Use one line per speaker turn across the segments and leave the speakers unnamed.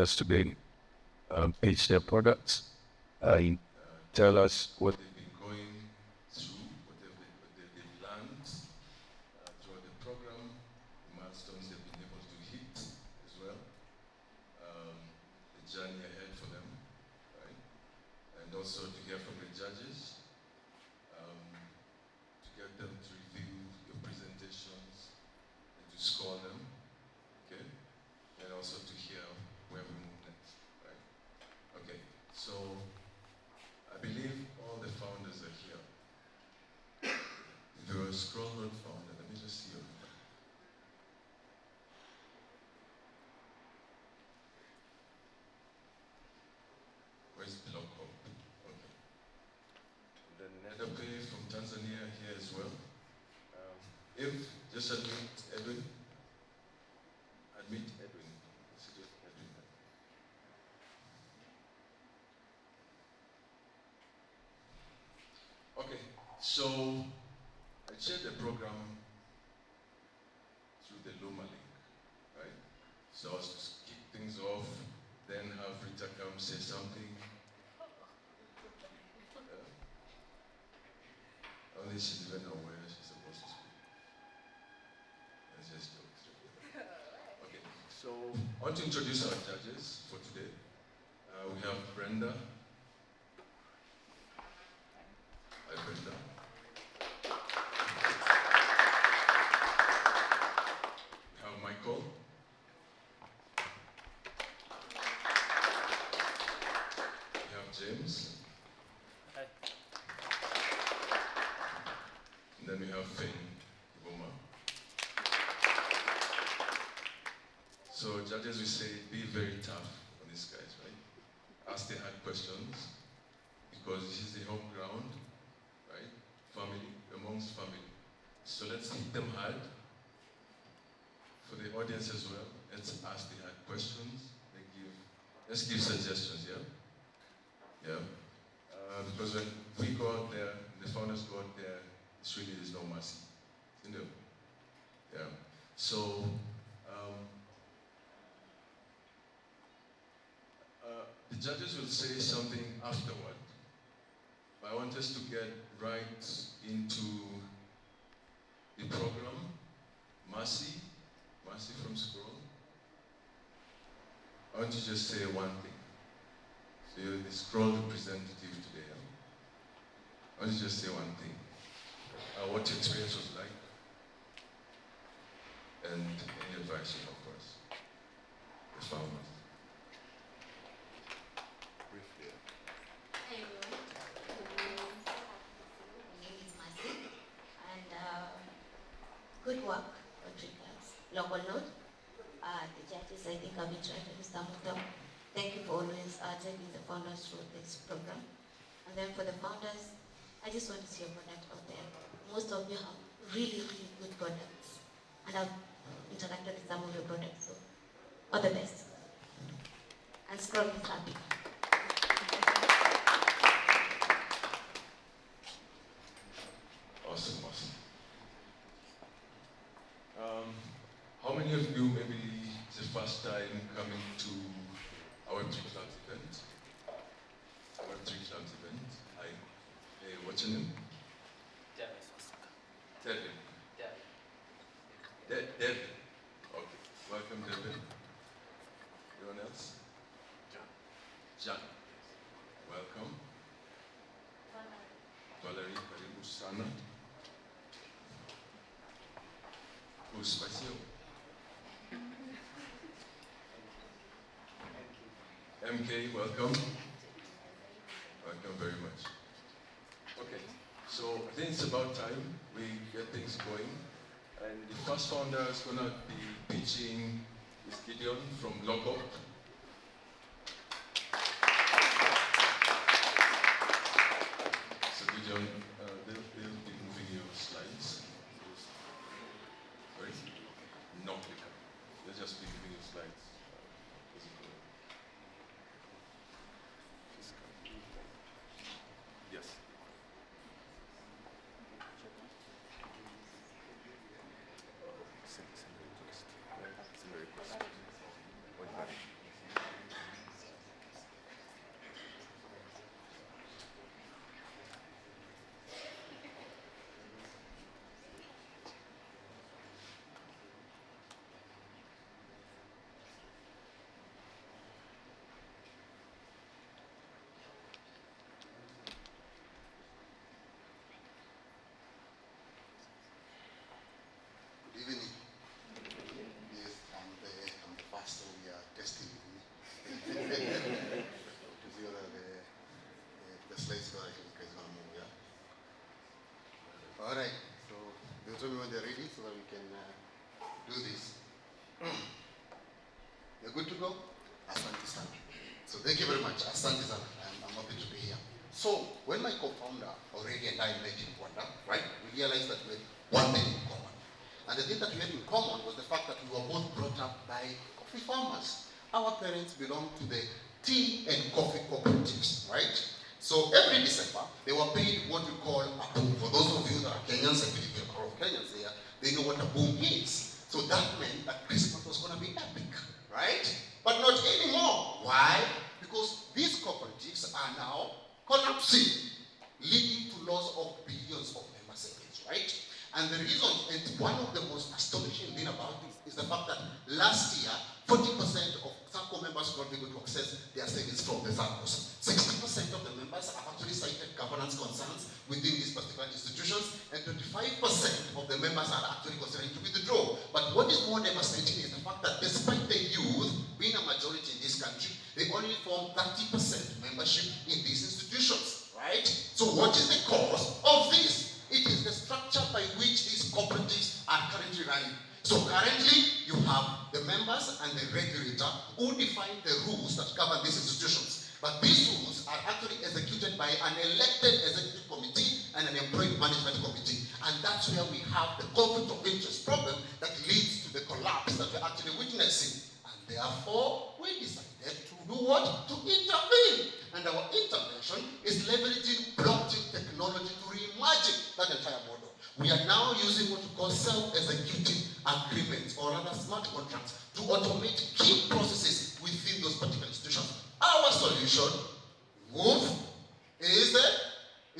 founders today pitch their products, tell us what they've been going through, they've learned throughout the program, the milestones they've been able to hit as well, the journey ahead for them, right? And also to hear from the judges, to get them to review your presentations and to score them, okay? And also to hear where we move next, right? Okay, so I believe all the founders are here. If you're a Scroll Note founder, let me just see your number. Where's Block Hope? Okay. And then Nedape from Tanzania here as well. If, just admit Edwin. Admit Edwin. Okay, so I shared the program through the Luma link, right? So I was to kick things off, then have Rita come say something. Only she's even aware she's supposed to speak. That's just jokes. Okay, so I want to introduce our judges for today. We have Brenda. Hi, Brenda. We have Michael. We have James.
Hi.
And then we have Finn Iboma. So judges will say, be very tough on these guys, right? Ask the hard questions, because this is the home ground, right? Family, amongst family. So let's hit them hard. For the audience as well, let's ask the hard questions. Let's give suggestions, yeah? Yeah. Because when we go out there, the founders go out there, it's really, there's no mercy. You know? Yeah. So, the judges will say something afterward, but I want us to get right into the program. Mercy from Scroll. I want you to just say one thing. So you're the Scroll representative today. Huh? I want you to just say one thing. What your experience was like, and any advice, of course, the founders. Briefly.
Hi everyone. My name is Mercy, and good work on Tricas, Local Note. The judges, I think I've interacted with some of them. Thank you for always taking the founders through this program. And then for the founders, I just want to see your product out there. Most of you have really, really good products, and I've interacted with some of your products, so all the best. And Scroll is happy.
Awesome. How many of you, maybe it's the first time coming to our Web3 Clouds event? Web3 Clouds event. Hi. Hey, what's your name? Devin. Devin. Okay. Welcome, Devin. Anyone else? John. Welcome. Valerie, karibu sana. Спасибо. MK, welcome. Welcome very much. Okay, so I think it's about time we get things going. And the first founder is going to be pitching is Gideon from Logop. So Gideon, they'll be moving your slides. Sorry? No, they'll just be moving your slides. Yes. Send a request. What about it?
good to go? Asante sana. So thank you very much. Asante sana. I'm happy to be here. So when my co-founder already and I met in Rwanda, right, we realized that we had one thing in common. And the thing that we had in common was the fact that we were both brought up by coffee farmers. Our parents belonged to the tea and coffee cooperatives, right? So every December, they were paid what we call a boom. For those of you that are Kenyans, I believe there are a lot of Kenyans here, they know what a boom is. So that meant that Christmas was going to be epic, right? But not anymore. Why? Because these cooperatives are now collapsing, leading to loss of billions of member savings, right? And the reason, and one of the most astonishing thing about this is the fact that last year, 40% of SACCO members were able to access their savings from the SACCOs. 60% of the members have actually cited governance concerns within these particular institutions, and 25% of the members are actually considering to withdraw. But what is more devastating is the fact that despite the youth being a majority in this country, they only form 30% membership in these institutions, right? So what is the cause of this? It is the structure by which these cooperatives are currently running. So currently, you have the members and the regulator who define the rules that govern these institutions. But these rules are actually executed by an elected executive committee and an employed management committee. And that's where we have the conflict of interest problem that leads to the collapse that we're actually witnessing. And therefore, we decided to do what? To intervene. And our intervention is leveraging blockchain technology to reimagine that entire model. We are now using what we call self-executing agreements, or rather smart contracts, to automate key processes within those particular institutions. Our solution, Move, is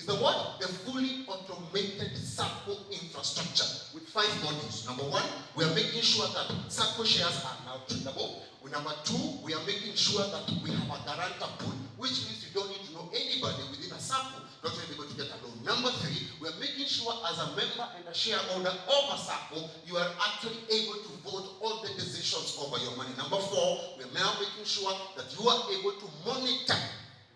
the what? The fully automated SACCO infrastructure with 5 modules. Number 1, we are making sure that SACCO shares are now tradable. Number 2, we are making sure that we have a guarantor pool, which means you don't need to know anybody within a SACCO not to be able to get a loan. Number 3, we are making sure as a member and a shareholder of a SACCO, you are actually able to vote all the decisions over your money. Number 4, we are now making sure that you are able to monitor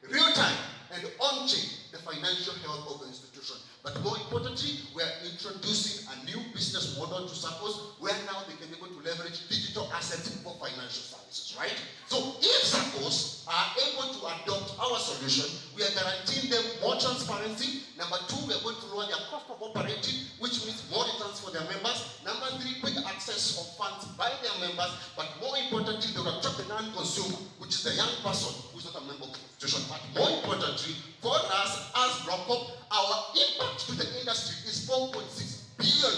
real time and on-chain the financial health of the institution. But more importantly, we are introducing a new business model to SACCOs where now they can be able to leverage digital assets for financial services, right? So if SACCOs are able to adopt our solution, we are guaranteeing them more transparency. Number 2, we are going to lower their cost of operating, which means more returns for their members. Number 3, quick access of funds by their members. But more importantly, they will attract the non-consumer, which is the young person who is not a member of the institution. But more importantly, for us as BlockUp, our impact to the industry is $4.6 billion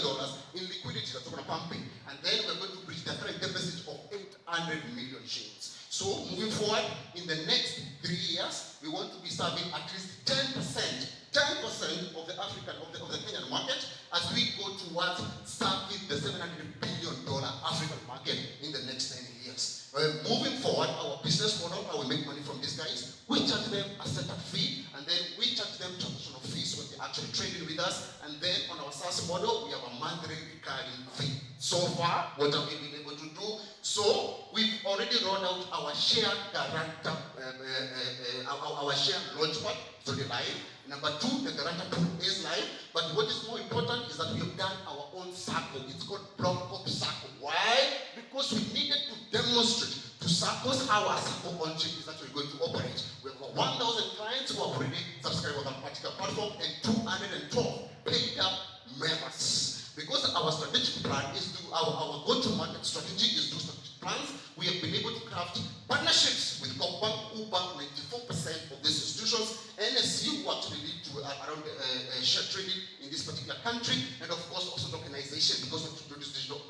in liquidity that we're going to pump in. And then we're going to bridge the current deficit of 800 million shillings. So moving forward, in the next 3 years, we want to be serving at least 10% of the African, of the Kenyan market as we go towards serving the $700 billion African market in the next 10 years. Moving forward, our business model, how we make money from these guys, we charge them a setup fee, and then we charge them transactional fees when they're actually trading with us, and then on our SaaS model, we have a monthly recurring fee. So far, what have we been able to do? So we've already rolled out our share guarantor, our share launchpad, so they're live. Number 2, the guarantor pool is live. But what is more important is that we have done our own SACCO. It's called BlockUp SACCO. Why? Because we needed to demonstrate to SACCOs how our SACCO on-chain is actually going to operate. We have 1,000 clients who have already subscribed on that particular platform and 212 paid up members. Because our strategic plan is to, our go-to-market strategy is to strategic plans. We have been able to craft partnerships with CoopBank, who bank 94% of these institutions, NSE, who actually lead to around share trading in this particular country, and of course also tokenization because we introduce digital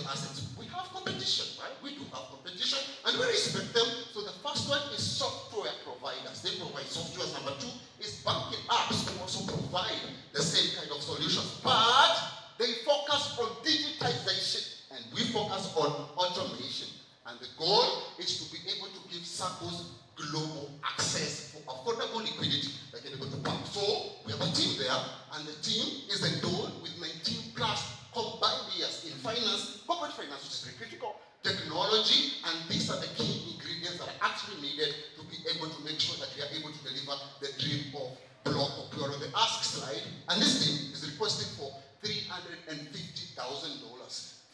assets. We have competition, right? We do have competition, and we respect them. So the first one is software providers. They provide software. Number 2 is banking apps who also provide the same kind of solutions, but they focus on digitization, and we focus on automation. And the goal is to be able to give SACCOs global access for affordable liquidity that can be able to bank. So we have a team there, and the team is endowed with 19 plus combined years in finance, corporate finance, which is very critical, technology, and these are the key ingredients that are actually needed to be able to make sure that we are able to deliver the dream of BlockUp. We are on the ask slide, and this team is requesting for $350,000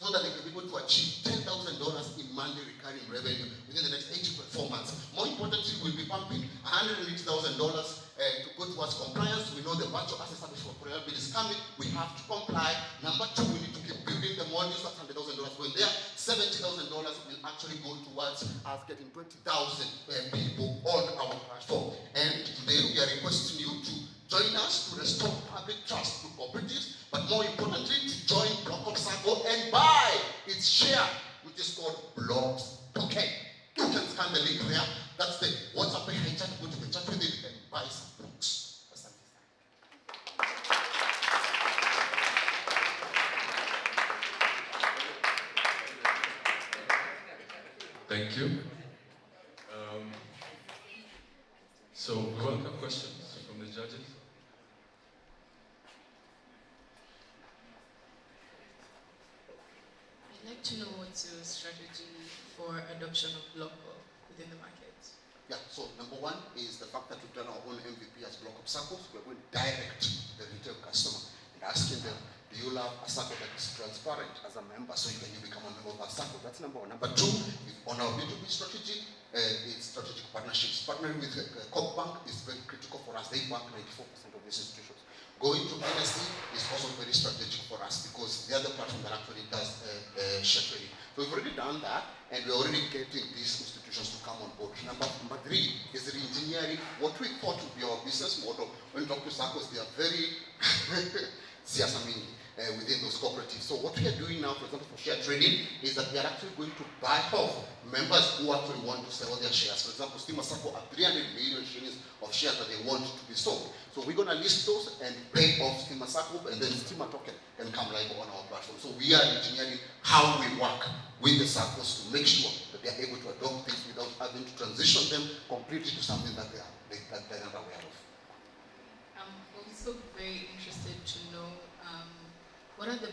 so that they can be able to achieve $10,000 in monthly recurring revenue within the next 8 to 4 months. More importantly, we'll be pumping $180,000 to go towards compliance. We know the virtual asset service for reliability is coming. We have to comply. Number two, we need to keep building the modules. That's $100,000 going there. $70,000 will actually go towards us getting 20,000 people on our platform. And today we are requesting you to join us to restore public trust to cooperatives, but more importantly, to join Block of Sacco and buy its share, which is called Blocks Token. You can scan the link there. That's the WhatsApp page. Go to the chat with it and buy some blocks.
Thank you. So we welcome questions from the judges.
I'd like to know what's your strategy for adoption of Bloco within the market.
Yeah, so number one is the fact that we've done our own MVP as Block of Saccos. We're going direct to the retail customer and asking them, do you love a Sacco that is transparent as a member so you can become a member of a Sacco? That's number one. Number two, on our B2B strategy, it's strategic partnerships. Partnering with Coop Bank is very critical for us. They bank 94% of these institutions. Going to NSE is also very strategic for us because they are the platform that actually does share trading. So we've already done that, and we're already getting these institutions to come on board. Number three is re-engineering what we thought would be our business model. When we talk to Saccos, they are very within those cooperatives. So what we are doing now, for example, for share trading, is that we are actually going to buy off members who actually want to sell their shares. For example, Stima Sacco have 300 million shares of shares that they want to be sold. So we're going to list those and pay off Stima Sacco, and then Stima token can come live on our platform. So we are engineering how we work with the Saccos to make sure that they are able to adopt this without having to transition them completely to something that they're not aware of.
I'm also very interested to know what are the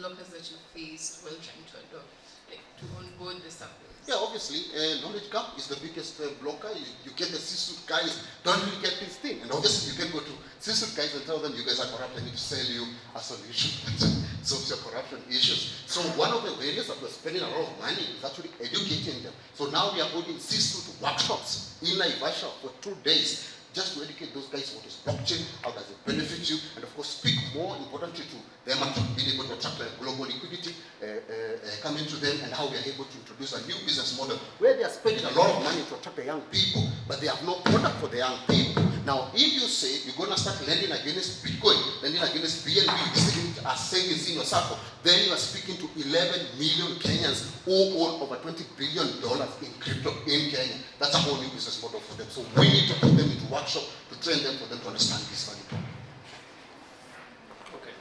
blockers that you face while trying to adopt, like to onboard the Saccos?
Yeah, obviously, knowledge gap is the biggest blocker. You get the C-suite guys don't really get this thing, and obviously you can go to C-suite guys and tell them you guys are corrupt. I need to sell you a solution that solves your corruption issues. So one of the areas that we're spending a lot of money is actually educating them. So now we are holding C-suite workshops in Naivasha for 2 days, just to educate those guys what is blockchain, how does it benefit you, and of course speak more importantly to them and being able to attract global liquidity coming to them, and how we are able to introduce a new business model where they are spending a lot of money to attract the young people, but they have no product for the young people. Now, if you say you're going to start lending against Bitcoin, lending against BNB, savings in your Sacco, then you are speaking to 11 million Kenyans who own over $20 billion in crypto in Kenya. That's a whole new business model for them. So we need to put them into workshop to train them for them to understand this value.
Okay.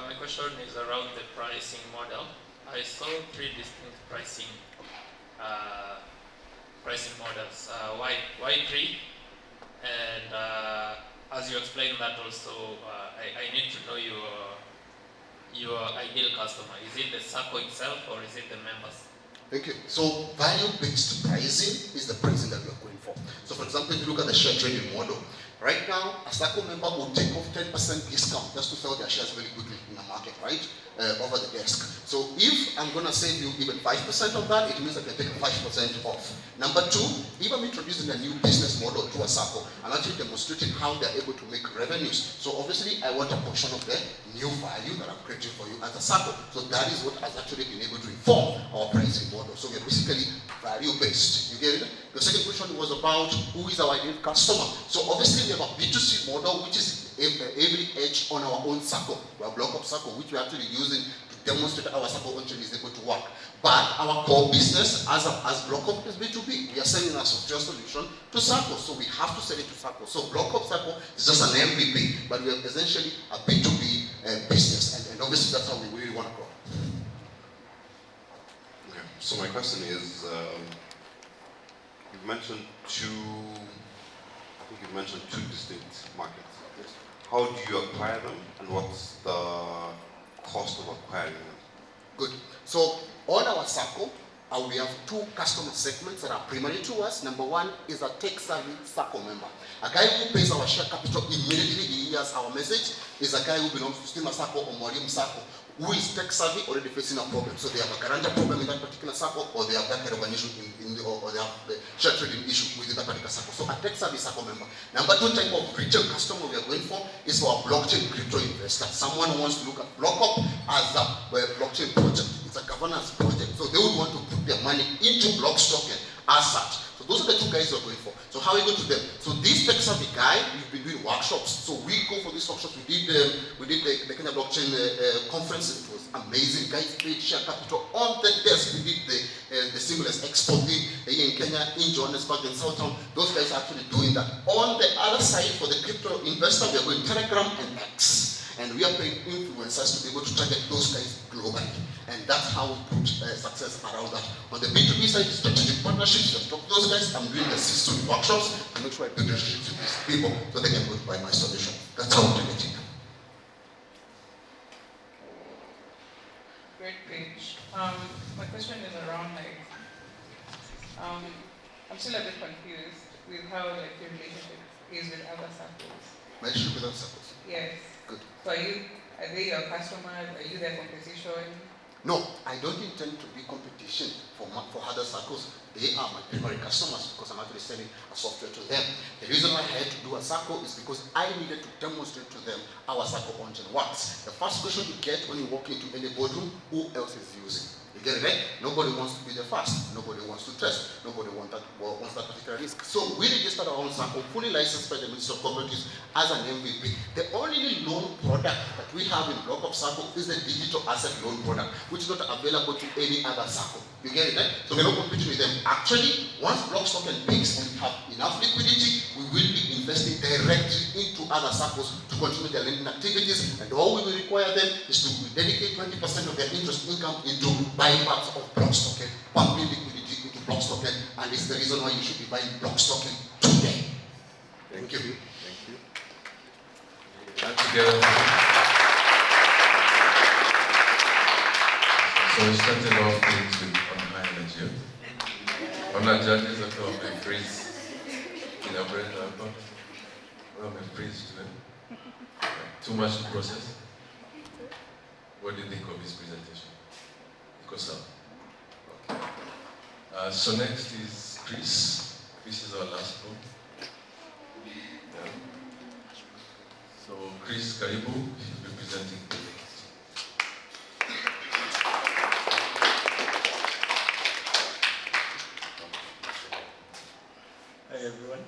My question is around the pricing model. I saw 3 distinct pricing models. Why 3? And as you explained that also, I need to know your ideal customer. Is it the Sacco itself or is it the members?
Thank you. So value-based pricing is the pricing that we are going for. So for example, if you look at the share trading model, right now a Sacco member will take off 10% discount just to sell their shares very quickly in the market, right? Over the desk. So if I'm going to save you even 5% of that, it means I can take 5% off. Number 2, if I'm introducing a new business model to a Sacco, I'm actually demonstrating how they're able to make revenues. So obviously, I want a portion of the new value that I'm creating for you as a Sacco. So that is what has actually been able to inform our pricing model. So we're basically value-based. You get it? The second question was about who is our ideal customer. So obviously, we have a B2C model, which is every edge on our own Sacco. We have Block of Sacco, which we're actually using to demonstrate our Sacco engine is able to work. But our core business as Block of is B2B. We are selling a software solution to Sacco, so we have to sell it to Sacco. So Block of Sacco is just an MVP, but we are essentially a B2B business, and obviously that's how we really want to grow.
Okay. So my question is, you've mentioned two distinct markets.
Yes.
How do you acquire them, and what's the cost of acquiring them?
Good. So on our Sacco, we have 2 customer segments that are primary to us. Number 1 is a tech-savvy Sacco member. A guy who pays our share capital immediately he hears our message is a guy who belongs to Stima Sacco or Mwalimu Sacco. who is tech savvy already facing a problem. So they have a garanta problem in that particular circle, or they have that kind of an issue or they have the share trading issue within that particular circle. So a tech savvy circle member. Number 2 type of retail customer we are going for is for a blockchain crypto investor. Someone who wants to look at BlockUp as a blockchain project. It's a governance project. So they would want to put their money into Blockstocken as such. So those are the 2 guys we're going for. So how we go to them? So this tech savvy guy, we've been doing workshops. So we go for these workshops. We did the Kenya Blockchain conference. It was amazing. Guys paid share capital on the desk. We did the Seamless Expo thing here in Kenya, in Johannesburg, in Southtown. Those guys are actually doing that. On the other side, for the crypto investor, we are going Telegram and X. And we are paying influencers to be able to target those guys globally. And that's how we put success around that. On the B2B side, strategic partnerships, just talk to those guys. I'm doing the system workshops to make sure I build relationships with these people so they can go to buy my solution. That's how I'm doing it.
Great page. My question is around I'm still a bit confused with how your relationship is with other circles.
My relationship with other circles?
Yes.
Good.
So are they your customers? Are you their competition?
No, I don't intend to be competition for other circles. They are my primary customers because I'm actually selling a software to them. The reason why I had to do a circle is because I needed to demonstrate to them how a circle engine works. The first question you get when you walk into any boardroom, who else is using? You get it right? Nobody wants to be the first. Nobody wants to test. Nobody wants that particular risk. So we registered our own circle, fully licensed by the Ministry of Cooperatives as an MVP. The only loan product that we have in BlockUp Circle is the digital asset loan product, which is not available to any other circle. You get it right? So we're not competing with them. Actually, once Blockstocken peaks and we have enough liquidity, we will be investing directly into other circles to continue their lending activities. And all we will require them is to dedicate 20% of their interest income into buybacks of Blockstocken, pumping liquidity into Blockstocken, and it's the reason why you should be buying Blockstocken today. Thank you.
Thank you. And together. So we started off things with on high energy. On our judges, I thought my praise in a bread rapper. Well, my praise to them. Too much to process. What do you think of his presentation? Because okay. So next is Chris. Chris is our last one. Yeah. So Chris Karibu, he'll be presenting the next.
Hi everyone,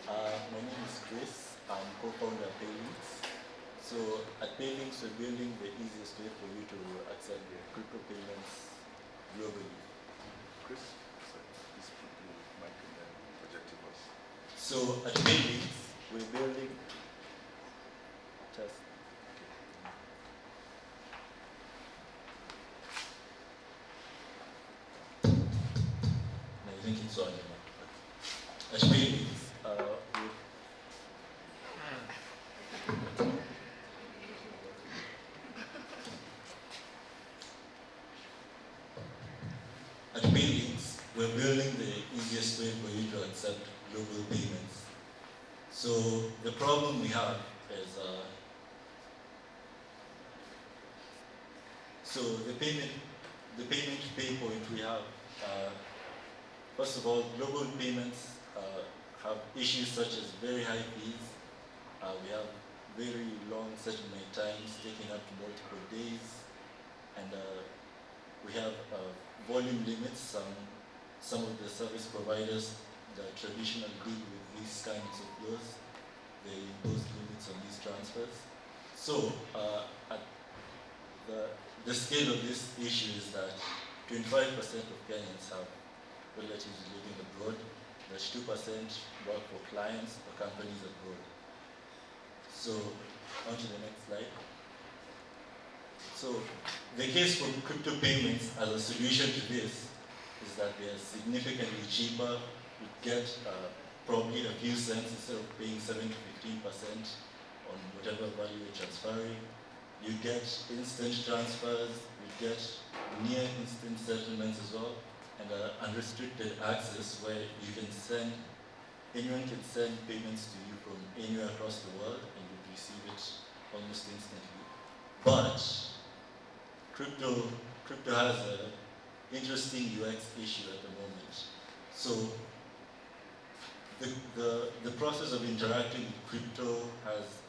my name is Chris. I'm co-founder of Paylinks. So at Paylinks, we're building the easiest way for you to accept crypto payments globally.
Chris, please put the mic in the projecting us.
So at Paylinks, we're building just. I think it's on. At Paylinks, At Paylinks, we're building the easiest way for you to accept global payments. So the problem we have is, so the payment pay point we have, first of all, global payments have issues such as very high fees. We have very long settlement times, taking up to multiple days, and we have volume limits. Some of the service providers that traditionally deal with these kinds of flows, they impose limits on these transfers. So at the scale of this issue is that 25% of Kenyans have relatives living abroad. There's 2% work for clients or companies abroad. So on to the next slide. So the case for crypto payments as a solution to this is that they are significantly cheaper. You get probably a few cents instead of paying 7 to 15% on whatever value you're transferring. You get instant transfers, you get near instant settlements as well, and unrestricted access where you can anyone can send payments to you from anywhere across the world and you receive it almost instantly. But crypto has an interesting UX issue at the moment. So the process of interacting with crypto has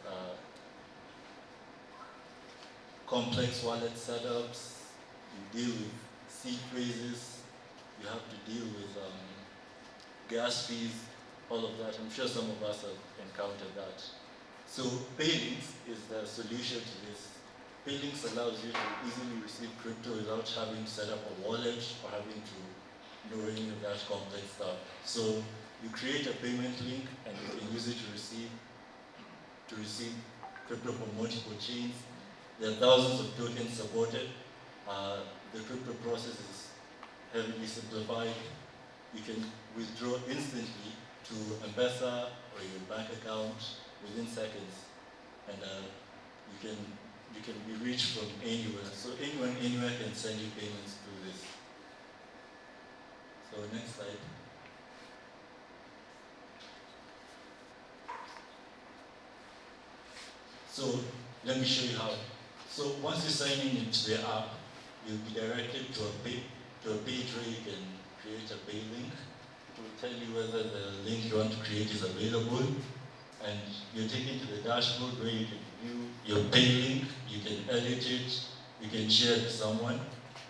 complex wallet setups. You deal with seed phrases. You have to deal with gas fees, all of that. I'm sure some of us have encountered that. So Paylinks is the solution to this. Paylinks allows you to easily receive crypto without having to set up a wallet or having to know any of that complex stuff. So you create a payment link and you can use it to receive crypto from multiple chains. There are thousands of tokens supported. The crypto process is heavily simplified. You can withdraw instantly to M-Pesa or your bank account within seconds, and you can be reached from anywhere. So anyone, anywhere can send you payments through this. So next slide. So let me show you how. So once you sign in into the app, you'll be directed to a page where you can create a pay link. It will tell you whether the link you want to create is available, and you're taken to the dashboard where you can view your pay link, you can edit it, you can share it to someone,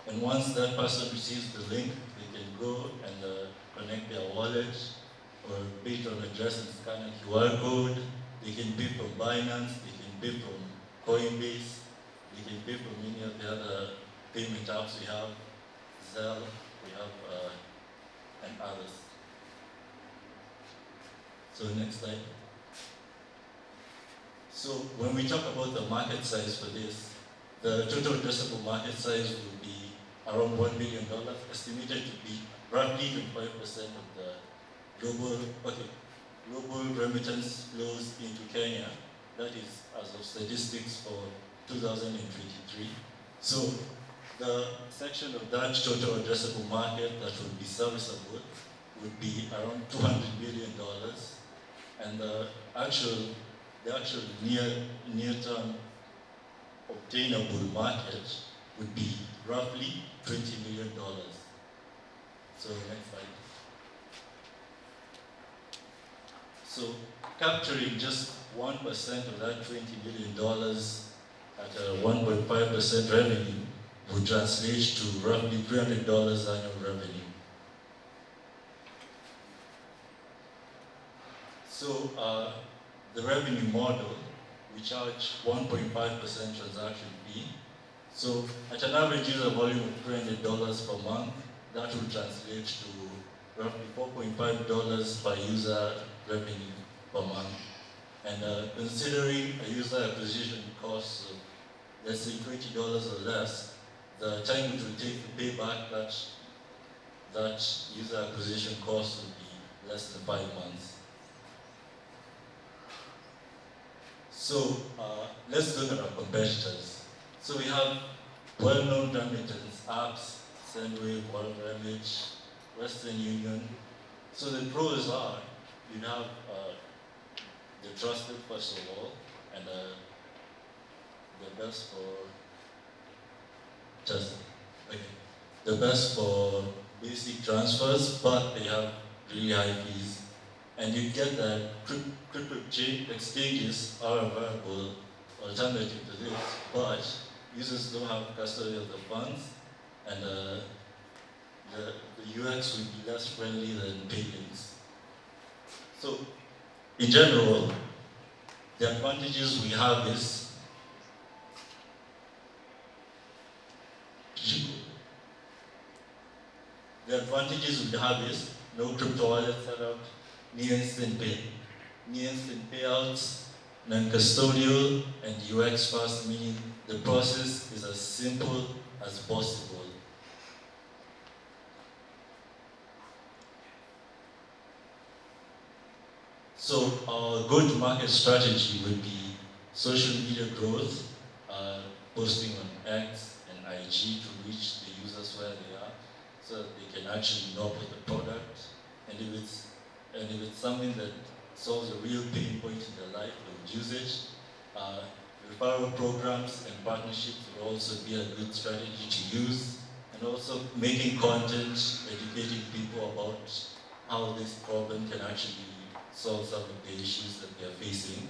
and once that person receives the link, they can go and connect their wallet, or based on address and scan a QR code. They can pay from Binance, they can pay from Coinbase, they can pay from many of the other payment apps we have, Zelle, we have, and others. So next slide. So when we talk about the market size for this, the total addressable market size will be around $1 billion, estimated to be roughly 25% of the global remittance flows into Kenya. That is as of statistics for 2023. So the section of that total addressable market that would be serviceable would be around $200 billion, and the actual near-term obtainable market would be roughly $20 million. So next slide. So capturing just 1% of that $20 million at a 1.5% revenue would translate to roughly $300 annual revenue. So the revenue model, we charge 1.5% transaction fee. So at an average user volume of $300 per month, that would translate to roughly $4.5 per user revenue per month. And considering a user acquisition cost of, let's say, $20 or less, the time it will take to pay back that user acquisition cost would be less than 5 months. So let's look at our competitors. So we have well-known remittance apps, Sendwave, WorldRemit, Western Union. So the pros are, you have the trusted first of all, and the best for basic transfers, but they have really high fees. And you get that crypto exchanges are a viable alternative to this, but users don't have custody of the funds, and the UX will be less friendly than Paylinks. So, in general, the advantages we have is no crypto wallet setup, near instant payouts, non-custodial, and UX fast, meaning the process is as simple as possible. So our go-to-market strategy would be social media growth, posting on X and IG to reach the users where they are, so that they can actually know about the product. And if it's something that solves a real pain point in their life, they would use it. referral programs and partnerships will also be a good strategy to use, and also making content, educating people about how this problem can actually solve some of the issues that they are facing.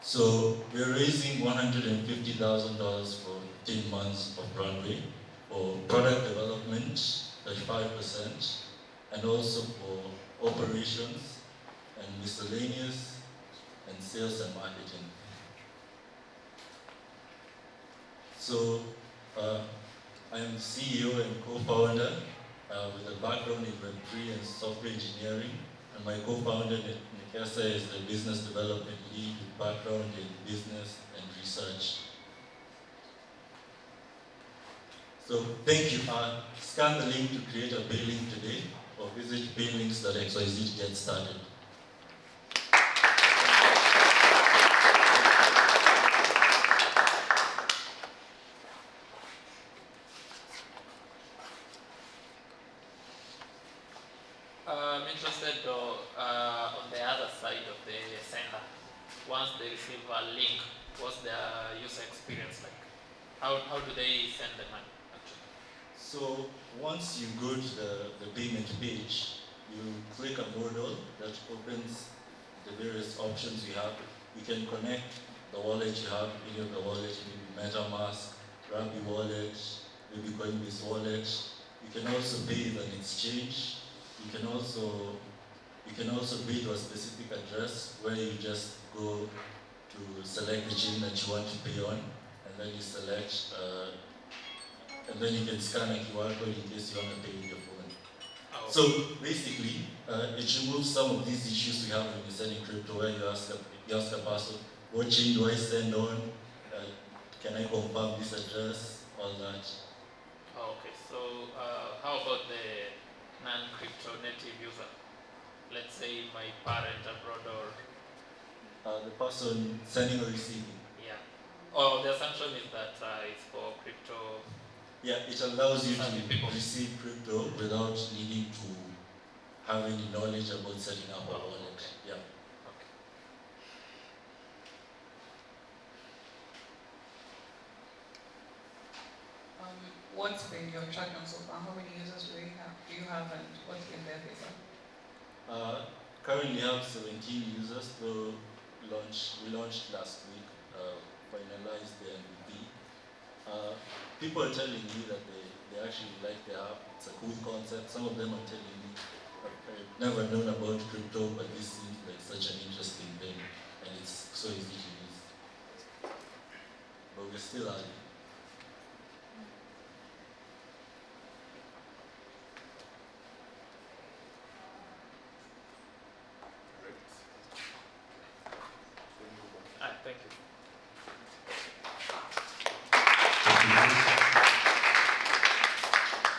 So we're raising $150,000 for 10 months of runway for product development, 35%, and also for operations and miscellaneous and sales and marketing. So I am CEO and co-founder with a background in Web3 and software engineering, and my co-founder Nekesa is the business development lead with background in business and research. So thank you. Scan the link to create a pay link today, or visit paylinks.xyz to get started.
I'm interested on the other side of the sender. Once they receive a link, what's their user experience like? How do they send the money, actually?
So once you go to the payment page, you click a modal that opens the various options you have. You can connect the wallet you have, any of the wallet, maybe MetaMask, Rappi wallet, maybe Coinbase wallet. You can also pay with an exchange. You can also pay to a specific address where you just go to select the chain that you want to pay on, and then you select, and then you can scan a QR code in case you want to pay with your phone.
Oh.
So basically, it removes some of these issues we have when you're selling crypto, where you ask a person, what chain do I send on? Can I confirm this address? All that.
Oh, okay, so how about the non-crypto native user? Let's say my parent abroad or...
The person sending or receiving.
Yeah. Oh, the assumption is that it's for crypto.
Yeah, it allows you to receive crypto without needing to have any knowledge about setting up a wallet. Yeah.
Okay.
What's been your traction so far? How many users do you have, and what's been their feedback?
Currently have 17 users, so we launched last week, finalized the MVP. People are telling me that they actually like the app. It's a cool concept. Some of them are telling me, I've never known about crypto, but this seems like such an interesting thing, and it's so easy to use. But we're still early.
Thank you.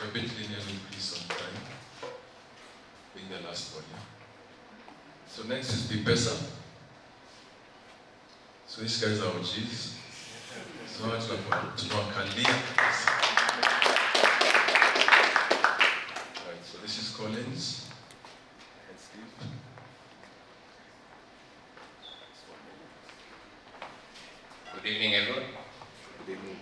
A bit linear increase on time, being the last one, yeah. So next is B-Pesa. So these guys are OGs. So now tunawaangalia. Right, so this is Collins. And Steve.
Good evening, everyone.
Good evening.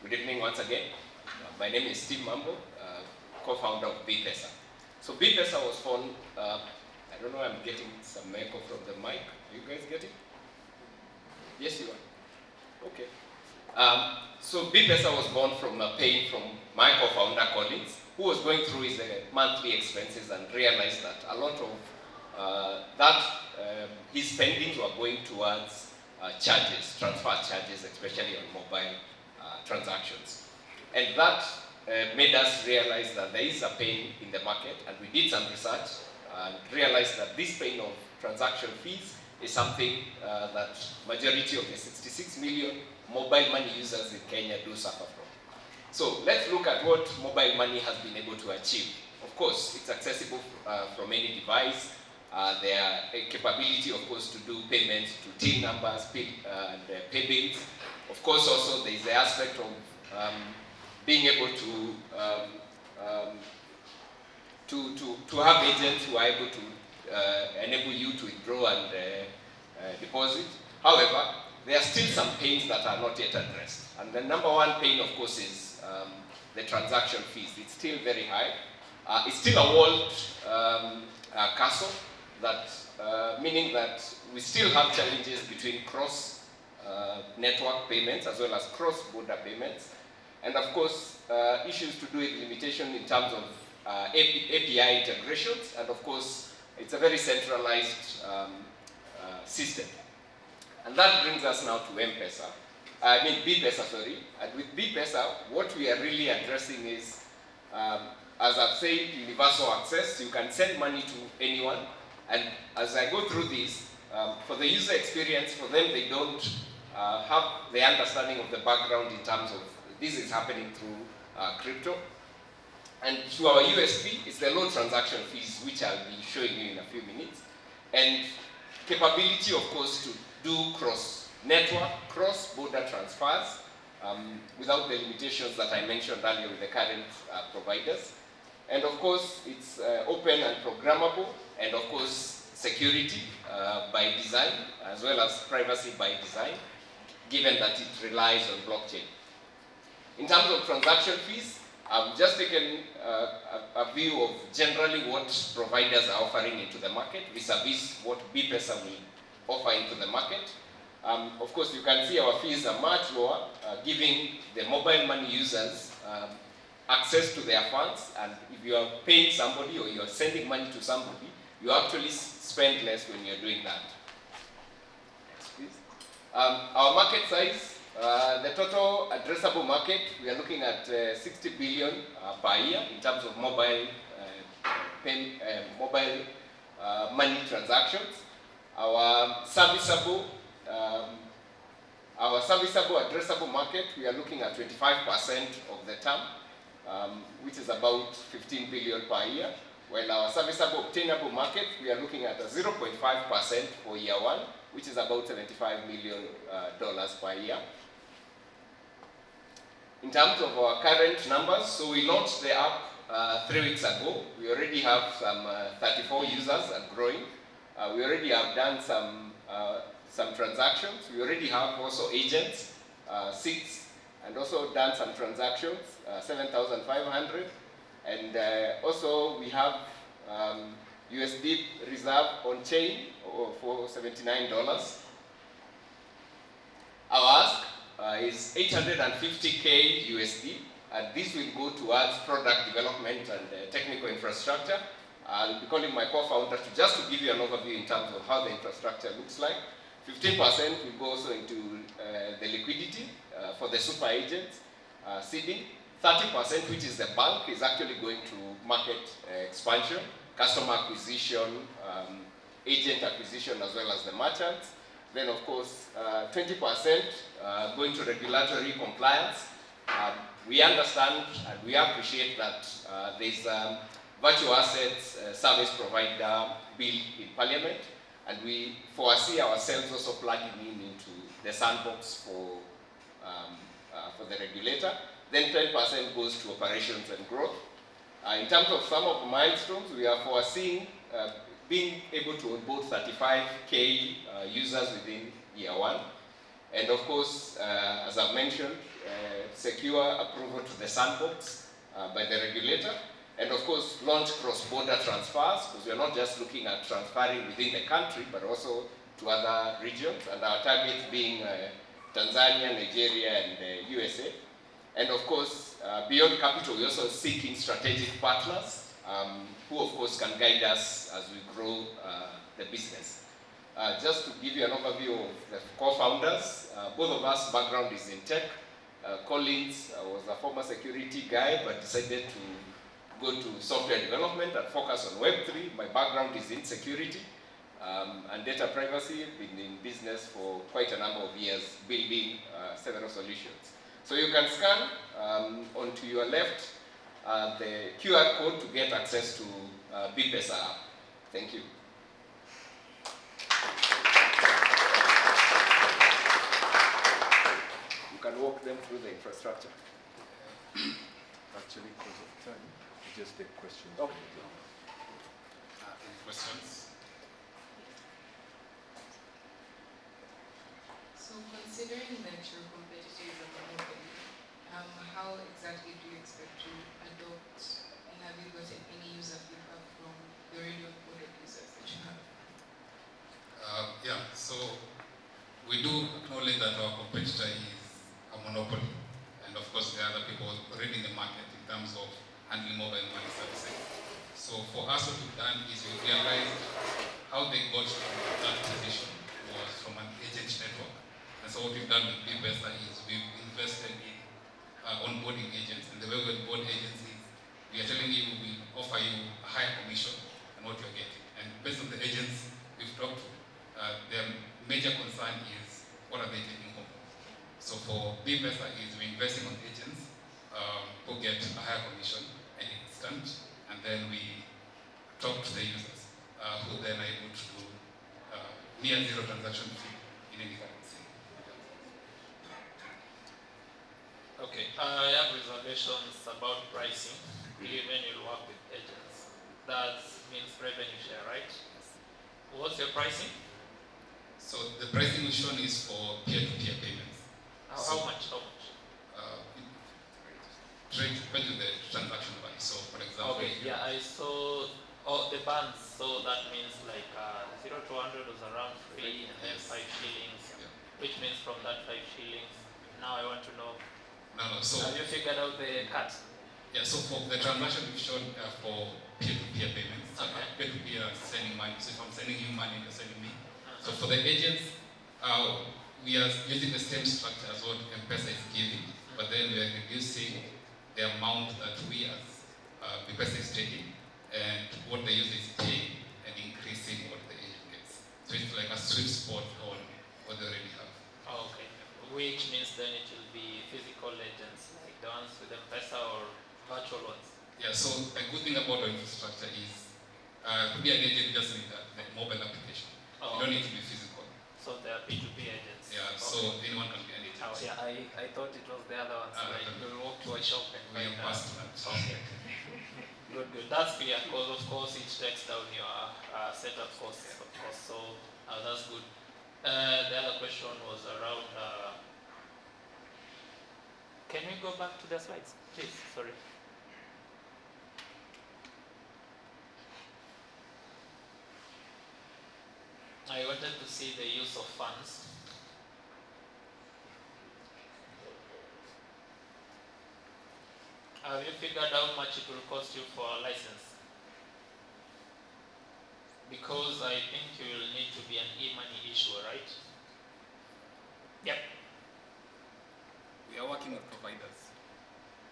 Good evening once again. My name is Steve Mambo, co-founder of B-Pesa. So B-Pesa was formed, I don't know, I'm getting some echo from the mic. You guys get it? Yes, you are. Okay. So B-Pesa was born from a pain from my co-founder Collins, who was going through his monthly expenses and realized that a lot of his spendings were going towards charges, transfer charges, especially on mobile transactions. And that made us realize that there is a pain in the market, and we did some research and realized that this pain of transaction fees is something that majority of the 66 million mobile money users in Kenya do suffer from. So let's look at what mobile money has been able to achieve. Of course, it's accessible from any device. Their capability, of course, to do payments to till numbers, and pay bills. Of course, also there is the aspect of being able to have agents who are able to enable you to withdraw and deposit. However, there are still some pains that are not yet addressed. And the number one pain, of course, is the transaction fees. It's still very high. It's still a walled castle, meaning that we still have challenges between cross-network payments as well as cross-border payments. And of course, issues to do with limitation in terms of API integrations, and of course, it's a very centralized system. And that brings us now to BPESA, sorry. And with BPESA, what we are really addressing is, as I've said, universal access. You can send money to anyone. And as I go through this, for the user experience, for them, they don't have the understanding of the background in terms of this is happening through crypto. And to our USP, it's the low transaction fees, which I'll be showing you in a few minutes. And capability, of course, to do cross-network, cross-border transfers without the limitations that I mentioned earlier with the current providers. And of course, it's open and programmable, and of course, security by design, as well as privacy by design, given that it relies on blockchain. In terms of transaction fees, I've just taken a view of generally what providers are offering into the market vis-a-vis what BPESA will offer into the market. Of course, you can see our fees are much lower, giving the mobile money users access to their funds. And if you are paying somebody or you are sending money to somebody, you actually spend less when you're doing that. Next, please. Our market size, the total addressable market, we are looking at 60 billion per year in terms of mobile money transactions. Our serviceable addressable market, we are looking at 25% of the term, which is about 15 billion per year. While our serviceable obtainable market, we are looking at a 0.5% for year one, which is about $75 million per year. In terms of our current numbers, so we launched the app 3 weeks ago. We already have some 34 users and growing. We already have done some transactions. We already have also agents, 6, and also done some transactions, 7,500. And also we have USD reserve on chain for $79. Our ask is 850K USD, and this will go towards product development and technical infrastructure. I'll be calling my co-founder just to give you an overview in terms of how the infrastructure looks like. 15% will go also into the liquidity for the super agents, seeding. 30%, which is the bulk, is actually going to market expansion, customer acquisition, agent acquisition, as well as the merchants. Then, of course, 20% going to regulatory compliance. We understand and we appreciate that there's a virtual assets service provider bill in Parliament, and we foresee ourselves also plugging into the sandbox for the regulator. Then 10% goes to operations and growth. In terms of some of the milestones, we are foreseeing being able to onboard 35K users within year one. And of course, as I've mentioned, secure approval to the sandbox by the regulator. And of course, launch cross-border transfers, because we're not just looking at transferring within the country, but also to other regions. And our targets being Tanzania, Nigeria, and USA. And of course, beyond capital, we're also seeking strategic partners who, of course, can guide us as we grow the business. Just to give you an overview of the co-founders, both of us background is in tech. Collins was a former security guy but decided to go to software development and focus on Web3. My background is in security and data privacy. Been in business for quite a number of years, building several solutions. So you can scan onto your left the QR code to get access to BPESA app. Thank you. You can walk them through the infrastructure.
Actually, because of time, we just take questions.
Okay.
Any questions?
So considering that your competitors are monopoly, how exactly do you expect to adopt, and have you gotten any user feedback from the radio product users that you have?
Yeah, so we do acknowledge that our competitor is a monopoly, and of course there are other people already in the market in terms of handling mobile money services. So for us, what we've done is we realized how they got to that position was from an agent network. And so what we've done with BPESA is we've invested in onboarding agents, and the way we onboard agents is we are telling you we offer you a higher commission than what you're getting. And based on the agents we've talked to, their major concern is what are they taking home. So for BPESA is we're investing on agents who get a higher commission and instant, and then we talk to the users who then are able to do near zero transaction fee in any currency.
Okay, I have reservations about pricing, given you'll work with agents. That means revenue share, right? What's your pricing?
So the pricing we've shown is for peer-to-peer payments.
How much? How much?
Depends on the transaction value. So for example,
Okay, yeah, I saw the bands, so that means like 0 to 100 was around 3 and then 5 shillings, which means from that 5 shillings, now I want to know,
So
have you figured out the cut?
Yeah, so for the transaction we've shown for peer-to-peer payments,
Okay.
peer-to-peer sending money. So if I'm sending you money, you're sending me. So for the agents, we are using the same structure as what M-Pesa is giving, but then we are reducing the amount that we as M-Pesa is taking and what the user is paying and increasing what the agent gets. So it's like a sweet spot on what they already have.
Okay, which means then it will be physical agents, like the ones with M-Pesa or virtual ones?
Yeah, so a good thing about our infrastructure is to be an agent, you just need the mobile application.
Oh,
You don't need to be physical.
so they are P2P agents?
Yeah,
Okay.
so anyone can be an agent.
Oh, yeah, I thought it was the other ones, like you'll walk to a shop and
We
buy
have
that.
passed that.
Okay. Good, good. That's clear, because of course it takes down your setup costs, of course, so that's good. The other question was around, can we go back to the slides, please? Sorry. I wanted to see the use of funds. Have you figured out how much it will cost you for a license? Because I think you will need to be an e-money issuer, right? Yep.
We are working with providers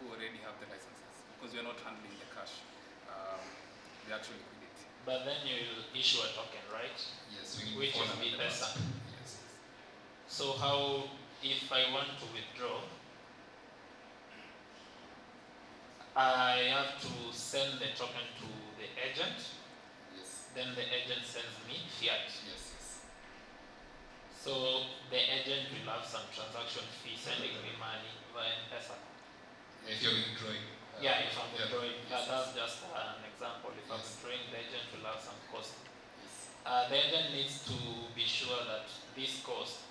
who already have the licenses because we are not handling the cash. The actual liquidity.
But then you will issue a token, right?
Yes, we
Which
fall
is
under the
BPESA.
basket. Yes.
So how, if I want to withdraw, I have to send the token to the agent,
Yes.
then the agent sends me fiat.
Yes. Yes.
So the agent will have some transaction fee sending me money via M-Pesa.
If you're withdrawing.
Yeah, if I'm withdrawing,
Yes.
that's just an example. If I'm
Yes.
withdrawing, the agent will have some cost.
Yes.
The agent needs to be sure that this cost,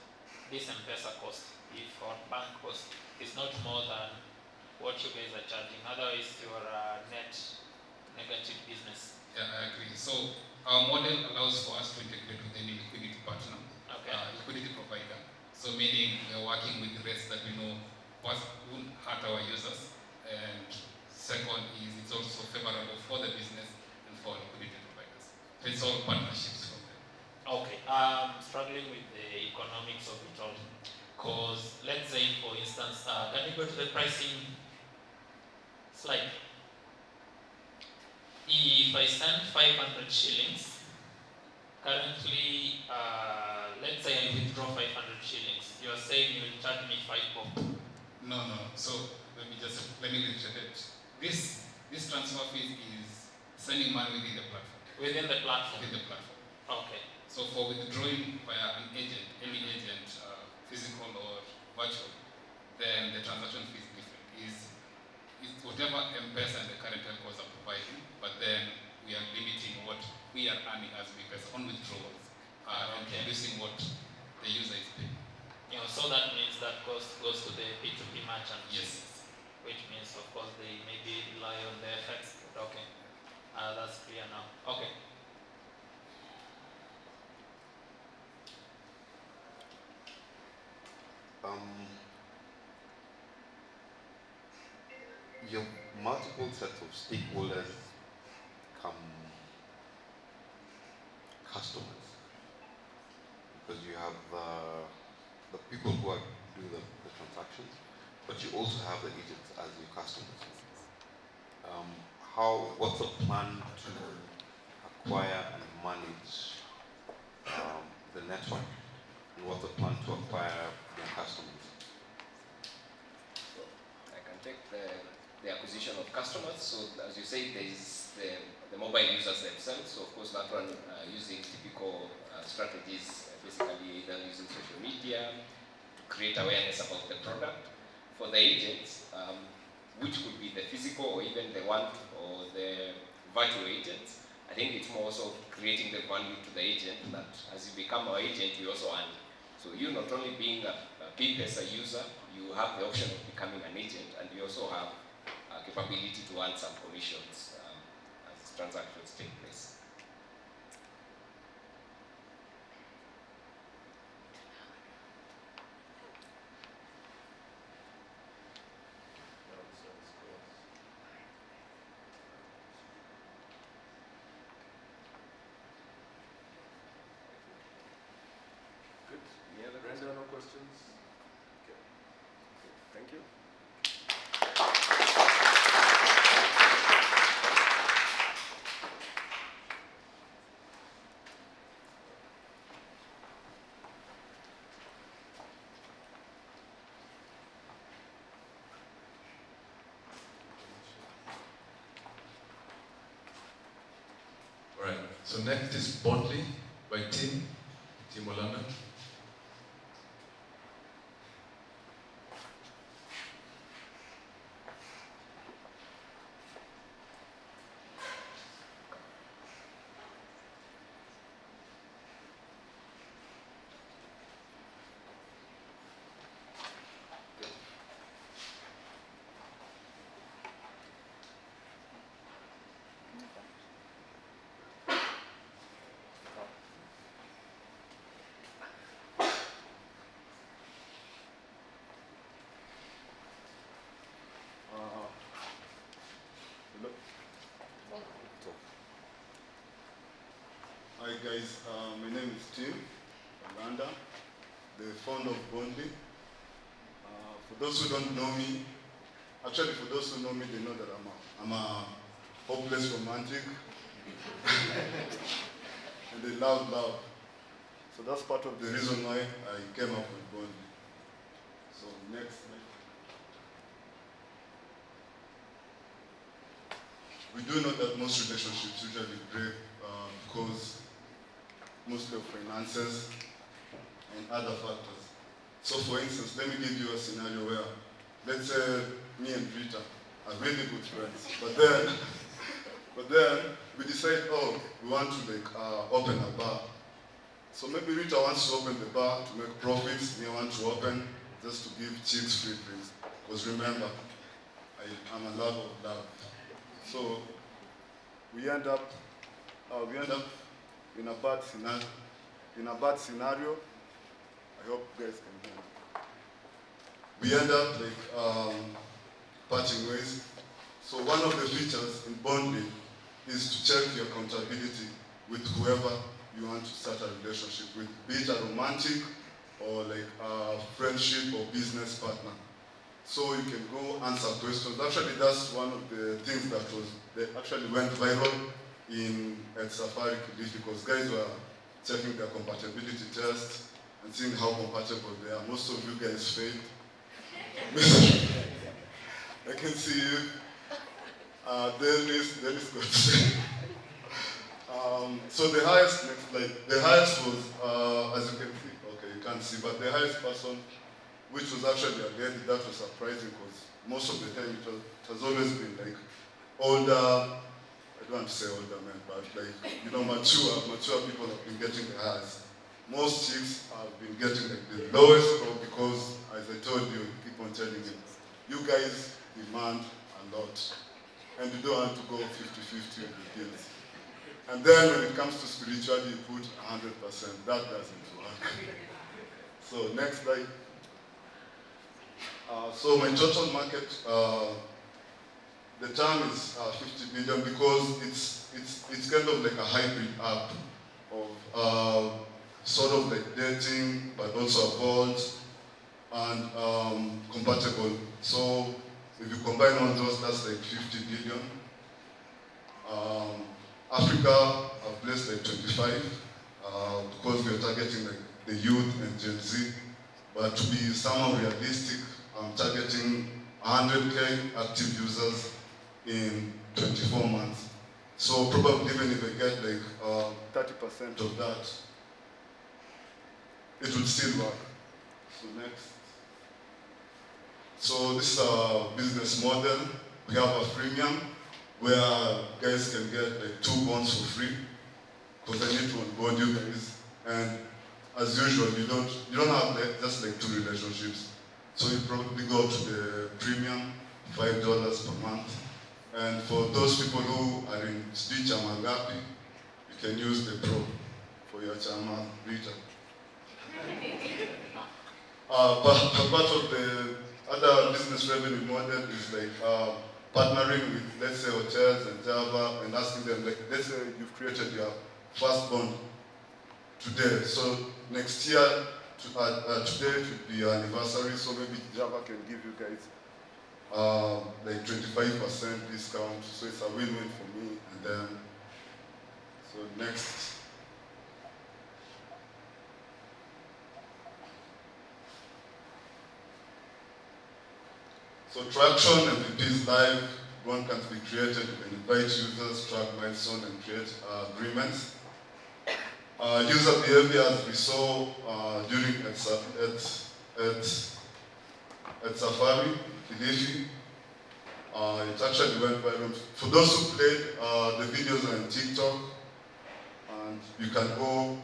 this M-Pesa cost, if or bank cost, is not more than what you guys are charging. Otherwise, you are a net negative business.
Yeah, I agree. So our model allows for us to integrate with any liquidity partner,
Okay.
liquidity provider. So meaning we are working with rates that we know first won't hurt our users, and second is it's also favorable for the business and for liquidity providers. So it's all partnerships from them.
Okay. I'm struggling with the economics of it all. Because let's say, for instance, can we go to the pricing slide? If I send 500 shillings, currently, let's say I withdraw 500 shillings, you are saying you will charge me 5 bob.
No. So let me reiterate. This transfer fee is sending money within the platform.
Within the platform?
Within the platform.
Okay.
So for withdrawing via an agent, any agent, physical or virtual, then the transaction fee is different. It's whatever M-Pesa and the current telcos are providing, but then we are limiting what we are earning as B-Pesa on withdrawals, and reducing what the user is paying.
So that means that cost goes to the P2P merchant.
Yes.
Which means, of course, they maybe rely on the FX. Okay. That's clear now. Okay.
Your multiple sets of stakeholders come customers, because you have the people who are doing the transactions, but you also have the agents as your customers. What's the plan to acquire and manage the network, and what's the plan to acquire your customers?
So I can take the acquisition of customers. So as you say, there is the mobile users themselves. So of course that one using typical strategies, basically either using social media to create awareness about the product. For the agents, which could be the physical or even the one or the virtual agents, I think it's more so creating the value to the agent, that as you become our agent, you also earn. So you not only being a B-Pesa user, you have the option of becoming an agent, and you also have capability to earn some commissions as transactions take place.
Good. Any other questions? No questions? Okay. Thank you. All right. So next is Bondly by Tim Olanda.
Hi guys, my name is Tim Olanda, the founder of Bondly. For those who don't know me, actually for those who know me, they know that I'm a hopeless romantic and a loud love. So that's part of the reason why I came up with Bondly. So next. We do know that most relationships usually break because mostly of finances and other factors. So for instance, let me give you a scenario where, let's say me and Rita are really good friends, but then we decide, oh, we want to open a bar. So maybe Rita wants to open the bar to make profits, me I want to open just to give chicks free drinks. Because remember, I'm a lover of love. So we end up in a bad scenario. I hope you guys can hear me. We end up parting ways. So one of the features in Bondly is to check your accountability with whoever you want to start a relationship with, be it a romantic or like a friendship or business partner. So you can go answer questions. Actually, that's one of the things that actually went viral at Safari Kilifi, because guys were checking their compatibility test and seeing how compatible they are. Most of you guys failed. I can see you. Dennis got so the highest was, as you can see, okay, you can't see, but the highest person, which was actually a lady, that was surprising, because most of the time it has always been like older, I don't want to say older men, but like, you know, mature people have been getting the highest. Most chicks have been getting like the lowest score because, as I told you, keep on telling you, you guys demand a lot. And you don't want to go 50-50 with the bills. And then when it comes to spirituality, you put 100%. That doesn't work. So next slide. So my total market, the term is 50 billion because it's kind of like a hybrid app of sort of like dating, but also a vault and compatible. So if you combine all those, that's like 50 billion. Africa, I've placed like 25 because we're targeting like the youth and Gen Z. But to be somehow realistic, I'm targeting 100K active users in 24 months. So probably even if I get like 30% of that, it would still work. So next. So this is our business model. We have a freemium where guys can get like 2 bonds for free because I need to onboard you guys. And as usual, you don't have like, just like 2 relationships. So you probably go to the premium, $5 per month. And for those people who are in Sijui Chama Ngapi, you can use the Pro for your Chama Vita. Part of the other business revenue model is like partnering with, let's say, hotels and Java and asking them, like, let's say you've created your first bond today. So next year, today would be your anniversary, so maybe Java can give you guys like 25% discount. So it's a win-win for me. And then, so next. So traction MVPs live, one can be created, you can invite users, track milestones, and create agreements. User behavior, as we saw during at Safari, Kilifi, it actually went viral. For those who played, the videos are on TikTok, and you can go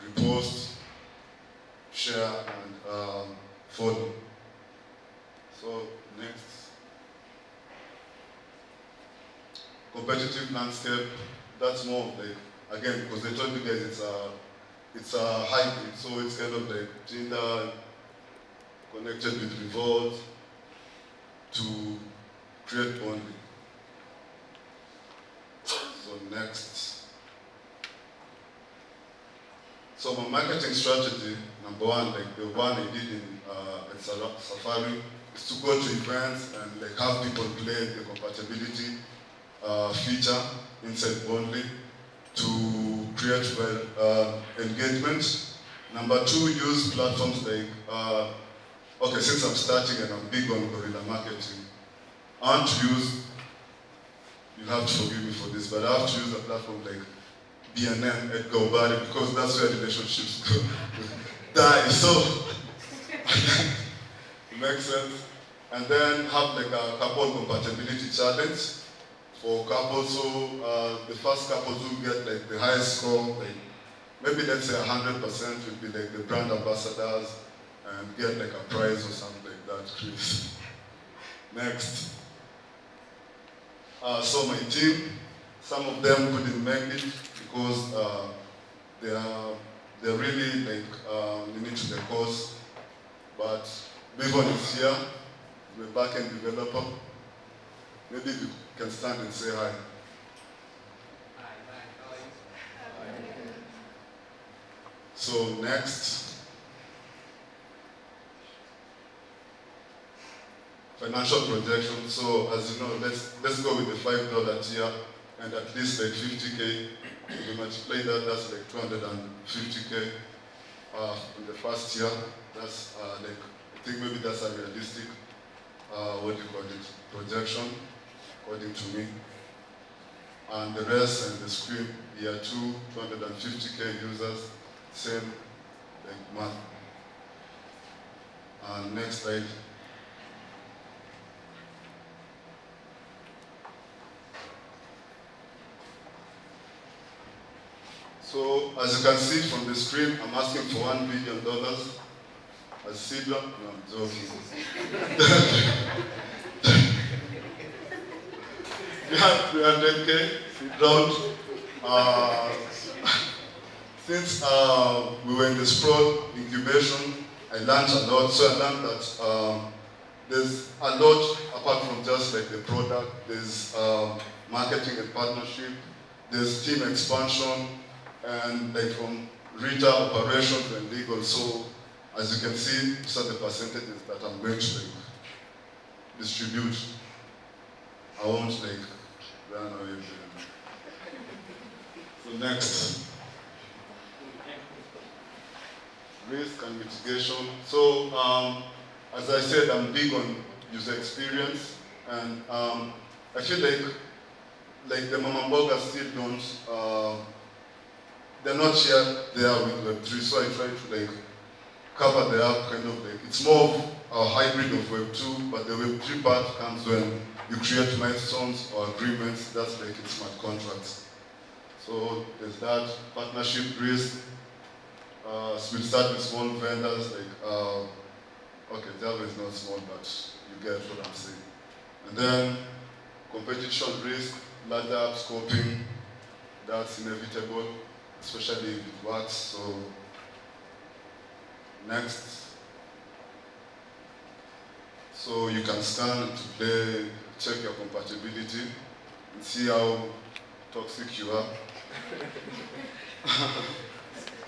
repost, share, and follow. So next. Competitive landscape, that's more of like, again, because I told you guys it's a hybrid, so it's kind of like Tinder connected with Revolt to create bonding. So next. So my marketing strategy, number one, like the one I did at Safari, is to go to events and like have people play the compatibility feature inside Bondly to create engagement. Number two, use platforms like, okay, since I'm starting and I'm big on guerrilla marketing, I want to use, you'll have to forgive me for this, but I have to use a platform like BNN, Edgar Obari, because that's where relationships die. So, it makes sense. And then have like a couple compatibility challenge for couples. So the first couples who get like the highest score, like maybe let's say 100% will be like the brand ambassadors and get like a prize or something like that, Chris. Next. So my team, some of them couldn't make it because they're really like new to the course. But Bivon is here, the backend developer. Maybe you can stand and say hi. So next. financial projection. So as you know, let's go with the $5 tier and at least like 50K. If you multiply that, that's like 250K in the first year. That's like, I think maybe that's a realistic, what do you call it, projection, according to me. And the rest and the screen, year 2, 250K users, same like math. And next slide. So, as you can see from the screen, I'm asking for $1 billion as seed round. No, I'm joking. 300K seed round. Since we were in the Sprawl incubation, I learned a lot. So I learned that there's a lot apart from just like the product. There's marketing and partnership. There's team expansion. And like from retail operations and legal. So as you can see, these are the percentages that I'm going to like distribute. I won't like run away. So next, risk and mitigation. So as I said, I'm big on user experience, and I feel like the mama bloggers still don't. They're not yet there with Web3, so I try to like cover the app kind of like, it's more of a hybrid of Web2, but the Web3 part comes when you create milestones or agreements, that's like in smart contracts. So there's that, partnership risk. We'll start with small vendors like, okay, Java is not small, but you get what I'm saying. And then competition risk, larger app scoping, that's inevitable, especially if it works. So next. So you can scan to play, check your compatibility, and see how toxic you are.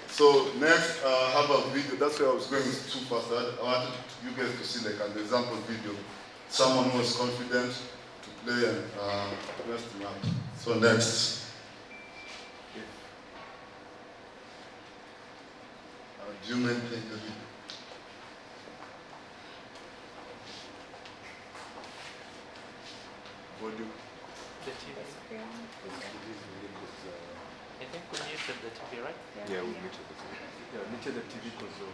So next, have a video. That's where I was going too fast. I wanted you guys to see like an example video. Someone who was confident to play and mess them up. So next. Do you maintain the video? Volume.
The TV. I think we muted the TV, right?
Yeah, we muted the TV.
Yeah, muted the TV because of.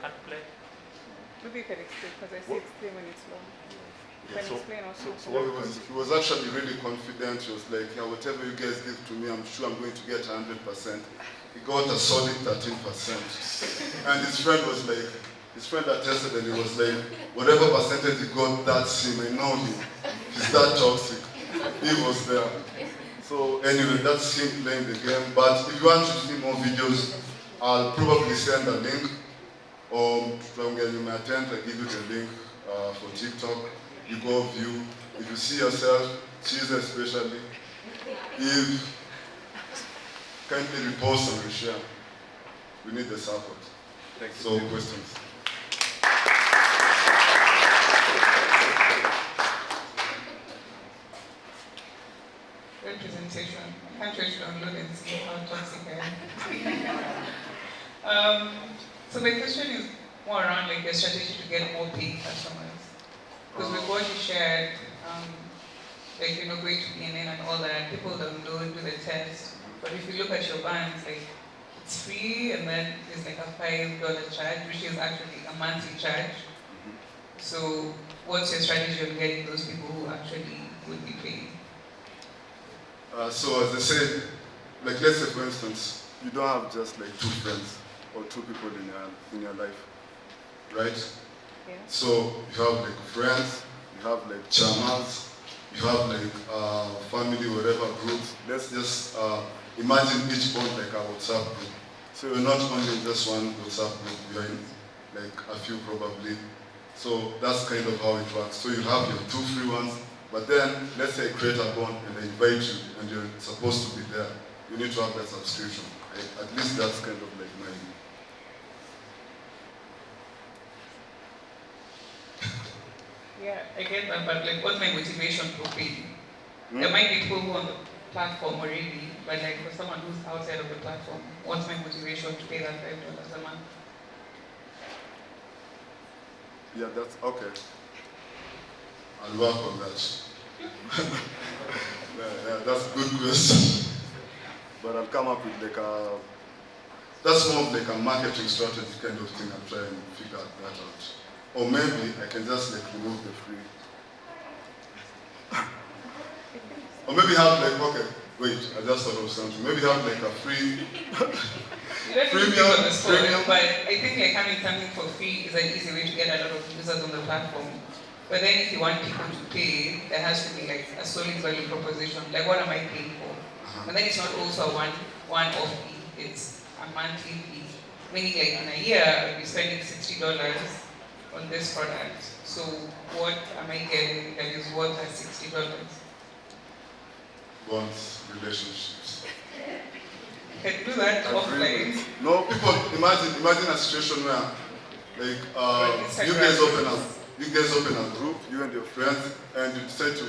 Can't play.
Maybe you can explain, because I see it's clear when it's long. You can explain also.
So what he was actually really confident. He was like, yeah, whatever you guys give to me, I'm sure I'm going to get 100%. He got a solid 13%. And his friend was like, his friend attested and he was like, whatever percentage he got, that's him. I know him. He's that toxic. He was there. So anyway, that's him playing the game. But if you want to see more videos, I'll probably send a link. Or from you may attend, I give you the link for TikTok. You go view. If you see yourself, cheese especially, if kindly repost and reshare. We need the support.
Thank you.
So questions.
Great presentation. I can't wait to download and see how toxic I am. So my question is more around like your strategy to get more paid customers. Because with what you shared, like going to BNN and all that, people download, do the test. But if you look at your bands, like it's free and then there's like a $5 charge, which is actually a monthly charge. So what's your strategy on getting those people who actually would be paid?
So as I said, like let's say for instance, you don't have just like 2 friends or 2 people in your life, right?
Yeah.
So you have like friends, you have like chamas, you have like family, whatever groups. Let's just imagine each one like a WhatsApp group. So you're not only in just one WhatsApp group, you're in like a few probably. So that's kind of how it works. So you have your 2 free ones, but then let's say create a bond and they invite you and you're supposed to be there. You need to have that subscription. At least that's kind of like my
Yeah, I get that, but like, what's my motivation for paying? There might be people who are on the platform already, but like for someone who's outside of the platform, what's my motivation to pay that $5 a month?
Yeah, that's okay. I'll work on that. Yeah, that's a good question. But I'll come up with like a, that's more of like a marketing strategy kind of thing. I'll try and figure that out. Or maybe I can just like remove the free. Or maybe have like, okay, wait, I just thought of something. Maybe have like a free
You don't need to
premium,
on the spot,
premium.
but I think like having something for free is an easy way to get a lot of users on the platform. But then if you want people to pay, there has to be like a solid value proposition. Like, what am I paying for? But then it's not also a one-off fee. It's a monthly fee. Meaning like in a year, I'll be spending $60 on this product. So what am I getting that is worth that $60?
Bonds, relationships.
Can you do that offline?
No, people imagine a situation where like you guys open a group, you and your friends, and you decide to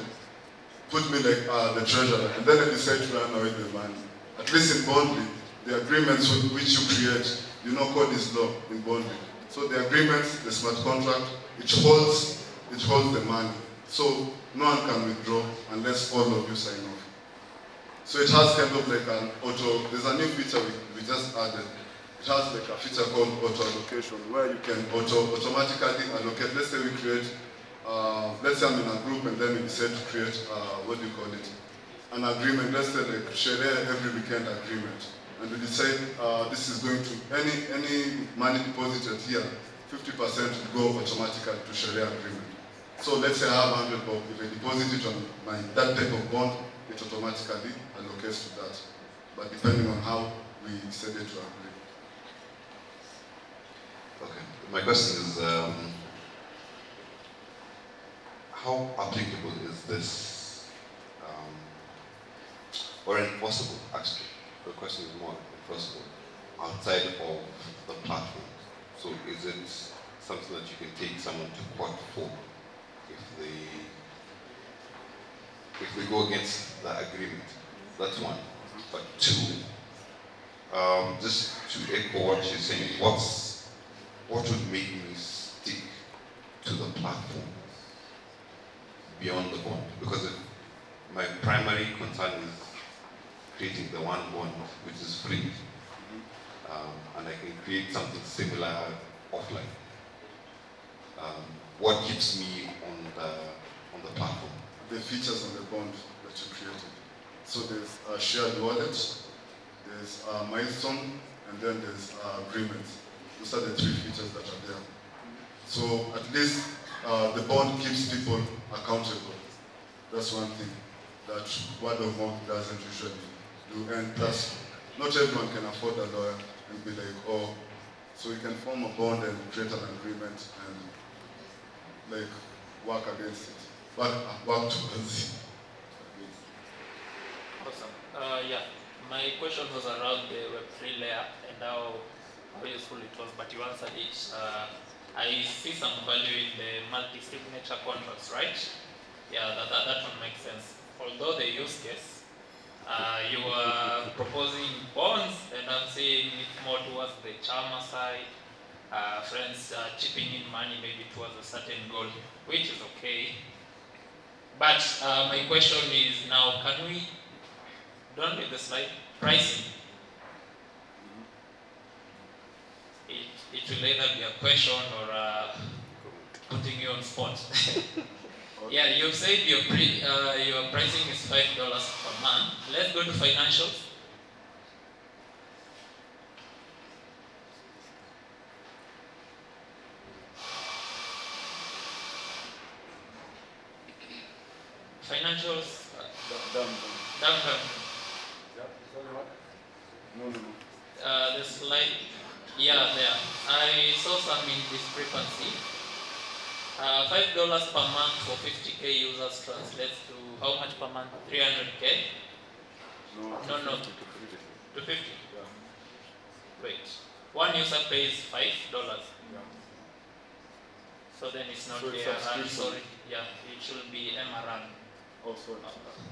put me like the treasurer, and then I decide to run away the money. At least in Bondly, the agreements which you create, you know, code is law in Bondly. So the agreements, the smart contract, it holds the money. So no one can withdraw unless all of you sign off. So it has kind of like an auto, there's a new feature we just added. It has like a feature called auto allocation where you can automatically allocate. Let's say we create, let's say I'm in a group and then we decide to create, what do you call it? An agreement, let's say like share every weekend agreement. And we decide this is going to, any money deposited here, 50% will go automatically to share agreement. So let's say I have 100 bob, if I deposit it on that type of bond, it automatically allocates to that. But depending on how we decided to agree.
Okay. My question is, how applicable is this, or enforceable, actually? The question is more enforceable outside of the platform. So is it something that you can take someone to court for if they go against the agreement? That's one. But two, just to echo what you're saying, what would make me stick to the platform beyond the bond? Because my primary concern is creating the one bond which is free, and I can create something similar offline. What keeps me on the platform?
The features on the bond that you created. So there's a shared wallet, there's a milestone, and then there's agreement. Those are the three features that are there. So at least the bond keeps people accountable. That's one thing that word of mouth doesn't usually do. And plus, not everyone can afford a lawyer and be like, oh, so you can form a bond and create an agreement and like work against it. Work towards it.
Awesome. Yeah, my question was around the Web3 layer and how useful it was, but you answered it. I see some value in the multi-signature contracts, right? Yeah, that one makes sense. Although the use case, you are proposing bonds, and I'm seeing it more towards the charmer side, friends chipping in money maybe towards a certain goal, which is okay. But my question is now, can we, don't read the slide, pricing. It will either be a question or putting you on spot. Yeah, you said your pricing is $5 per month. Let's go to financials. Financials. Downtown.
No.
The slide. Yeah, there. I saw some discrepancy. $5 per month for 50K users translates to how much per month? 300K? No. 250.
Yeah.
Wait. One user pays $5. So then it's not
So it's
ARR,
subscription.
sorry. Yeah, it should be MRR.
Also,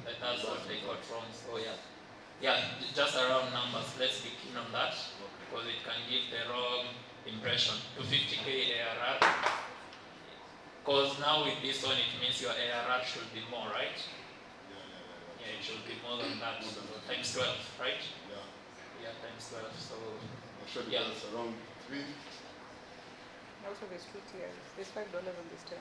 That's what they got from. So yeah. Yeah, just around numbers. Let's be keen on that because it can give the wrong impression. 250k ARR. Because now with this one, it means your ARR should be more, right? Yeah, it should be more than that.
More than that.
Times 12, right?
Yeah.
Yeah, times 12. So
Actually,
Yeah.
that's around 3.
Also, there's 2 tiers. There's $5 and there's 10.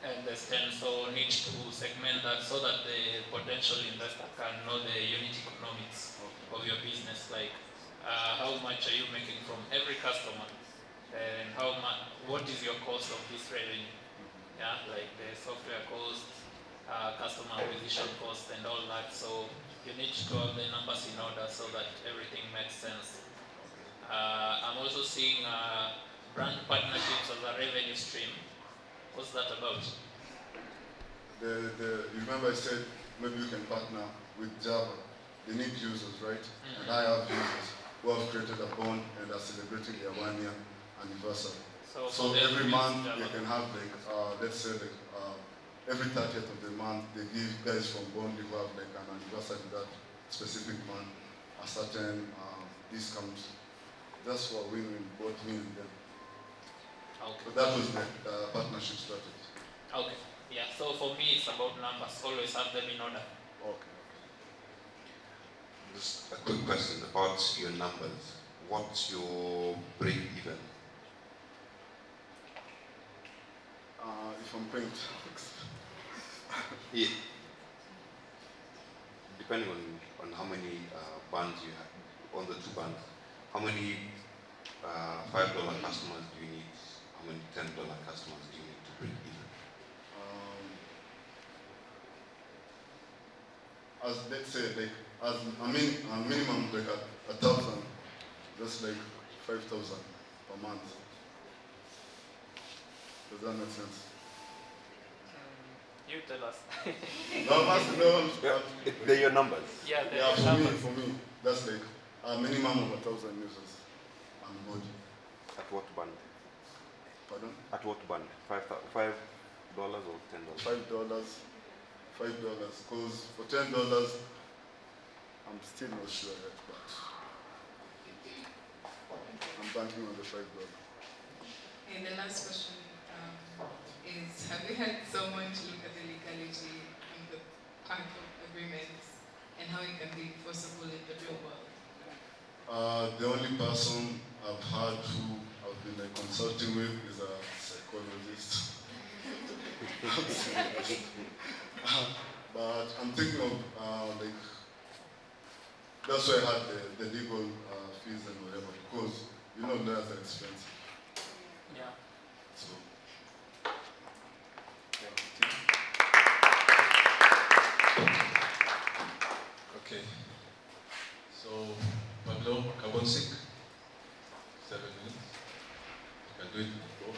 and the stand so need to segment that so that the potential investor can know the unit economics of your business, like how much are you making from every customer, and what is your cost of this revenue, yeah, like the software cost, customer acquisition cost and all that. So you need to have the numbers in order so that everything makes sense. I'm also seeing brand partnerships as a revenue stream. What's that about?
You remember I said maybe you can partner with Java. They need users, right?
Mm-hmm.
And I have users who have created a bond and are celebrating their 1-year anniversary. So every month
Java.
you can have let's say every 30th of the month they give guys from Bond who have like an anniversary that specific month a certain discount. That's what we win, both me and them.
Okay.
So that was the partnership strategy.
Okay. Yeah. So for me, it's about numbers. Always have them in order.
Okay.
Just a quick question about your numbers. What's your break even?
If I'm paying tax.
Yeah. Depending on how many bands you have, on the 2 bands, how many $5 customers do you need? How many $10 customers do you need to break even?
As let's say like as a minimum like 1,000, that's like 5,000 per month. Does that make sense?
You tell us.
They're your numbers.
Yeah.
Yeah, for me, that's like a minimum of 1,000 users on board.
At what band?
Pardon?
At what band? $5 or $10?
$5. Because for $10, I'm still not sure yet, but I'm banking on the $5.
And the last question is, have you had someone to look at the legality and the part of agreements and how it can be enforceable in the real world?
The only person I've had who I've been like, consulting with is a psychologist. But I'm thinking of like, that's why I had the legal fees and whatever, because you know lawyers are expensive.
Yeah.
So
Okay. So, Pablo, Kabonsik, 7 minutes. You can do it before.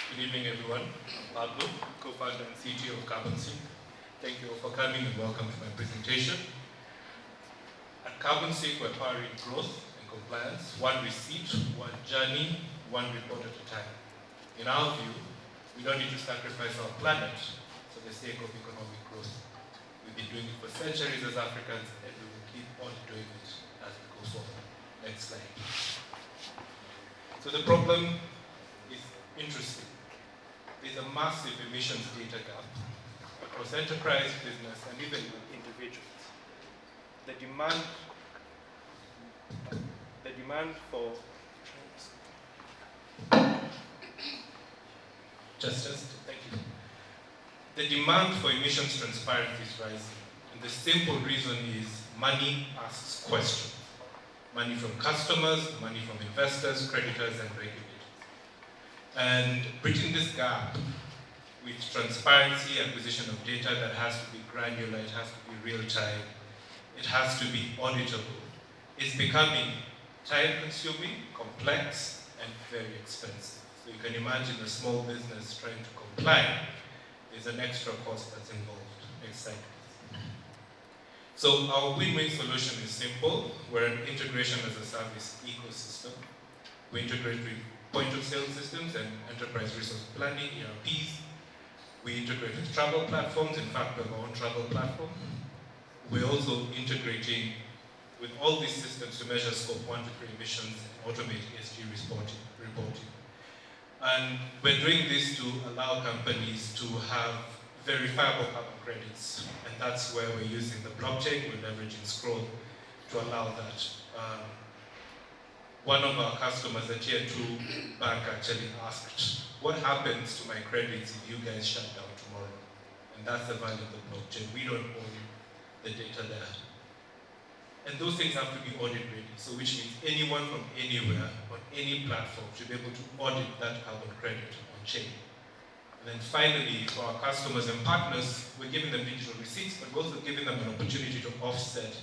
Good evening, everyone. Pablo, co-founder and CTO of Carbonsync. Thank you all for coming and welcome to my presentation. At Carbonsync, we're powering growth and compliance, one receipt, one journey, one report at a time. In our view, we don't need to sacrifice our planet for the sake of economic growth. We've been doing it for centuries as Africans, and we will keep on doing it as we go forward. Next slide. So the problem is interesting. There's a massive emissions data gap across enterprise, business, and even individuals. The demand for thank you. The demand for emissions transparency is rising, and the simple reason is money asks questions. Money from customers, money from investors, creditors, and regulators. And bridging this gap with transparency, acquisition of data that has to be granular, it has to be real time, it has to be auditable, is becoming time-consuming, complex, and very expensive. So you can imagine a small business trying to comply, there's an extra cost that's involved. Next slide, please. So our win-win solution is simple. We're an integration as a service ecosystem. We integrate with point of sale systems and enterprise resource planning, ERPs. We integrate with travel platforms. In fact, we have our own travel platform. We're also integrating with all these systems to measure scope 1 to 3 emissions and automate ESG reporting. And we're doing this to allow companies to have verifiable carbon credits. And that's where we're using the blockchain, we're leveraging Scroll to allow that. One of our customers, a tier 2 bank, actually asked, what happens to my credits if you guys shut down tomorrow? And that's the value of the blockchain. We don't own the data there. And those things have to be audit ready. So which means anyone from anywhere on any platform should be able to audit that carbon credit on chain. And then finally, for our customers and partners, we're giving them digital receipts, but we're also giving them an opportunity to offset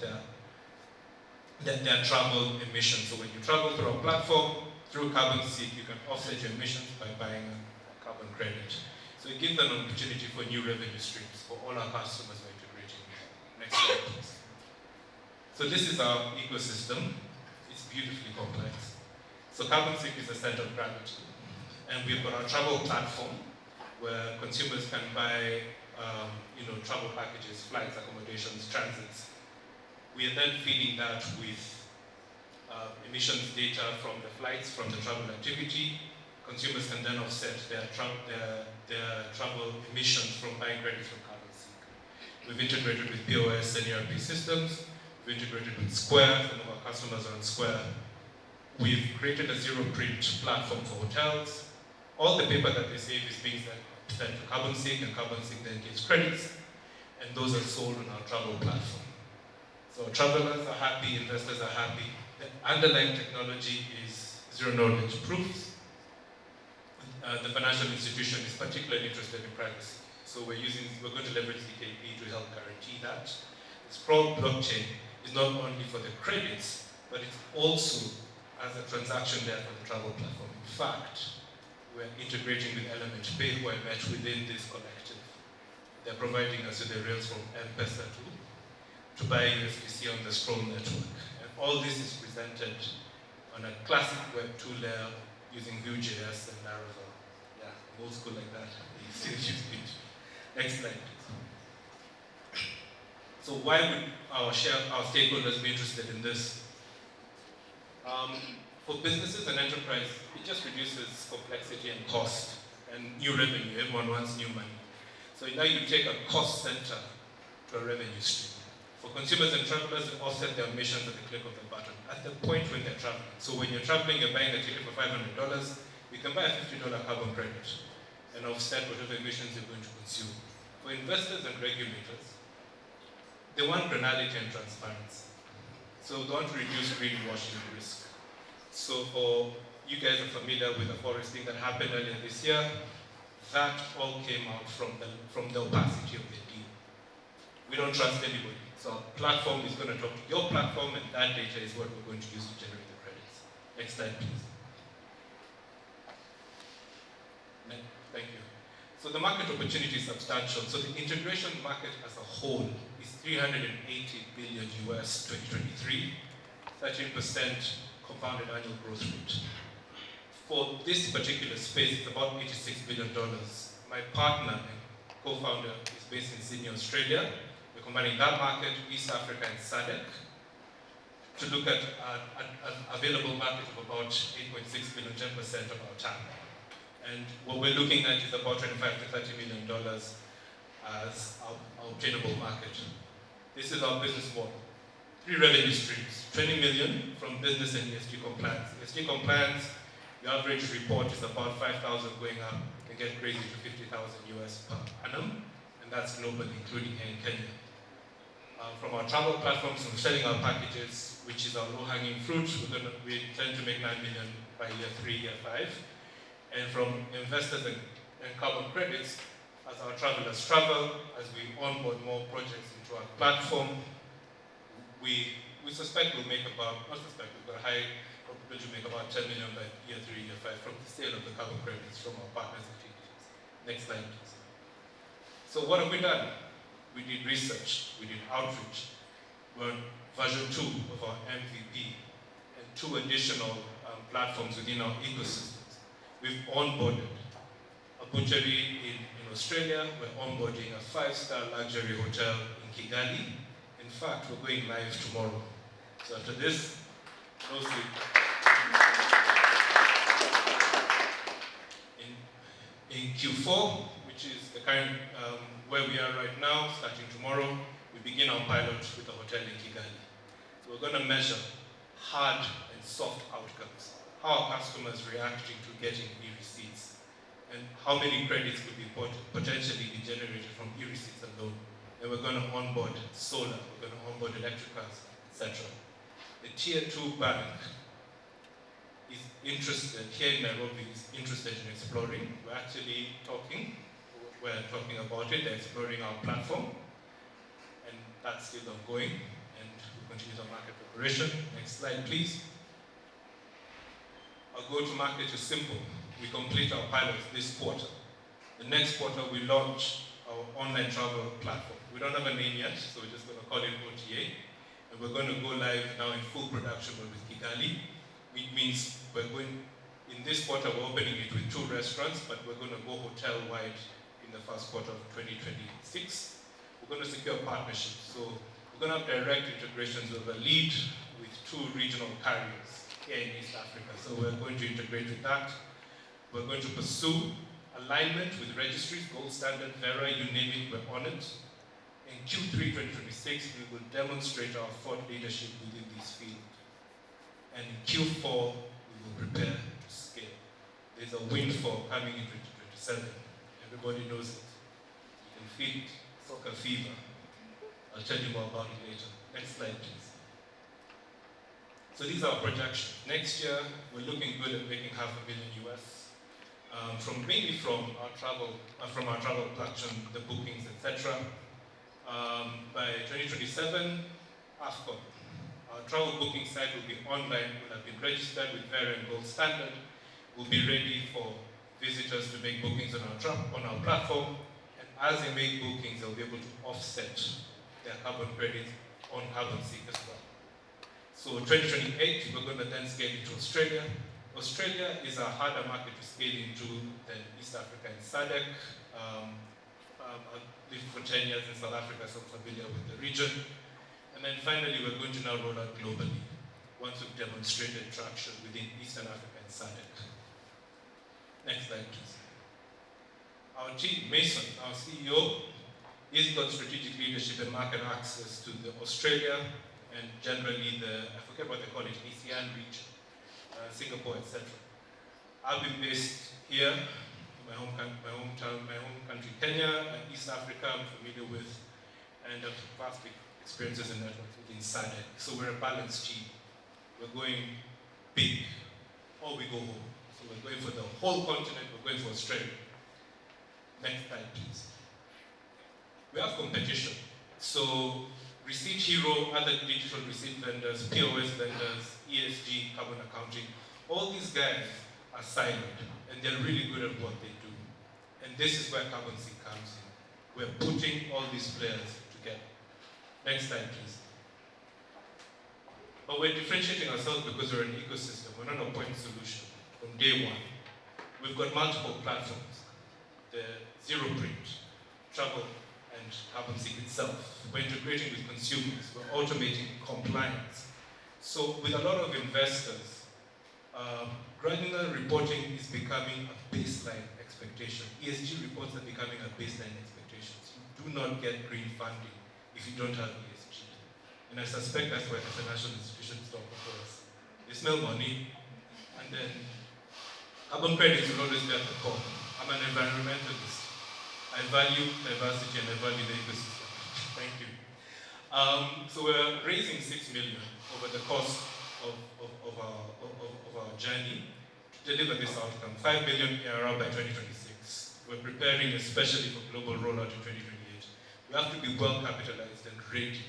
their travel emissions. So when you travel through our platform, through CarbonSeek, you can offset your emissions by buying a carbon credit. So it gives them an opportunity for new revenue streams for all our customers we're integrating. Next slide, please. So this is our ecosystem. It's beautifully complex. So CarbonSeek is the center of gravity. And we've got our travel platform where consumers can buy travel packages, flights, accommodations, transits. We are then feeding that with emissions data from the flights, from the travel activity. Consumers can then offset their travel emissions from buying credits from CarbonSeek. We've integrated with POS and ERP systems. We've integrated with Square. Some of our customers are on Square. We've created a zero-print platform for hotels. All the paper that they save is being sent to CarbonSeek, and CarbonSeek then gives credits, and those are sold on our travel platform. So travelers are happy, investors are happy. The underlying technology is zero-knowledge proofs. The financial institution is particularly interested in privacy. So we're going to leverage ZKP to help guarantee that. The Scroll blockchain is not only for the credits, but it's also as a transaction there for the travel platform. In fact, we're integrating with Element Pay, who I met within this collective. They're providing us with the rails from M-Pesa to buy USDC on the Scroll network. And all this is presented on a classic Web 2 layer using Vue.js and Laravel. Yeah, old school like that. You still use it. Next slide, please. So why would our stakeholders be interested in this? For businesses and enterprise, it just reduces complexity and cost and new revenue. Everyone wants new money. So now you take a cost center to a revenue stream. For consumers and travelers, they offset their emissions at the click of the button at the point when they're traveling. So when you're traveling, you're buying a ticket for $500, you can buy a $50 carbon credit and offset whatever emissions you're going to consume. For investors and regulators, they want granulity and transparency. So they want to reduce greenwashing risk. So for you guys are familiar with the foresting that happened earlier this year, that all came out from the opacity of the deal. We don't trust anybody. So our platform is going to talk to your platform, and that data is what we're going to use to generate the credits. Next slide, please. Thank you. So the market opportunity is substantial. So the integration market as a whole is $380 billion US 2023, 13% compounded annual growth rate. For this particular space, it's about $86 billion. My partner and co-founder is based in Sydney, Australia. We're combining that market, East Africa and SADC, to look at an available market of about 8.6 billion, 10% of our TAM. And what we're looking at is about $25 to $30 million as our obtainable market. This is our business model. 3 revenue streams, 20 million from business and ESG compliance. ESG compliance, the average report is about 5,000 going up. It can get crazy to 50,000 US per annum, and that's globally, including here in Kenya. From our travel platforms, from selling our packages, which is our low-hanging fruit, we intend to make 9 million by year 3, year 5. And from investors and carbon credits, as our travelers travel, as we onboard more projects into our platform, we suspect we'll make about, not suspect, we've got a high probability to make about 10 million by year 3, year 5 from the sale of the carbon credits from our partners' activities. Next slide, please. So what have we done? We did research, we did outreach, We're on version 2 of our MVP, and 2 additional platforms within our ecosystems. We've onboarded a butchery in Australia. We're onboarding a 5-star luxury hotel in Kigali. In fact, we're going live tomorrow. So after this, no sleep. In Q4, which is the current where we are right now, starting tomorrow, we begin our pilot with a hotel in Kigali. So we're going to measure hard and soft outcomes. How are customers reacting to getting e-receipts? And how many credits could be potentially be generated from e-receipts alone? And we're going to onboard solar, we're going to onboard electric cars, etc. The tier 2 bank is interested, here in Nairobi, is interested in exploring. We're actually talking about it, they're exploring our platform, and that's still ongoing, and we continue our market preparation. Next slide, please. Our go-to-market is simple. We complete our pilots this quarter. The next quarter, we launch our online travel platform. We don't have a name yet, so we're just going to call it OTA, and we're going to go live now in full production with Kigali. It means we're going, in this quarter, we're opening it with 2 restaurants, but we're going to go hotel-wide in the first quarter of 2026. We're going to secure partnerships. So we're going to have direct integrations with a lead with 2 regional carriers here in East Africa. So we're going to integrate with that. We're going to pursue alignment with registries, Gold Standard, Vera, you name it, we're on it. In Q3 2026, we will demonstrate our thought leadership within this field. And in Q4, we will prepare to scale. There's a windfall coming in 2027. Everybody knows it. You can feel it, soccer fever. I'll tell you more about it later. Next slide, please. So these are our projections. Next year, we're looking good at making $500 million US. Mainly from our travel platform, the bookings, etc. By 2027, AFCON. Our travel booking site will be online, will have been registered with Vera and Gold Standard. We'll be ready for visitors to make bookings on our platform. And as they make bookings, they'll be able to offset their carbon credits on CarbonSeek as well. So 2028, we're going to then scale into Australia. Australia is a harder market to scale into than East Africa and SADC. I've lived for 10 years in South Africa, so I'm familiar with the region. And then finally, we're going to now roll out globally, once we've demonstrated traction within Eastern Africa and SADC. Next slide, please. Our team, Mason, our CEO, he's got strategic leadership and market access to the Australia and generally I forget what they call it, ASEAN region, Singapore, etc. I've been based here, in my home country, Kenya, and East Africa, I'm familiar with, and have vast experiences in networks within SADC. So we're a balanced team. We're going big, or we go home. So we're going for the whole continent, we're going for Australia. Next slide, please. We have competition. So Receipt Hero, other digital receipt vendors, POS vendors, ESG, carbon accounting, all these guys are siloed, and they're really good at what they do. And this is where CarbonSeek comes in. We're putting all these players together. Next slide, please. But we're differentiating ourselves because we're an ecosystem. We're not a point solution from day one. We've got multiple platforms. The Zero Print, Travel, and CarbonSeek itself. We're integrating with consumers. We're automating compliance. So with a lot of investors, granular reporting is becoming a baseline expectation. ESG reports are becoming a baseline expectation. You do not get green funding if you don't have ESG. And I suspect that's why the financial institutions don't offer us. They smell money, and then carbon credits will always be at the core. I'm an environmentalist. I value diversity and I value the ecosystem. Thank you. So we're raising 6 million over the course of our journey to deliver this outcome. 5 billion ARR by 2026. We're preparing especially for global rollout in 2028. We have to be well capitalized and ready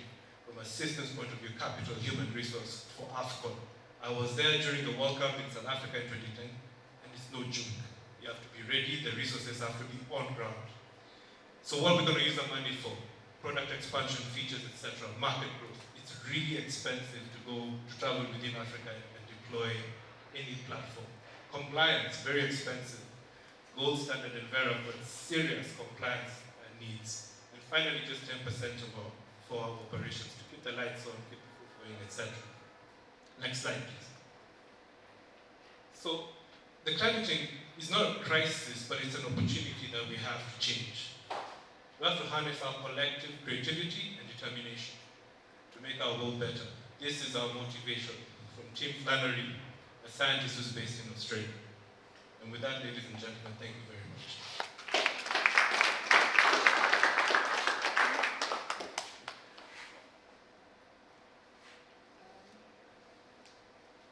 from a systems point of view, capital, human resource for AFCON. I was there during the World Cup in South Africa in 2010, and it's no joke. You have to be ready, the resources have to be on ground. So what we're going to use the money for? product expansion, features, etc., market growth. It's really expensive to travel within Africa and deploy any platform. Compliance, very expensive. Gold standard and Vera, but serious compliance needs. And finally, just 10% for our operations to keep the lights on, keep the food going, etc. Next slide, please. So, the climate change is not a crisis, but it's an opportunity that we have to change. We have to harness our collective creativity and determination to make our world better. This is our motivation from Tim Flannery, a scientist who's based in Australia. And with that, ladies and gentlemen, thank you very much.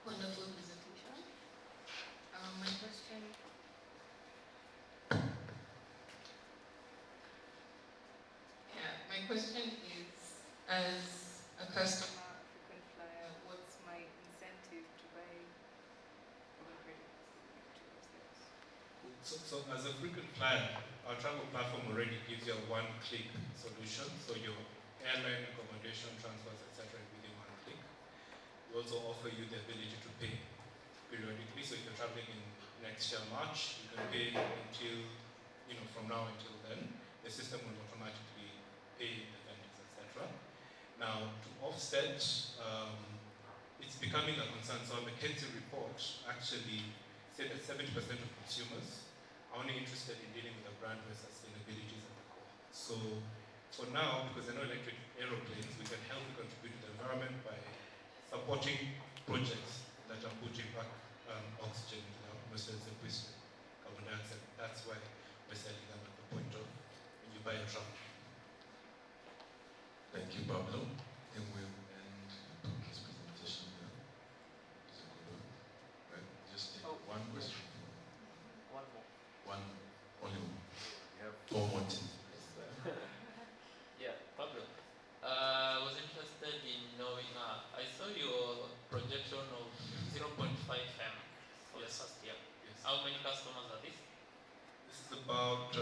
Wonderful presentation. My question. Yeah, my question is, as a customer, a frequent flyer, what's my incentive to buy carbon credits?
So as a frequent flyer, our travel platform already gives you a one-click solution. So your airline, accommodation, transfers, etc. within one click. We also offer you the ability to pay periodically. So if you're traveling in next year March, you can pay until, from now until then. The system will automatically pay the vendors, etc. Now, to offset, it's becoming a concern. So a McKinsey report actually said that 70% of consumers are only interested in dealing with a brand where sustainability is at the core. So for now, because there are no electric aeroplanes, we can help to contribute to the environment by supporting projects that are putting back oxygen into the atmosphere and sequestering carbon dioxide. That's why we're selling them at the point of when you buy a truck.
Thank you, Pablo. And we'll end Pablo's presentation now. Is it good? Right, just take one question.
One more.
One, only one.
We have
4 more things.
Yeah, Pablo. I was interested in knowing, I saw your projection of 0.5 M for the first year.
Yes.
How many customers are these?
This is about,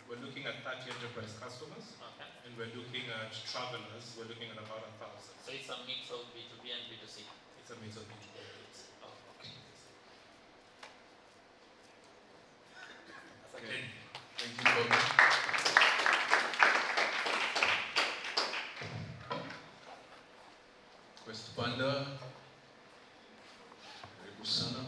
we're looking at 30 enterprise customers,
Okay.
and we're looking at travelers, we're looking at about 1,000.
So it's a mix of B2B and B2C.
It's a mix of B2B.
Oh, okay.
Okay.
Thank you, Pablo. Quest Panda, karibu sana.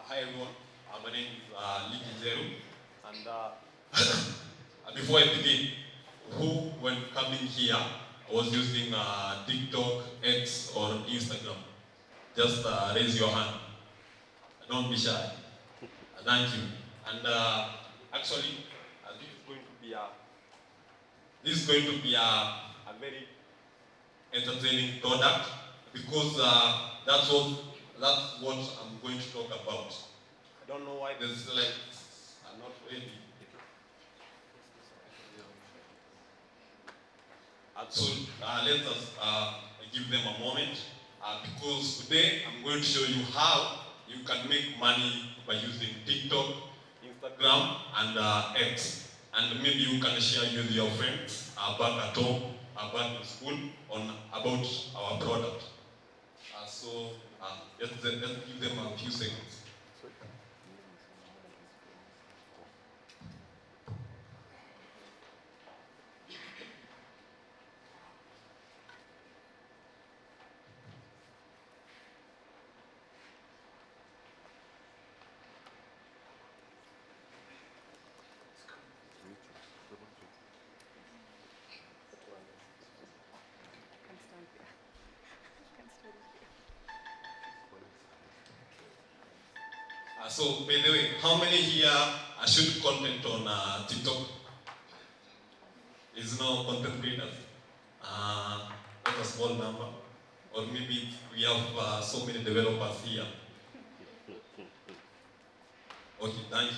Hi everyone, my name is Liki Zeru, and before I begin, when coming here, I was using TikTok, X, or Instagram. Just raise your hand. Don't be shy. Thank you. And actually, this is going to be a very entertaining product because that's what I'm going to talk about. I don't know why the slides are not ready. So let us give them a moment because today I'm going to show you how you can make money by using TikTok, Instagram, and X. And maybe you can share with your friends back at home, back in school, about our product. So let's give them a few seconds. So, by the way, how many here shoot content on TikTok? Is no content creators? Not a small number. Or maybe we have so many developers here. Okay, thank you.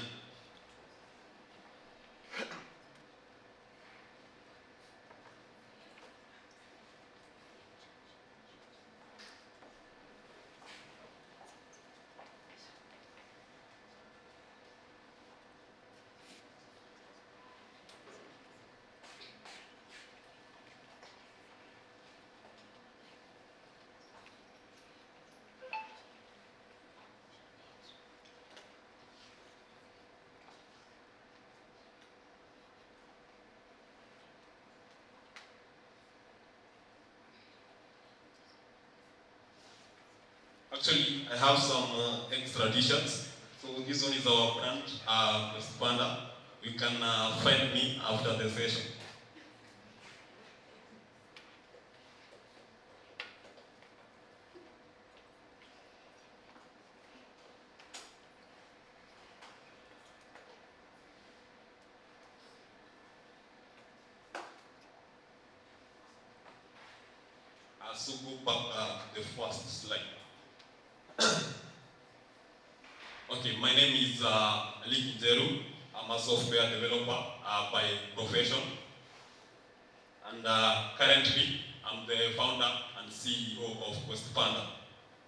Actually, I have some extra t-shirts. So this one is our brand, Panda. You can find me after the session. So go back the first slide. Okay, my name is Ali Kijeru. I'm a software developer by profession. And currently, I'm the founder and CEO of QuestPanda.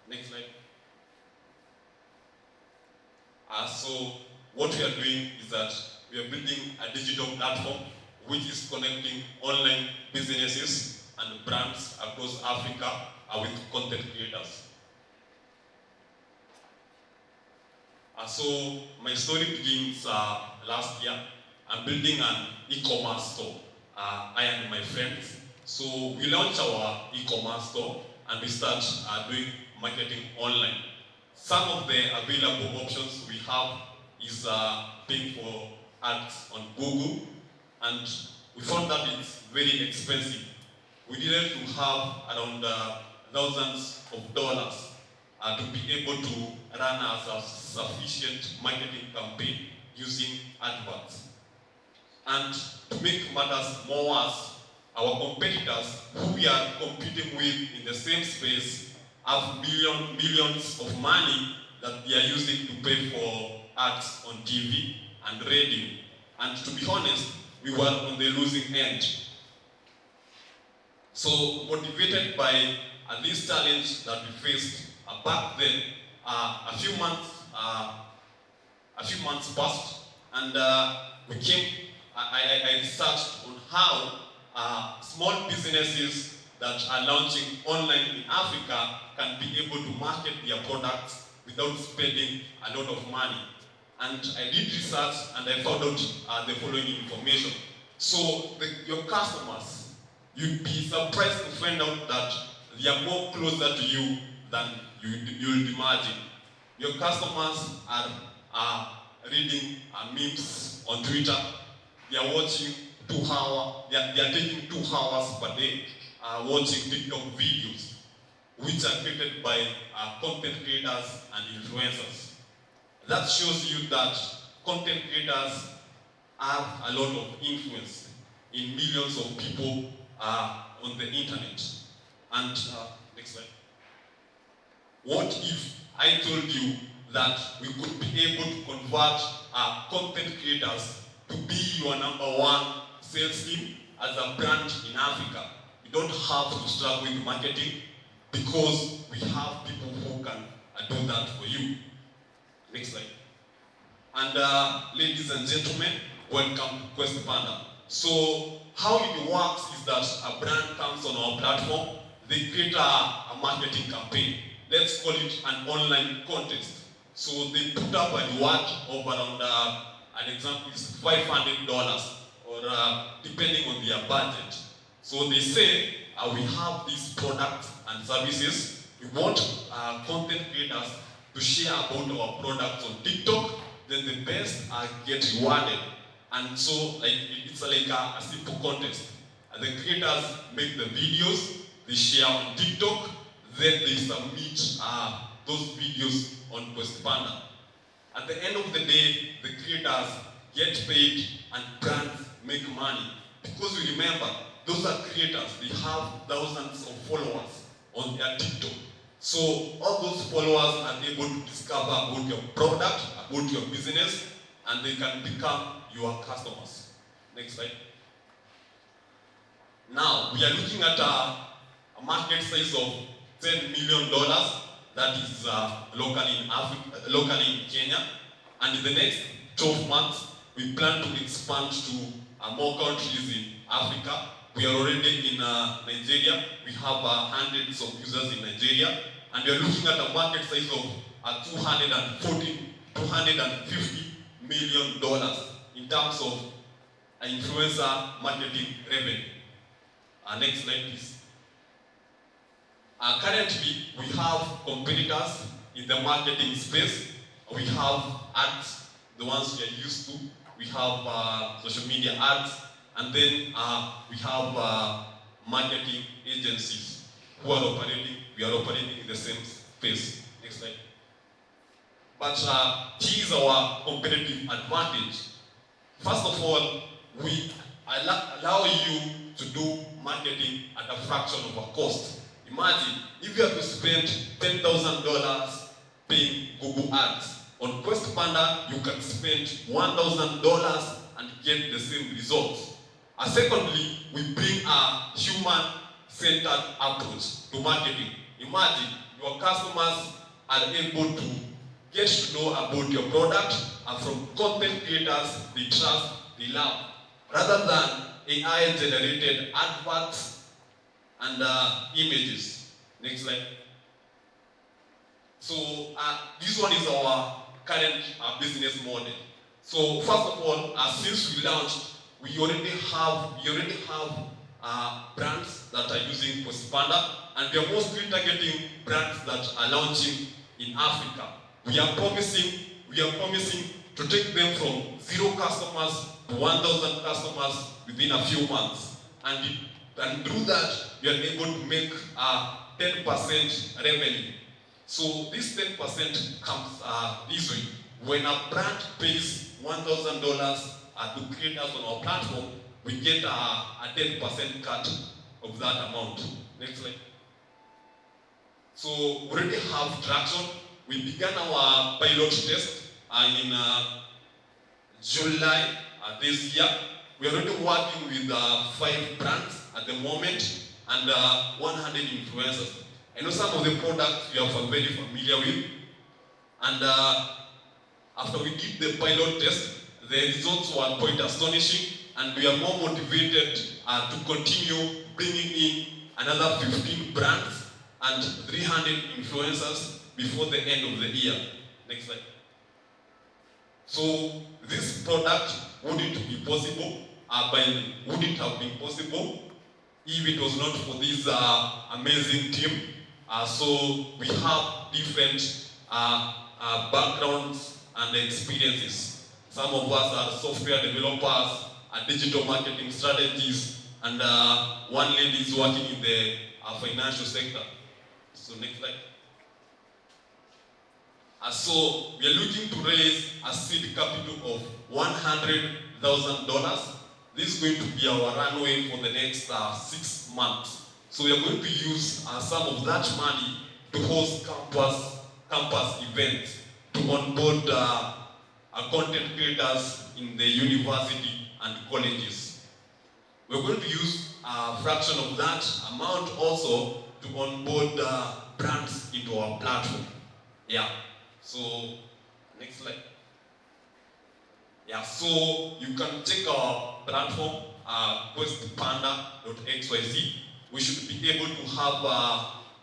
Next slide. So what we are doing is that we are building a digital platform which is connecting online businesses and brands across Africa with content creators. So my story begins last year. I'm building an e-commerce store, I and my friends. So we launched our e-commerce store and we start doing marketing online. Some of the available options we have is paying for ads on Google, and we found that it's very expensive. We needed to have around thousands of dollars to be able to run a sufficient marketing campaign using adverts. And to make matters more worse, our competitors who we are competing with in the same space have millions of money that they are using to pay for ads on TV and radio. And to be honest, we were on the losing end. So motivated by this challenge that we faced back then, a few months passed, and I researched on how small businesses that are launching online in Africa can be able to market their products without spending a lot of money. And I did research and I found out the following information. So your customers, you'd be surprised to find out that they are more closer to you than you'll imagine. Your customers are reading memes on Twitter. They are watching 2 hours. They are taking 2 hours per day watching TikTok videos, which are created by content creators and influencers. That shows you that content creators have a lot of influence in millions of people on the internet. And next slide. What if I told you that we could be able to convert content creators to be your #1 sales team as a brand in Africa? You don't have to struggle with marketing because we have people who can do that for you. Next slide. And ladies and gentlemen, welcome to QuestPanda. So how it works is that a brand comes on our platform, they create a marketing campaign. Let's call it an online contest. So they put up a reward of around, an example is $500 or depending on their budget. So they say, we have these products and services. We want content creators to share about our products on TikTok. Then the best get rewarded. And so it's like a simple contest. And the creators make the videos, they share on TikTok, then they submit those videos on QuestPanda. At the end of the day, the creators get paid and brands make money. Because you remember, those are creators, they have thousands of followers on their TikTok. So all those followers are able to discover about your product, about your business, and they can become your customers. Next slide. Now, we are looking at a market size of $10 million that is locally in Africa, locally in Kenya. And in the next 12 months, we plan to expand to more countries in Africa. We are already in Nigeria. We have hundreds of users in Nigeria. And we are looking at a market size of $250 million in terms of influencer marketing revenue. Next slide, please. Currently, we have competitors in the marketing space. We have ads, the ones we are used to. We have social media ads, and then we have marketing agencies who are operating. We are operating in the same space. Next slide. But here's our competitive advantage. First of all, we allow you to do marketing at a fraction of a cost. Imagine if you have to spend $10,000 paying Google Ads. On Quest Panda, you can spend $1,000 and get the same results. Secondly, we bring a human-centered approach to marketing. Imagine your customers are able to get to know about your product and from content creators they trust, they love, rather than AI-generated adverts and images. Next slide. So this one is our current business model. So first of all, since we launched, we already have brands that are using Quest Panda, and we are mostly targeting brands that are launching in Africa. We are promising to take them from 0 customers to 1,000 customers within a few months. And through that, we are able to make 10% revenue. So this 10% comes this way. When a brand pays $1,000 to create us on our platform, we get a 10% cut of that amount. Next slide. So we already have traction. We began our pilot test in July this year. We are already working with 5 brands at the moment and 100 influencers. I know some of the products you are very familiar with. And after we did the pilot test, the results were quite astonishing, and we are more motivated to continue bringing in another 15 brands and 300 influencers before the end of the year. Next slide. So this product wouldn't be possible, would it have been possible if it was not for this amazing team? So we have different backgrounds and experiences. Some of us are software developers, digital marketing strategists, and one lady is working in the financial sector. So next slide. So we are looking to raise a seed capital of $100,000. This is going to be our runway for the next 6 months. So we are going to use some of that money to host campus events, to onboard content creators in the university and colleges. We're going to use a fraction of that amount also to onboard brands into our platform. Yeah. So next slide. Yeah. So you can check our platform, questpanda.xyz. We should be able to have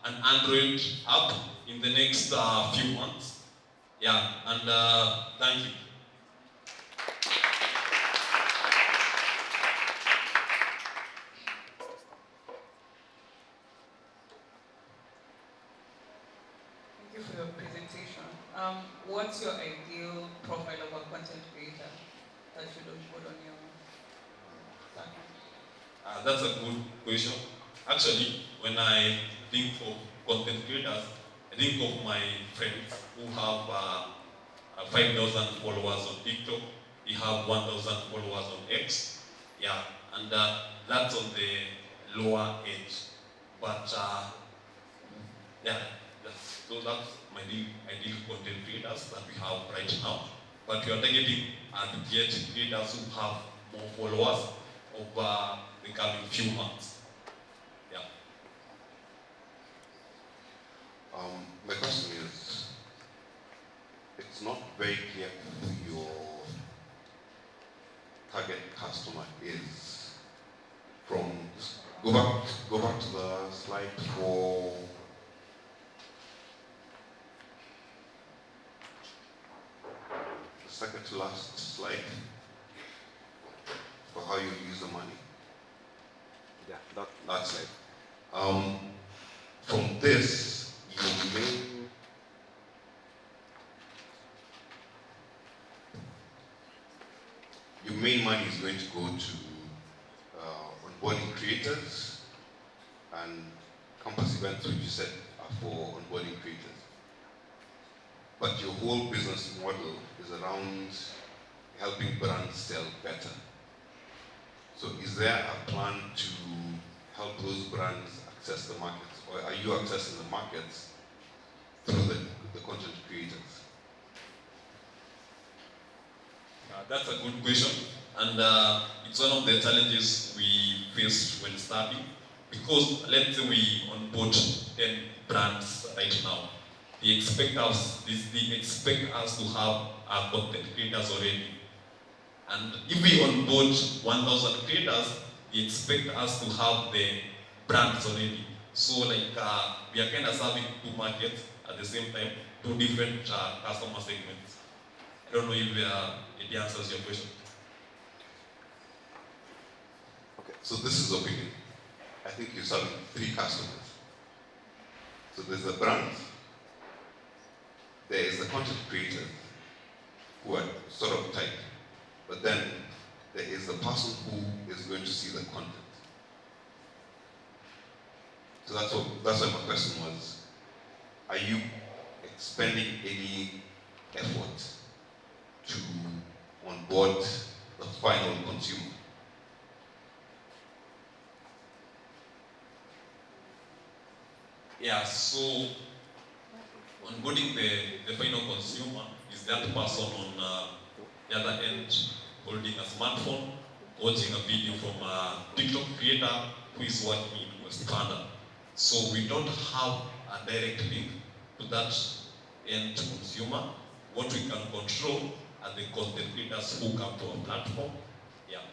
an Android app in the next few months. Yeah, and thank you.
Thank you for your presentation. What's your ideal profile of a content creator that should put on your platform?
That's a good question. Actually, when I think of content creators, I think of my friends who have 5,000 followers on TikTok. We have 1,000 followers on X. Yeah, and that's on the lower edge. But yeah, that's my ideal content creators that we have right now. But we are targeting to get creators who have more followers over the coming few months. Yeah.
My question is, it's not very clear who your target customer is. Go back to the slide for the second to last slide for how you use the money. Yeah, that slide. from this, your main money is going to go to onboarding creators and campus events, which you said are for onboarding creators. But your whole business model is around helping brands sell better. So is there a plan to help those brands access the markets, or are you accessing the markets through the content creators?
That's a good question, and it's one of the challenges we faced when starting, because let's say we onboard 10 brands right now. They expect us to have our content creators already. And if we onboard 1,000 creators, they expect us to have the brands already. So like we are kind of serving two markets at the same time, two different customer segments. I don't know if it answers your question.
Okay, so this is opinion. I think you're serving three customers. So there's the brand, there is the content creator, who are sort of tight, but then there is the person who is going to see the content. So that's why my question was, are you expending any effort to onboard the final consumer?
Yeah, so onboarding the final consumer is that person on the other end holding a smartphone, watching a video from a TikTok creator who is working in West Canada. So we don't have a direct link to that end consumer. What we can control are the content creators who come to our platform. Yeah.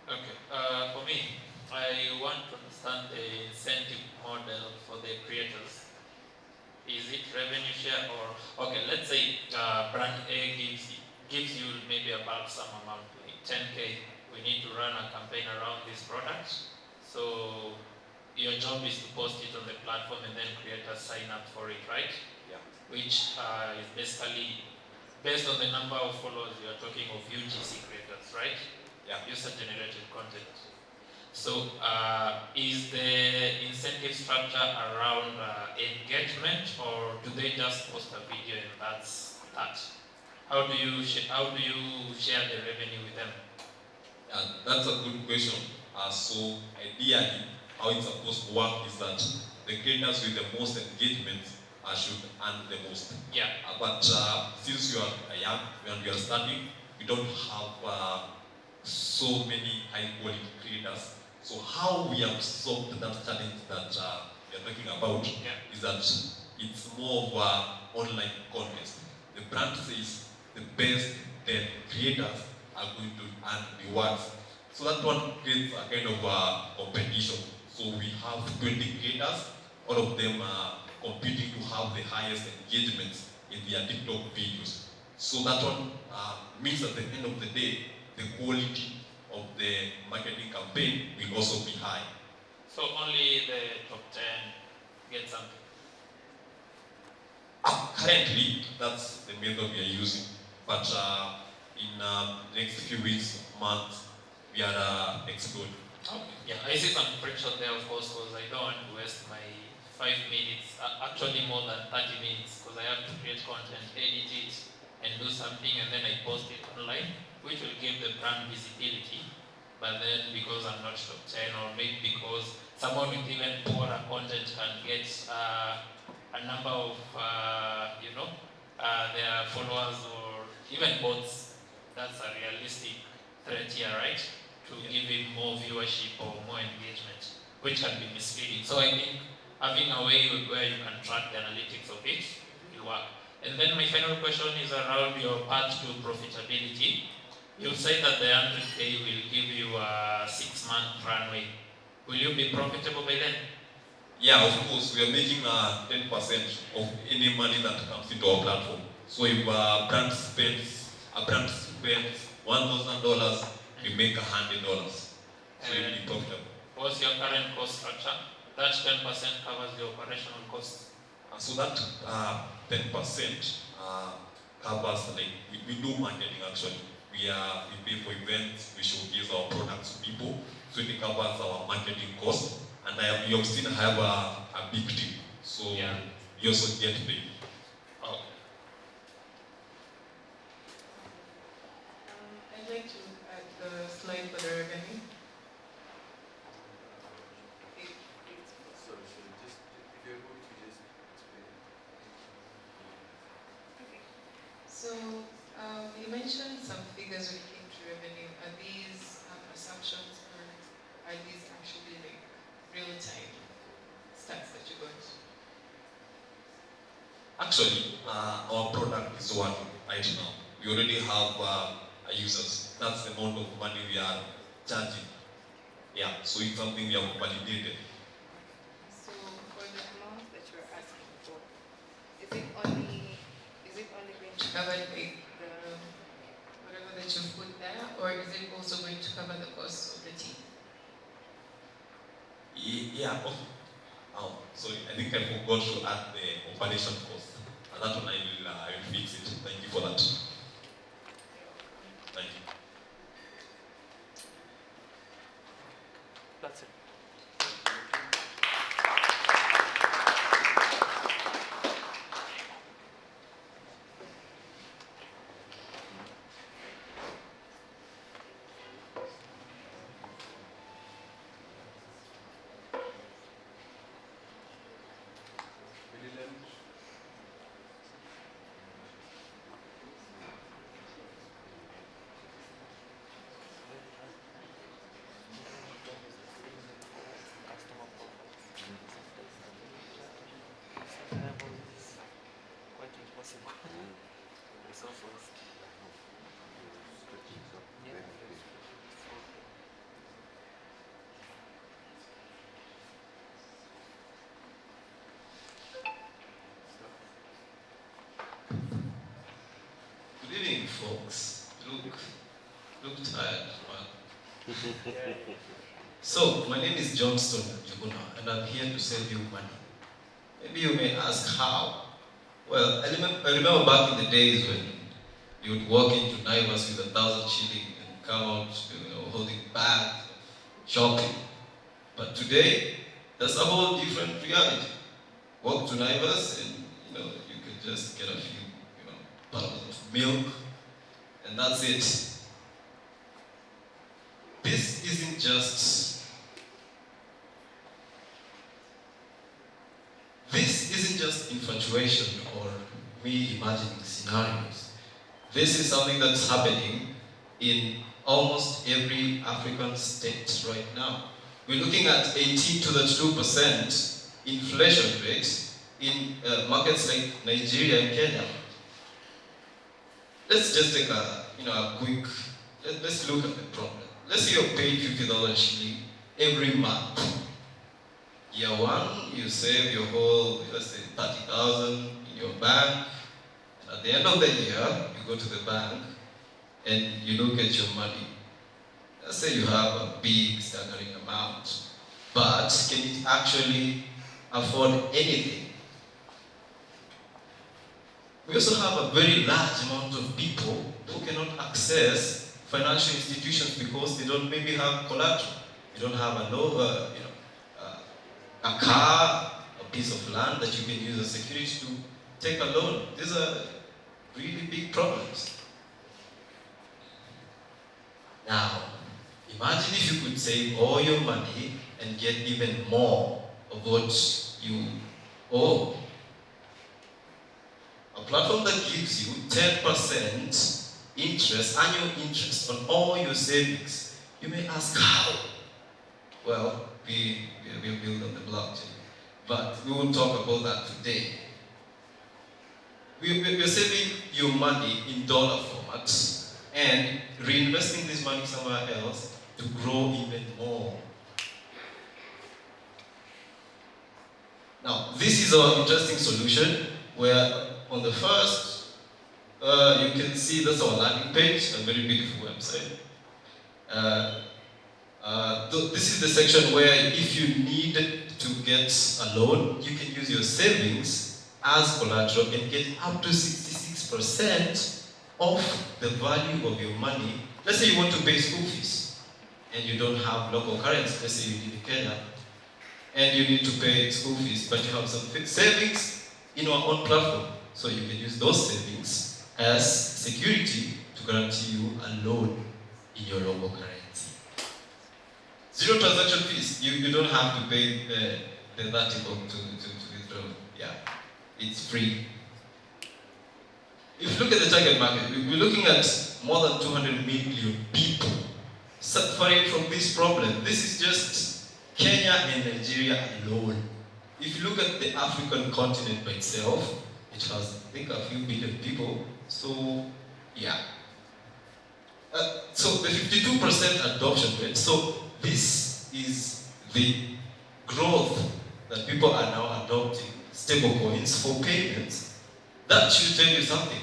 Okay, for me, I want to understand the incentive model for the creators. Is it revenue share or, okay, let's say brand A gives you maybe a bulk sum amount, like 10K. We need to run a campaign around this product. So your job is to post it on the platform and then creators sign up for it, right?
Yeah.
Which is basically based on the number of followers you are talking of UGC creators, right?
Yeah.
User-generated content. So is the incentive structure around engagement, or do they just post a video and that's that? How do you share the revenue with them?
That's a good question. So ideally, how it's supposed to work is that the creators with the most engagement should earn the most.
Yeah.
But since you are young and you are starting, we don't have so many high quality creators. So how we have solved that challenge that we are talking about is that it's more of an online contest. The brand says the best 10 creators are going to earn rewards. So that one creates a kind of competition. So we have 20 creators, all of them are competing to have the highest engagements in their TikTok videos. So that one means at the end of the day, the quality of the marketing campaign will also be high.
So only the top 10 get something?
Currently, that's the method we are using. But in the next few weeks, months, we are exploring.
Okay. Yeah, I see some friction there, of course, because I don't want to waste my 5 minutes, actually more than 30 minutes, because I have to create content, edit it, and do something, and then I post it online, which will give the brand visibility. But then because I'm not top 10, or maybe because someone with even poorer content can get a number of, their followers or even bots, that's a realistic threat here, right? To give him more viewership or more engagement, which can be misleading. So I think having a way where you can track the analytics of it will work. And then my final question is around your path to profitability. You said that the 100K will give you a 6-month runway. Will you be profitable by then?
Yeah, of course. We are making 10% of any money that comes into our platform. So if a brand spends $1,000, we make $100.
so you'll be profitable.
What's your current cost structure? That 10% covers the operational costs.
So that 10% covers, like, we do marketing actually. We pay for events, we showcase our products to people, so it covers our marketing costs. And you still have a big team, so you also get paid.
Okay.
I'd like to add the slide for the revenue. So you mentioned some figures when it came to revenue. Are these assumptions or are these actually like real-time stats that you got?
Actually, our product is working right now. We already have users. That's the amount of money we are charging. Yeah, so it's something we have validated.
So for the amount that you're asking for, is it only going to cover like the whatever that you put there, or is it also going to cover the cost of the team?
Yeah. Oh, sorry, I think I forgot to add the operation cost. And that one I will fix it. Thank you for that. Thank you.
That's it. Quite impossible. Resources.
Good evening, folks. Look tired, man. So, my name is Johnston Juguna, and I'm here to sell you money. Maybe you may ask how. Well, I remember back in the days when you would walk into Naivas with 1,000 shillings and come out, holding bags, shopping. But today, that's a whole different reality. Walk to Naivas and you can just get a few bottles of milk, and that's it. This isn't just infatuation or me imagining scenarios. This is something that's happening in almost every African state right now. We're looking at 18 to the 2% inflation rate in markets like Nigeria and Kenya. Let's just take let's look at the problem. Let's say you're paid $50 shilling every month. Year one, you save your whole, let's say 30,000 in your bank. And at the end of the year, you go to the bank and you look at your money. Let's say you have a big staggering amount, but can it actually afford anything? We also have a very large amount of people who cannot access financial institutions because they don't maybe have collateral. You don't have a car, a piece of land that you can use as security to take a loan. These are really big problems. Now, imagine if you could save all your money and get even more of what you owe. A platform that gives you 10% interest, annual interest on all your savings. You may ask how? Well, we will build on the blockchain, but we won't talk about that today. We're saving your money in dollar format and reinvesting this money somewhere else to grow even more. Now, this is our interesting solution where on the first, you can see that's our landing page, a very beautiful website. This is the section where if you need to get a loan, you can use your savings as collateral and get up to 66% of the value of your money. Let's say you want to pay school fees and you don't have local currency. Let's say you live in Kenya and you need to pay school fees, but you have some savings in our own platform. So you can use those savings as security to guarantee you a loan in your local currency. Zero transaction fees. You don't have to pay the vertical to withdraw. Yeah, it's free. If you look at the target market, we're looking at more than 200 million people suffering from this problem. This is just Kenya and Nigeria alone. If you look at the African continent by itself, it has, I think, a few billion people. So, yeah. So the 52% adoption rate. So this is the growth that people are now adopting stablecoins for payments. That should tell you something,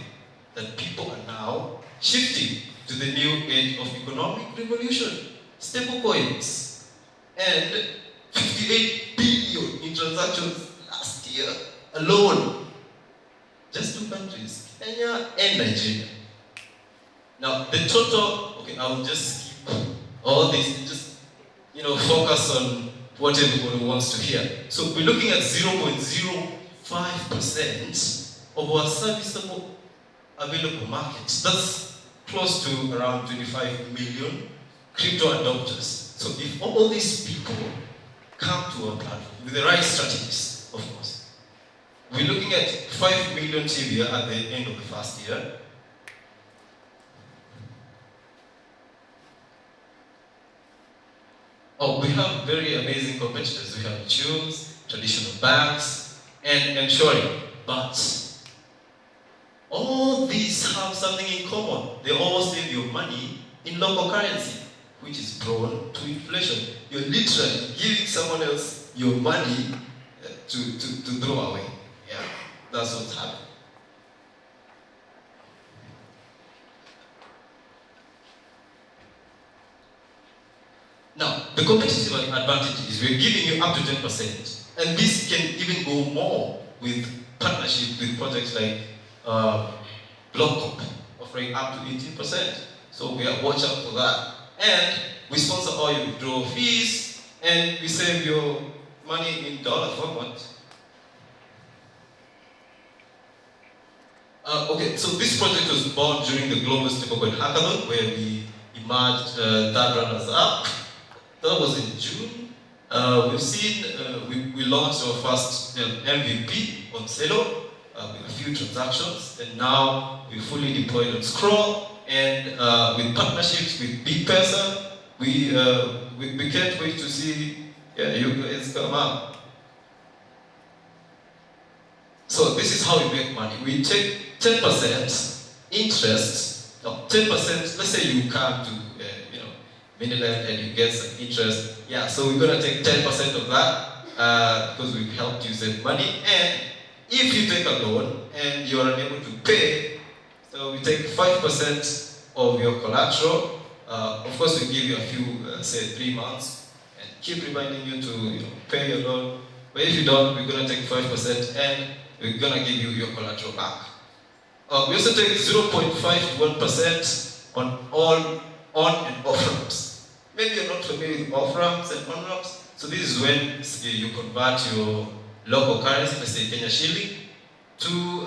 that people are now shifting to the new age of economic revolution. Stablecoins. And 58 billion in transactions last year alone. Just two countries, Kenya and Nigeria. Now the total, okay, I will just skip all this and just, focus on what everybody wants to hear. So we're looking at 0.05% of our serviceable available markets. That's close to around 25 million crypto adopters. So if all these people come to our platform with the right strategies, of course, we're looking at 5 million TVR at the end of the first year. Oh, we have very amazing competitors. We have Tubes, traditional banks, and Ensuring. But all these have something in common. They all save your money in local currency, which is prone to inflation. You're literally giving someone else your money to throw away. Yeah, that's what's happening. Now, the competitive advantage is we're giving you up to 10%. And this can even go more with partnership with projects like BlockCop, offering up to 18%. So we are watch out for that. And we sponsor all your withdrawal fees, and we save your money in dollar format. Okay, so this project was born during the Global Stablecoin Hackathon, where we emerged third runners up. That was in June. We've seen, we launched our first MVP on Celo with a few transactions, and now we fully deployed on Scroll, and with partnerships with BigPesa, we can't wait to see you guys come up. So this is how we make money. We take 10% interest, no, 10%, let's say you come to Miniland and you get some interest. Yeah, so we're gonna take 10% of that because we've helped you save money. And if you take a loan and you're unable to pay, so we take 5% of your collateral. Of course, we give you a few, say 3 months, and keep reminding you to pay your loan. But if you don't, we're gonna take 5% and we're gonna give you your collateral back. We also take 0.5 to 1% on all on and off ramps. Maybe you're not familiar with off ramps and on ramps. So this is when you convert your local currency, let's say Kenya shilling, to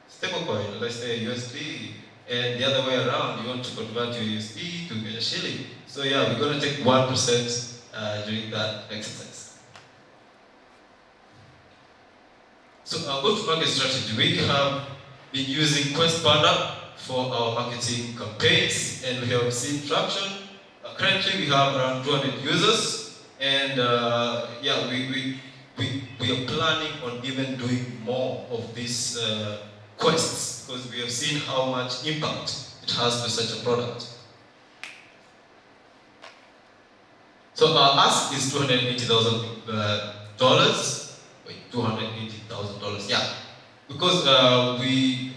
stablecoin, let's say USD, and the other way around, you want to convert your USD to Kenya shilling. So yeah, we're going to take 1% during that exercise. So our go-to-market strategy, we have been using Quest Panda for our marketing campaigns, and we have seen traction. Currently, we have around 200 users, and yeah, we are planning on even doing more of these quests because we have seen how much impact it has to such a product. So our ask is $280,000. Wait, $280,000. Yeah, because we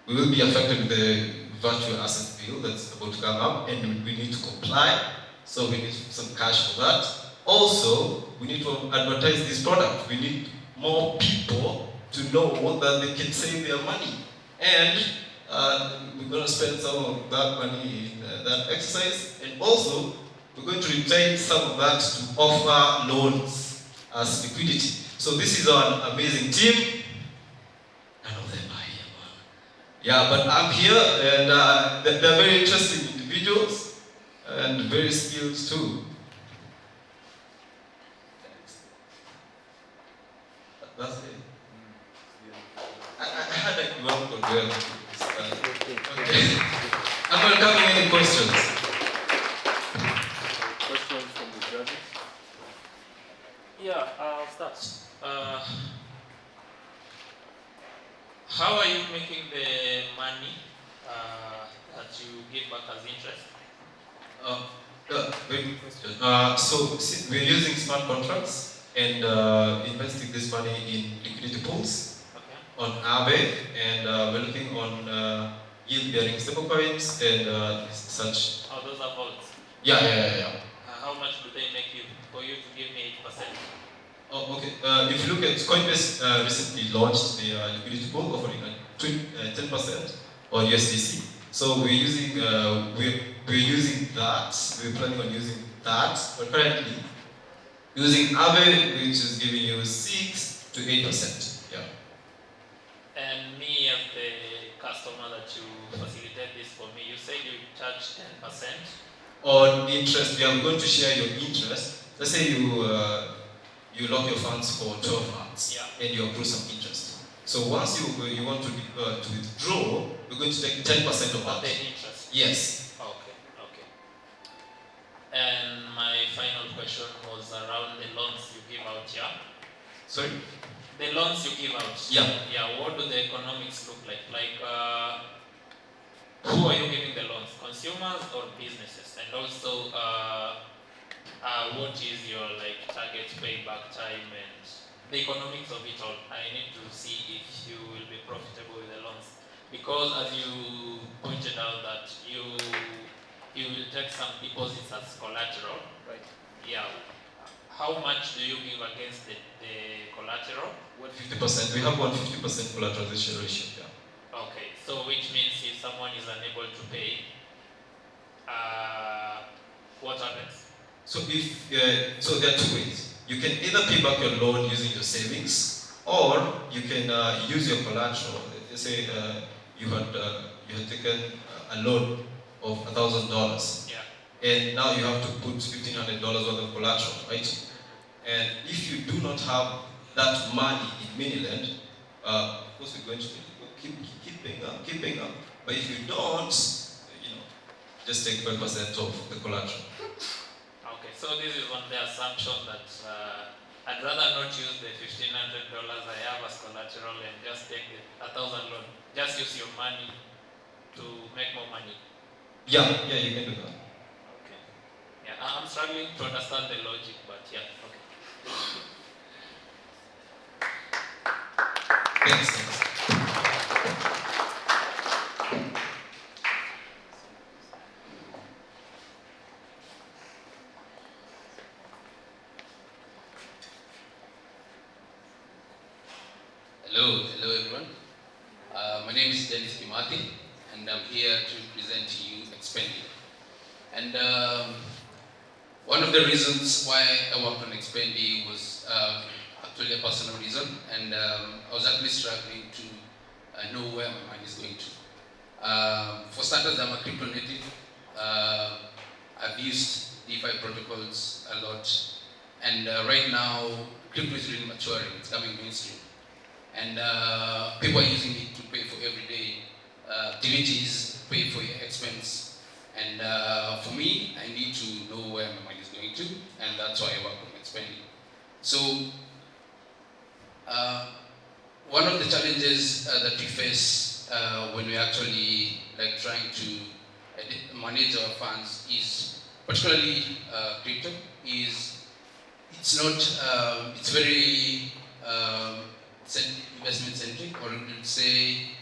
will be affected with the virtual assets bill that's about to come up, and we need to comply. So we need some cash for that. Also, we need to advertise this product. We need more people to know that they can save their money. And we're going to spend some of that money in that exercise. And also, we're going to retain some of that to offer loans as liquidity. So this is an amazing team. None of them are here, man. Yeah, but I'm here, and they're very interesting individuals and very skilled too. That's it. I had like one good well. Okay. I'm welcoming any questions.
Questions from the judges?
Yeah, I'll start. How are you making the money that you give back as interest?
Very good question. So we're using smart contracts and investing this money in liquidity pools on Aave, and we're looking on yield-bearing stablecoins and such.
Oh, those are vaults.
Yeah.
How much do they make you for you to give me 8%?
Oh, okay. If you look at Coinbase, recently launched the liquidity pool offering 10% on USDC. So we're using that. We're planning on using that, but currently using Aave, which is giving you 6 to 8%. Yeah.
And me as the customer that you facilitate this for me, you said you charge 10%?
On interest, we are going to share your interest. Let's say you lock your funds for 12 months, and you accrue some interest. So once you want to withdraw, we're going to take 10% of that.
The interest?
Yes.
Okay. And my final question was around the loans you give out, yeah?
Sorry?
The loans you give out.
Yeah.
Yeah, what do the economics look like? Like, who are you giving the loans? Consumers or businesses? And also, what is your target payback time and the economics of it all? I need to see if you will be profitable with the loans. Because as you pointed out that you will take some deposits as collateral.
Right.
Yeah. How much do you give against the collateral?
150%. We have 150% collateralization ratio. Yeah.
Okay. So which means if someone is unable to pay, what happens?
So so there are two ways. You can either pay back your loan using your savings, or you can use your collateral. Let's say you had taken a loan of $1,000, and now you have to put $1,500 worth of collateral, right? And if you do not have that money in Miniland, of course we're going to keep paying up. But if you don't, just take 5% of the collateral.
Okay, so this is on the assumption that I'd rather not use the $1,500 I have as collateral and just take the 1,000 loan. Just use your money to make more money.
Yeah, you can do that.
Okay. Yeah, I'm struggling to understand the logic, but yeah, okay.
Thanks.
Hello everyone. My name is Dennis Kimathi, and I'm here to present to you Expendi. And one of the reasons why I worked on Expendi was actually a personal reason, and I was actually struggling to know where my money is going to. For starters, I'm a crypto native. I've used DeFi protocols a lot, and right now crypto is really maturing. It's coming mainstream. And people are using it to pay for everyday activities, pay for your expense. And for me, I need to know where my money is going to, and that's why I work on Expendi. So, one of the challenges that we face when we're actually trying to manage our funds is, particularly crypto, is it's not, it's very investment centric, or you could say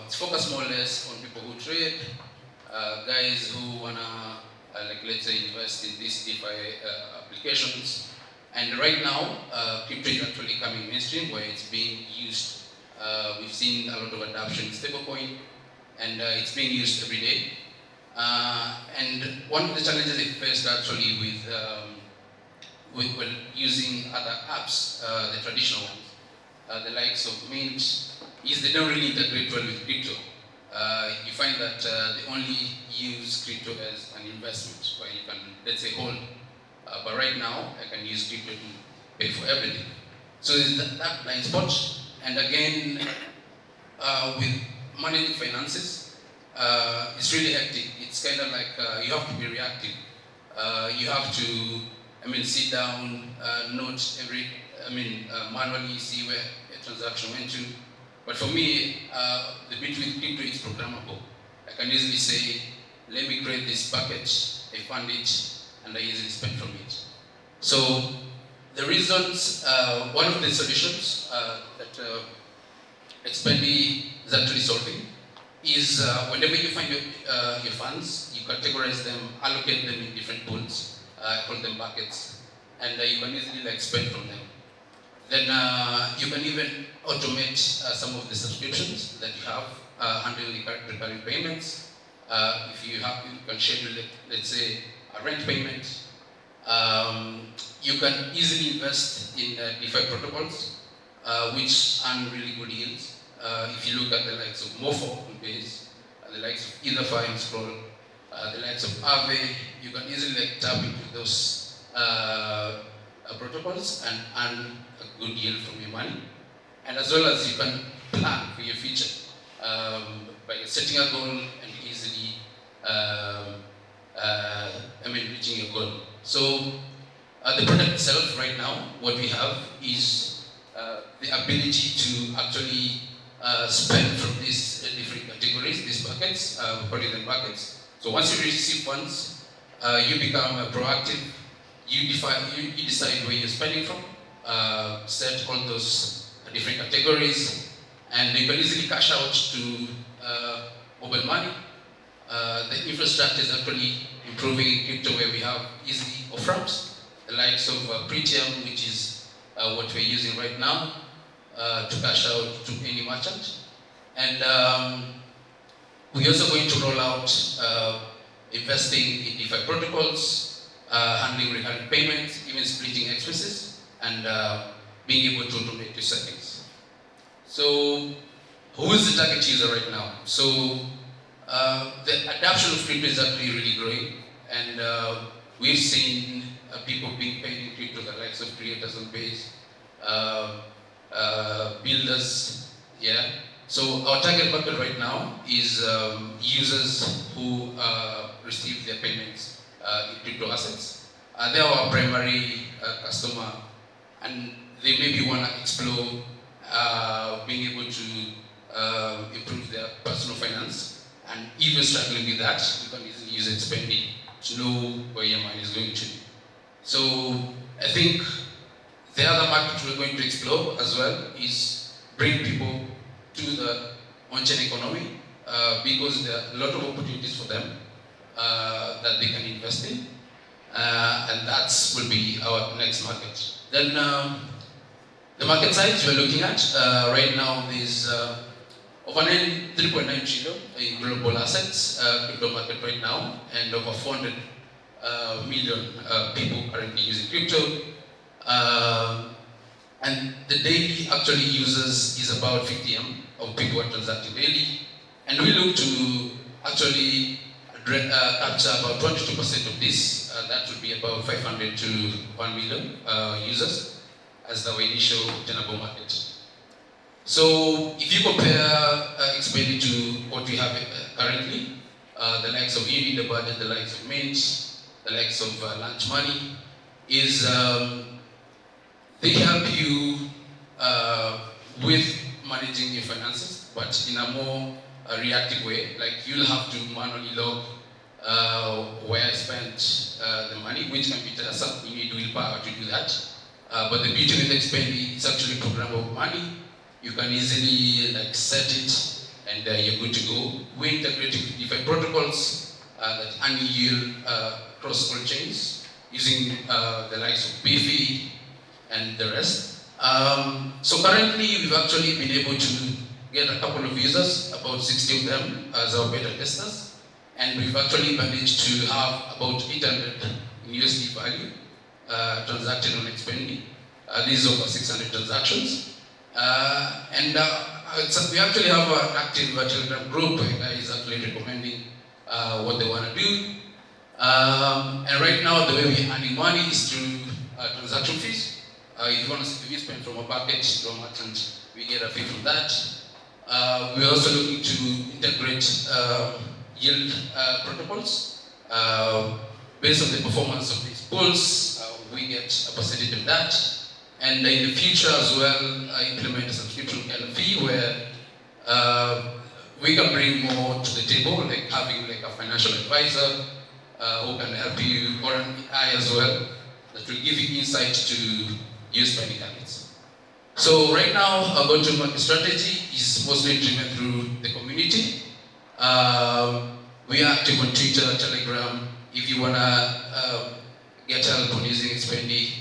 it's focused more or less on people who trade, guys who wanna like let's say invest in these DeFi applications. And right now, crypto is actually coming mainstream where it's being used. We've seen a lot of adoption in stablecoin, and it's being used every day. And one of the challenges I faced actually with using other apps, the traditional ones, the likes of Mint, is they don't really integrate well with crypto. You find that they only use crypto as an investment where you can, let's say, hold. But right now, I can use crypto to pay for everything. So there's that blind spot. And again, with managing finances, it's really hectic. It's kind of like you have to be reactive. You have to, sit down, note every, manually see where a transaction went to. But for me, the beauty with crypto is programmable. I can easily say, let me create this bucket, I fund it, and I easily spend from it. So the reasons, one of the solutions that Expendi is actually solving is whenever you find your funds, you categorize them, allocate them in different pools, call them buckets, and you can easily spend from them. Then you can even automate some of the subscriptions that you have, handling recurring payments. If you can schedule, let's say, a rent payment. You can easily invest in DeFi protocols, which earn really good yields. If you look at the likes of Morpho on Base, the likes of EtherFi and Scroll, the likes of Aave, you can easily tap into those protocols and earn a good yield from your money. And as well as you can plan for your future by setting a goal and easily reaching your goal. So the product itself right now, what we have is the ability to actually spend from these different categories, these buckets, we call it buckets. So once you receive funds, you become proactive. You decide where you're spending from, set all those different categories, and you can easily cash out to mobile money. The infrastructure is actually improving in crypto where we have easily off-ramps, the likes of Pretium, which is what we're using right now to cash out to any merchant. And we're also going to roll out investing in DeFi protocols, handling recurring payments, even splitting expenses, and being able to automate your settings. So who is the target user right now? So the adoption of crypto is actually really growing, and we've seen people being paid in crypto, the likes of creators on Base, builders, yeah. So our target market right now is users who receive their payments in crypto assets. They are our primary customer, and they maybe want to explore being able to improve their personal finance. And even struggling with that, you can easily use Expendi to know where your money is going to. So I think the other market we're going to explore as well is bring people to the on-chain economy because there are a lot of opportunities for them that they can invest in, and that will be our next market. Then the market size we're looking at right now is over 3.9 trillion in global assets, crypto market right now, and over 400 million people currently using crypto. And the daily actually users is about 50 M of people who are transacting daily. And we look to actually capture about 22% of this. That would be about 500 to 1 million users as our initial tenable market. So if you compare Expendi to what we have currently, the likes of Uni, the budget, the likes of Mint, the likes of Launch Money, is they help you with managing your finances, but in a more reactive way. Like you'll have to manually log where I spent the money, which can be tasked. You need willpower to do that. But the beauty with Expendi is actually programmable money. You can easily set it, and you're good to go. We integrate with DeFi protocols. that annual yield across all chains using the likes of Bifi and the rest. So currently we've actually been able to get a couple of users, about 60 of them as our beta testers, and we've actually managed to have about 800 in USD value transacted on Expendi. These are over 600 transactions. We actually have an active Telegram group where guys actually recommending what they want to do. And right now, the way we're earning money is through transaction fees. If you spend from a bucket to a merchant, we get a fee from that. We're also looking to integrate yield protocols. Based on the performance of these pools, we get a percentage of that. And in the future as well, implement a subscription kind of fee where we can bring more to the table, like having like a financial advisor who can help you, or an AI as well, that will give you insight to your spending habits. So right now, our go-to-market strategy is mostly driven through the community. We are active on Twitter, Telegram. If you wanna get help on using Expendi,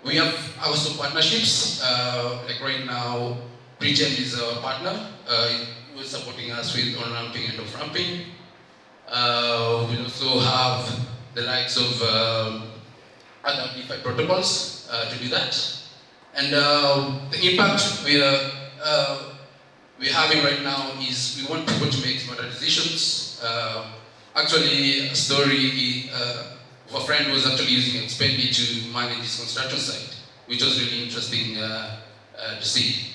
we have also partnerships. Like right now, Pretend is our partner. Who is supporting us with on-ramping and off-ramping. We also have the likes of other DeFi protocols to do that. And the impact we're having right now is we want people to make smarter decisions. Actually, a story of a friend who was actually using Expendi to manage his construction site, which was really interesting to see.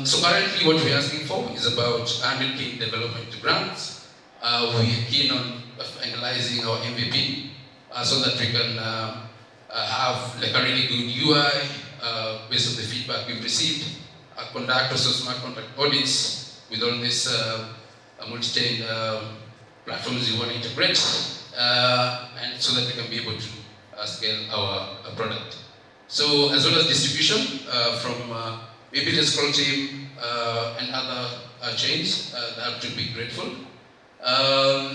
So currently what we're asking for is about 100K development grants. We're keen on analyzing our MVP so that we can have like a really good UI based on the feedback we've received. Conduct also smart contract audits with all these multi-chain platforms you want to integrate, and so that we can be able to scale our product. So as well as distribution from maybe the Scroll team and other chains that would be grateful.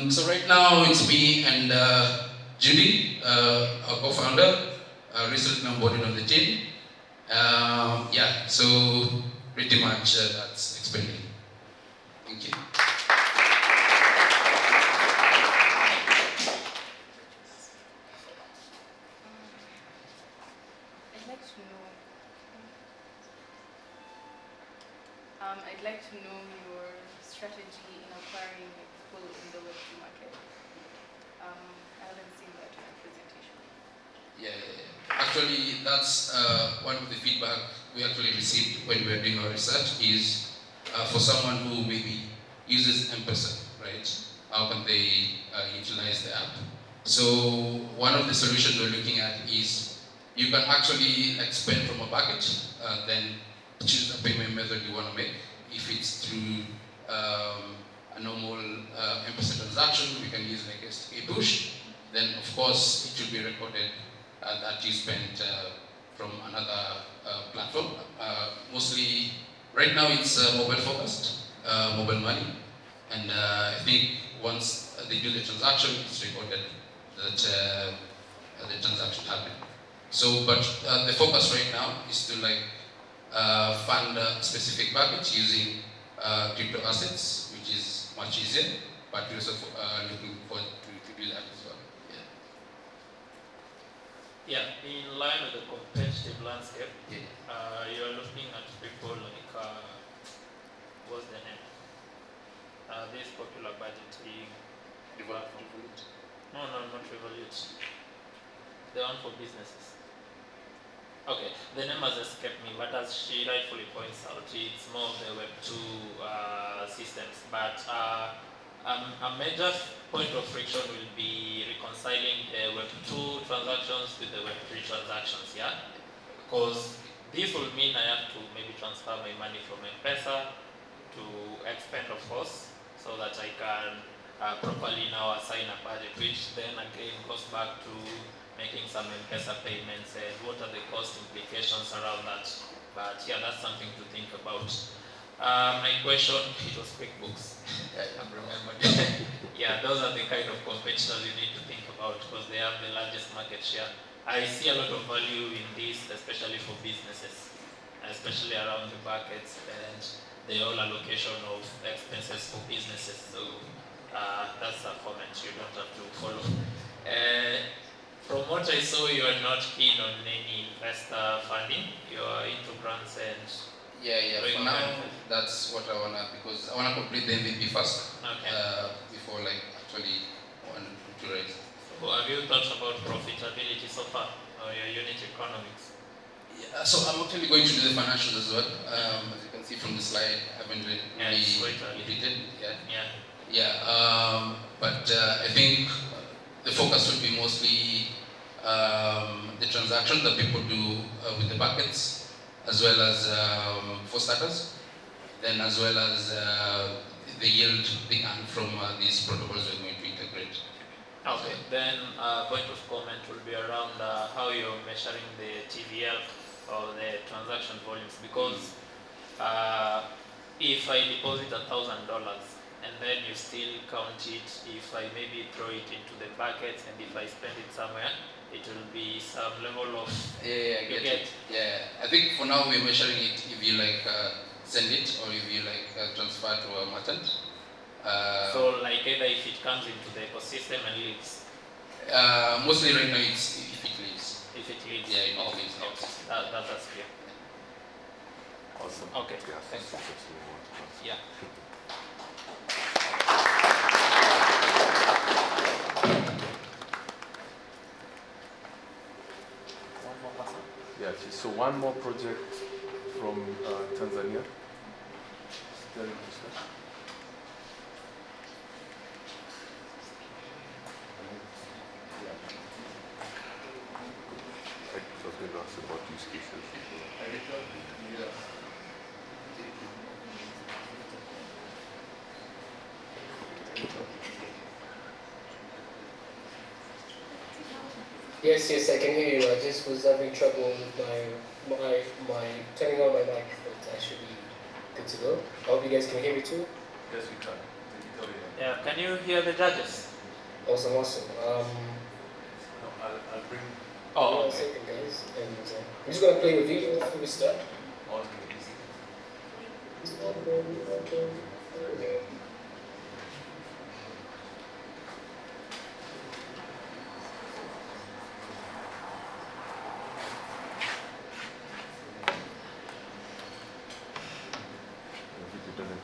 So right now it's me and Judy, our co-founder, recently onboarded on the team. Yeah, so pretty much that's Expendi. Thank you.
I'd like to know your strategy in acquiring people in the Web2 market. I haven't seen that in your presentation.
Yeah. Actually, that's one of the feedback we actually received when we were doing our research is for someone who maybe uses M-Pesa, right? How can they utilize the app? So one of the solutions we're looking at is you can actually spend from a bucket, then choose a payment method you want to make. If it's through a normal M-Pesa transaction, we can use like a push. Then of course it will be recorded that you spent from another platform. Mostly, right now it's mobile focused, mobile money. And I think once they do the transaction, it's recorded that the transaction happened. So, but the focus right now is to fund specific buckets using crypto assets, which is much easier, but we're also looking forward to do that as well.
Yeah, in line with the competitive landscape, you're looking at people like, what's the name? This popular budgeting Revolut. No, not Revolut. The one for businesses. Okay, the name has escaped me, but as she rightfully points out, it's more of the Web2 systems. But a major point of friction will be reconciling the Web2 transactions with the Web3 transactions, yeah? Because this will mean I have to maybe transfer my money from M-Pesa to Expend, of course, so that I can properly now assign a budget, which then again goes back to making some M-Pesa payments and what are the cost implications around that. But yeah, that's something to think about. My question, it was QuickBooks. I've remembered. Yeah, those are the kind of competitors you need to think about because they have the largest market share. I see a lot of value in this, especially for businesses, especially around the buckets and the whole allocation of expenses for businesses. So that's a comment you don't have to follow. From what I saw, you are not keen on any investor funding. You are into grants and
Yeah. For now, that's what I wanna, because I wanna complete the MVP first.
Okay.
Before like actually want to raise.
So have you thought about profitability so far, or your unit economics?
Yeah, so I'm actually going to do the financials as well. As you can see from the slide, I haven't really completed. But I think the focus would be mostly the transactions that people do with the buckets, as well as for starters, then as well as the yield they earn from these protocols we're going to integrate.
Okay, then point of comment will be around how you're measuring the TVL or the transaction volumes, because if I deposit $1,000 and then you still count it, if I maybe throw it into the bucket and if I spend it somewhere, it will be some level of
I get. Yeah, I think for now we're measuring it if you like send it or if you like transfer to a merchant.
So like either if it comes into the ecosystem and leaves?
Mostly right now it's if it leaves.
If it leaves?
Yeah, if it leaves.
Okay. That's clear.
Awesome.
Okay, thanks. Yeah.
Yes, so one more project from Tanzania.
I was going to ask about use cases.
Yes, I can hear you. I just was having trouble with my turning on my mic, but I should be good to go. I hope you guys can hear me too.
Yes, we can.
Yeah, can you hear the judges?
Awesome.
No, I'll bring.
One second, guys. And I'm just gonna play a video before we start.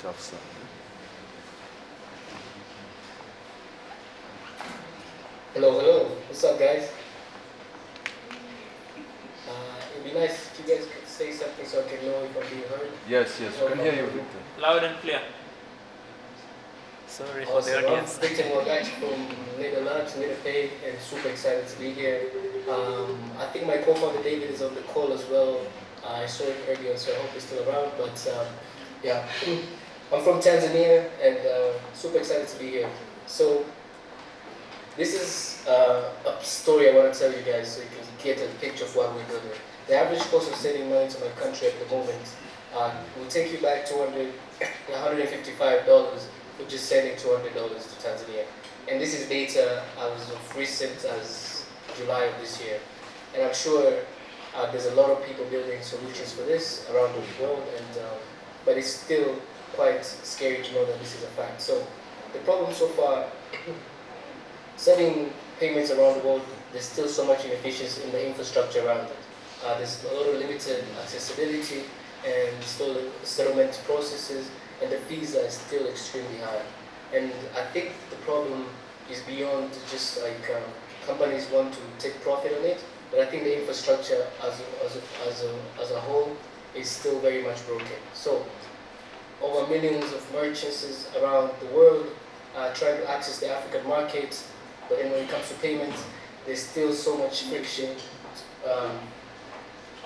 Tough stuff.
Hello. What's up, guys? It'd be nice if you guys could say something so I can know if I'm being heard.
Yes, we can hear you, Victor.
Loud and clear. Sorry for the audience.
I'm Victor Morgach from Nader Labs, Nader Pay, and super excited to be here. I think my co-founder David is on the call as well. I saw him earlier, so I hope he's still around. But yeah. I'm from Tanzania and super excited to be here. So this is a story I want to tell you guys so you can get a picture of what we're doing. The average cost of sending money to my country at the moment will take you back $155 for just sending $200 to Tanzania. And this is data as of recent as July of this year. And I'm sure there's a lot of people building solutions for this around the world, and but it's still quite scary to know that this is a fact. So the problem so far, sending payments around the world, there's still so much inefficiency in the infrastructure around it. There's a lot of limited accessibility and still settlement processes, and the fees are still extremely high. And I think the problem is beyond just like companies want to take profit on it, but I think the infrastructure as a whole is still very much broken. So over millions of merchants around the world trying to access the African market, but then when it comes to payments, there's still so much friction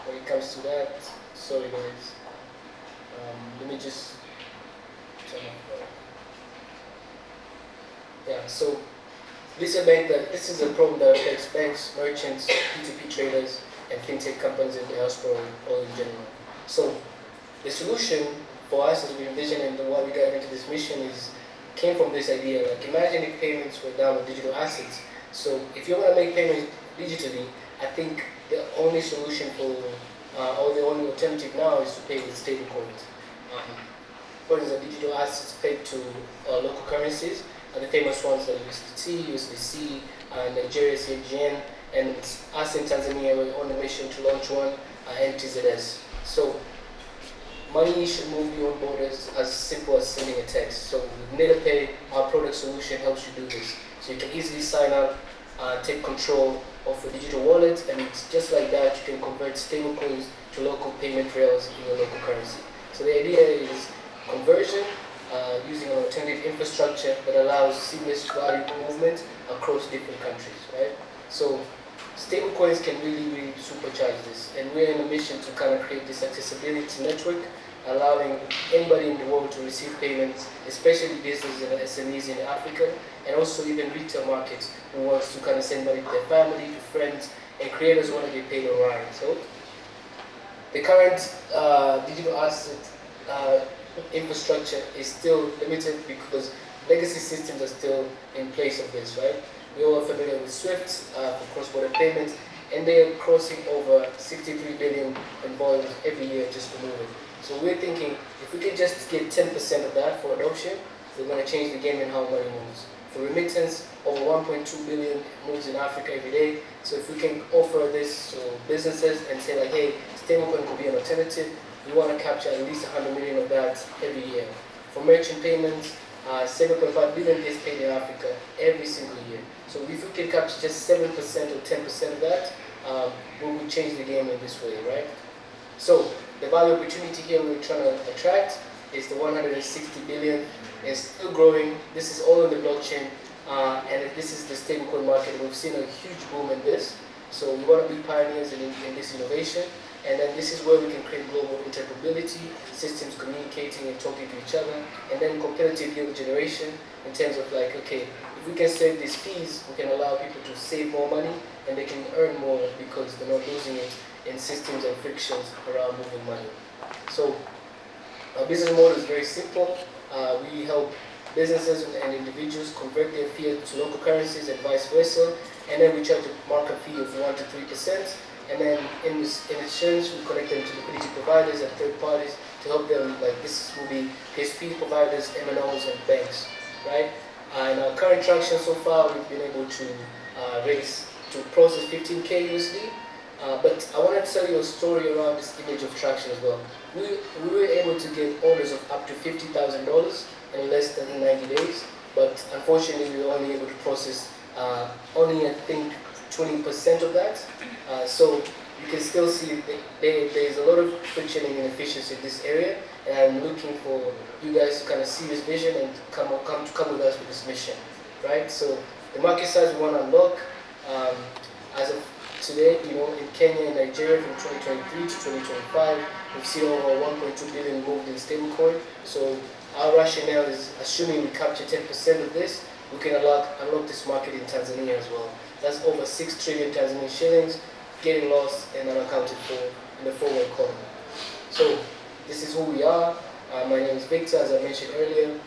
when it comes to that. Sorry guys, let me just turn off. Yeah, so this is a problem that affects banks, merchants, P2P traders, and fintech companies in the diaspora all in general. So the solution for us as we envision and why we got into this mission is came from this idea, like imagine if payments were done with digital assets. So if you're going to make payments digitally, I think the only solution for, or the only alternative now is to pay with stable coins. For instance, digital assets paid to local currencies, the famous ones like USDT, USDC, Nigeria CGN, and us in Tanzania we're on a mission to launch one, NTZS. So money should move beyond borders as simple as sending a text. So with NetaPay, our product solution helps you do this. So you can easily sign up, take control of a digital wallet, and just like that you can convert stablecoins to local payment rails in your local currency. So the idea is conversion using an alternative infrastructure that allows seamless value movement across different countries, right? So stablecoins can really supercharge this, and we're in a mission to kind of create this accessibility network, allowing anybody in the world to receive payments, especially businesses and SMEs in Africa, and also even retail markets who wants to kind of send money to their family, to friends, and creators want to get paid online. So the current digital asset infrastructure is still limited because legacy systems are still in place of this, right? We all are familiar with SWIFT for cross-border payments, and they are crossing over 63 billion in volumes every year just to move it. So we're thinking if we could just get 10% of that for adoption, we're going to change the game in how money moves. For remittance, over 1.2 billion moves in Africa every day. So if we can offer this to businesses and say like, hey, stablecoin could be an alternative, we want to capture at least 100 million of that every year. For merchant payments, 7.5 billion is paid in Africa every single year. So if we can capture just 7% or 10% of that, we will change the game in this way, right? So the value opportunity here we're trying to attract is the 160 billion. It's still growing. This is all on the blockchain, and this is the stablecoin market. We've seen a huge boom in this. So we want to be pioneers in this innovation. And then this is where we can create global interoperability, systems communicating and talking to each other, and then competitive yield generation in terms of like, okay, if we can save these fees, we can allow people to save more money and they can earn more because they're not losing it in systems and frictions around moving money. So our business model is very simple. We help businesses and individuals convert their fiat to local currencies and vice versa, and then we charge a markup fee of 1 to 3%. And then in exchange, we connect them to liquidity providers and third parties to help them, like this will be PSP providers, MNOs, and banks, right? In our current traction so far, we've been able to process 15K USD. But I want to tell you a story around this image of traction as well. We were able to get orders of up to $50,000 in less than 90 days, but unfortunately, we were only able to process only, I think, 20% of that. So you can still see there's a lot of friction and inefficiency in this area, and I'm looking for you guys to kind of see this vision and come with us with this mission, right? So the market size we want to unlock, as of today, you know, in Kenya and Nigeria from 2023 to 2025, we've seen over 1.2 billion moved in stablecoin. So our rationale is assuming we capture 10% of this, we can unlock this market in Tanzania as well. That's over 6 trillion Tanzanian shillings getting lost and unaccounted for in the forward economy. So this is who we are. My name is Victor, as I mentioned earlier.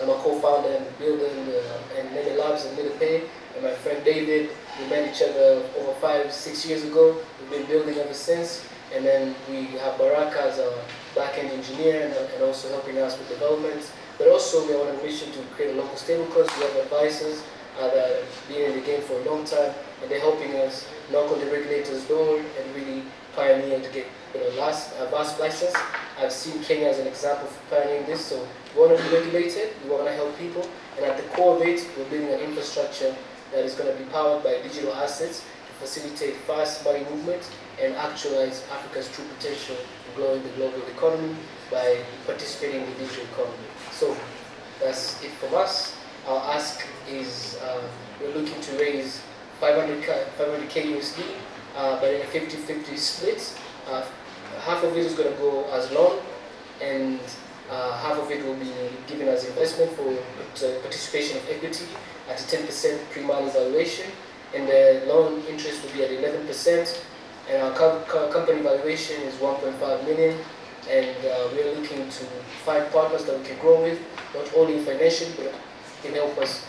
I'm a co-founder and builder in Neta Labs and NetaPay. And my friend David, we met each other over 5-6 years ago. We've been building ever since. And then we have Baraka as a back-end engineer and also helping us with development. But also we are on a mission to create a local stablecoin. We have advisors that have been in the game for a long time, and they're helping us knock on the regulator's door and really pioneer to get a vast license. I've seen Kenya as an example for pioneering this, so we want to be regulated, we want to help people, and at the core of it, we're building an infrastructure that is going to be powered by digital assets to facilitate fast money movement and actualize Africa's true potential in growing the global economy by participating in the digital economy. So that's it from us. Our ask is we're looking to raise 500K USD, but in a 50-50 split. Half of it is going to go as loan, and half of it will be given as investment for participation of equity at a 10% pre-money valuation, and the loan interest will be at 11%, and our company valuation is 1.5 million. and we are looking to find partners that we can grow with, not only financially, but can help us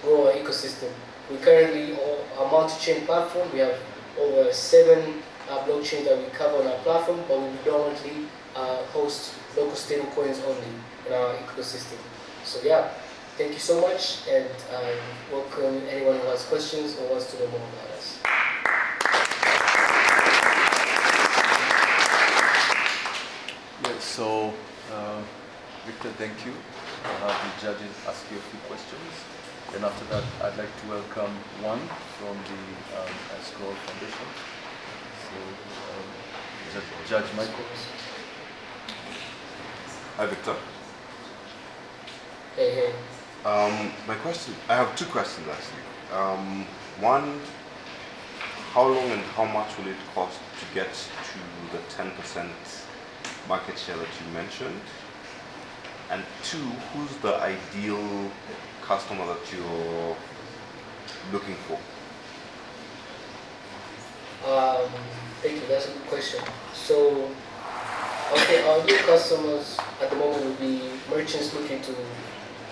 grow our ecosystem. We currently are a multi-chain platform. We have over 7 blockchains that we cover on our platform, but we predominantly host local stablecoins only in our ecosystem. So yeah, thank you so much, and welcome anyone who has questions or wants to know more about us.
Yeah, so Victor, thank you. I'll have the judges ask you a few questions. And after that, I'd like to welcome one from the Scroll Foundation. So, Judge Michael.
Hi, Victor.
Hey, hey.
My question, I have two questions actually. One, how long and how much will it cost to get to the 10% market share that you mentioned? And two, who's the ideal customer that you're looking for?
Thank you, that's a good question. So, okay, our new customers at the moment will be merchants looking to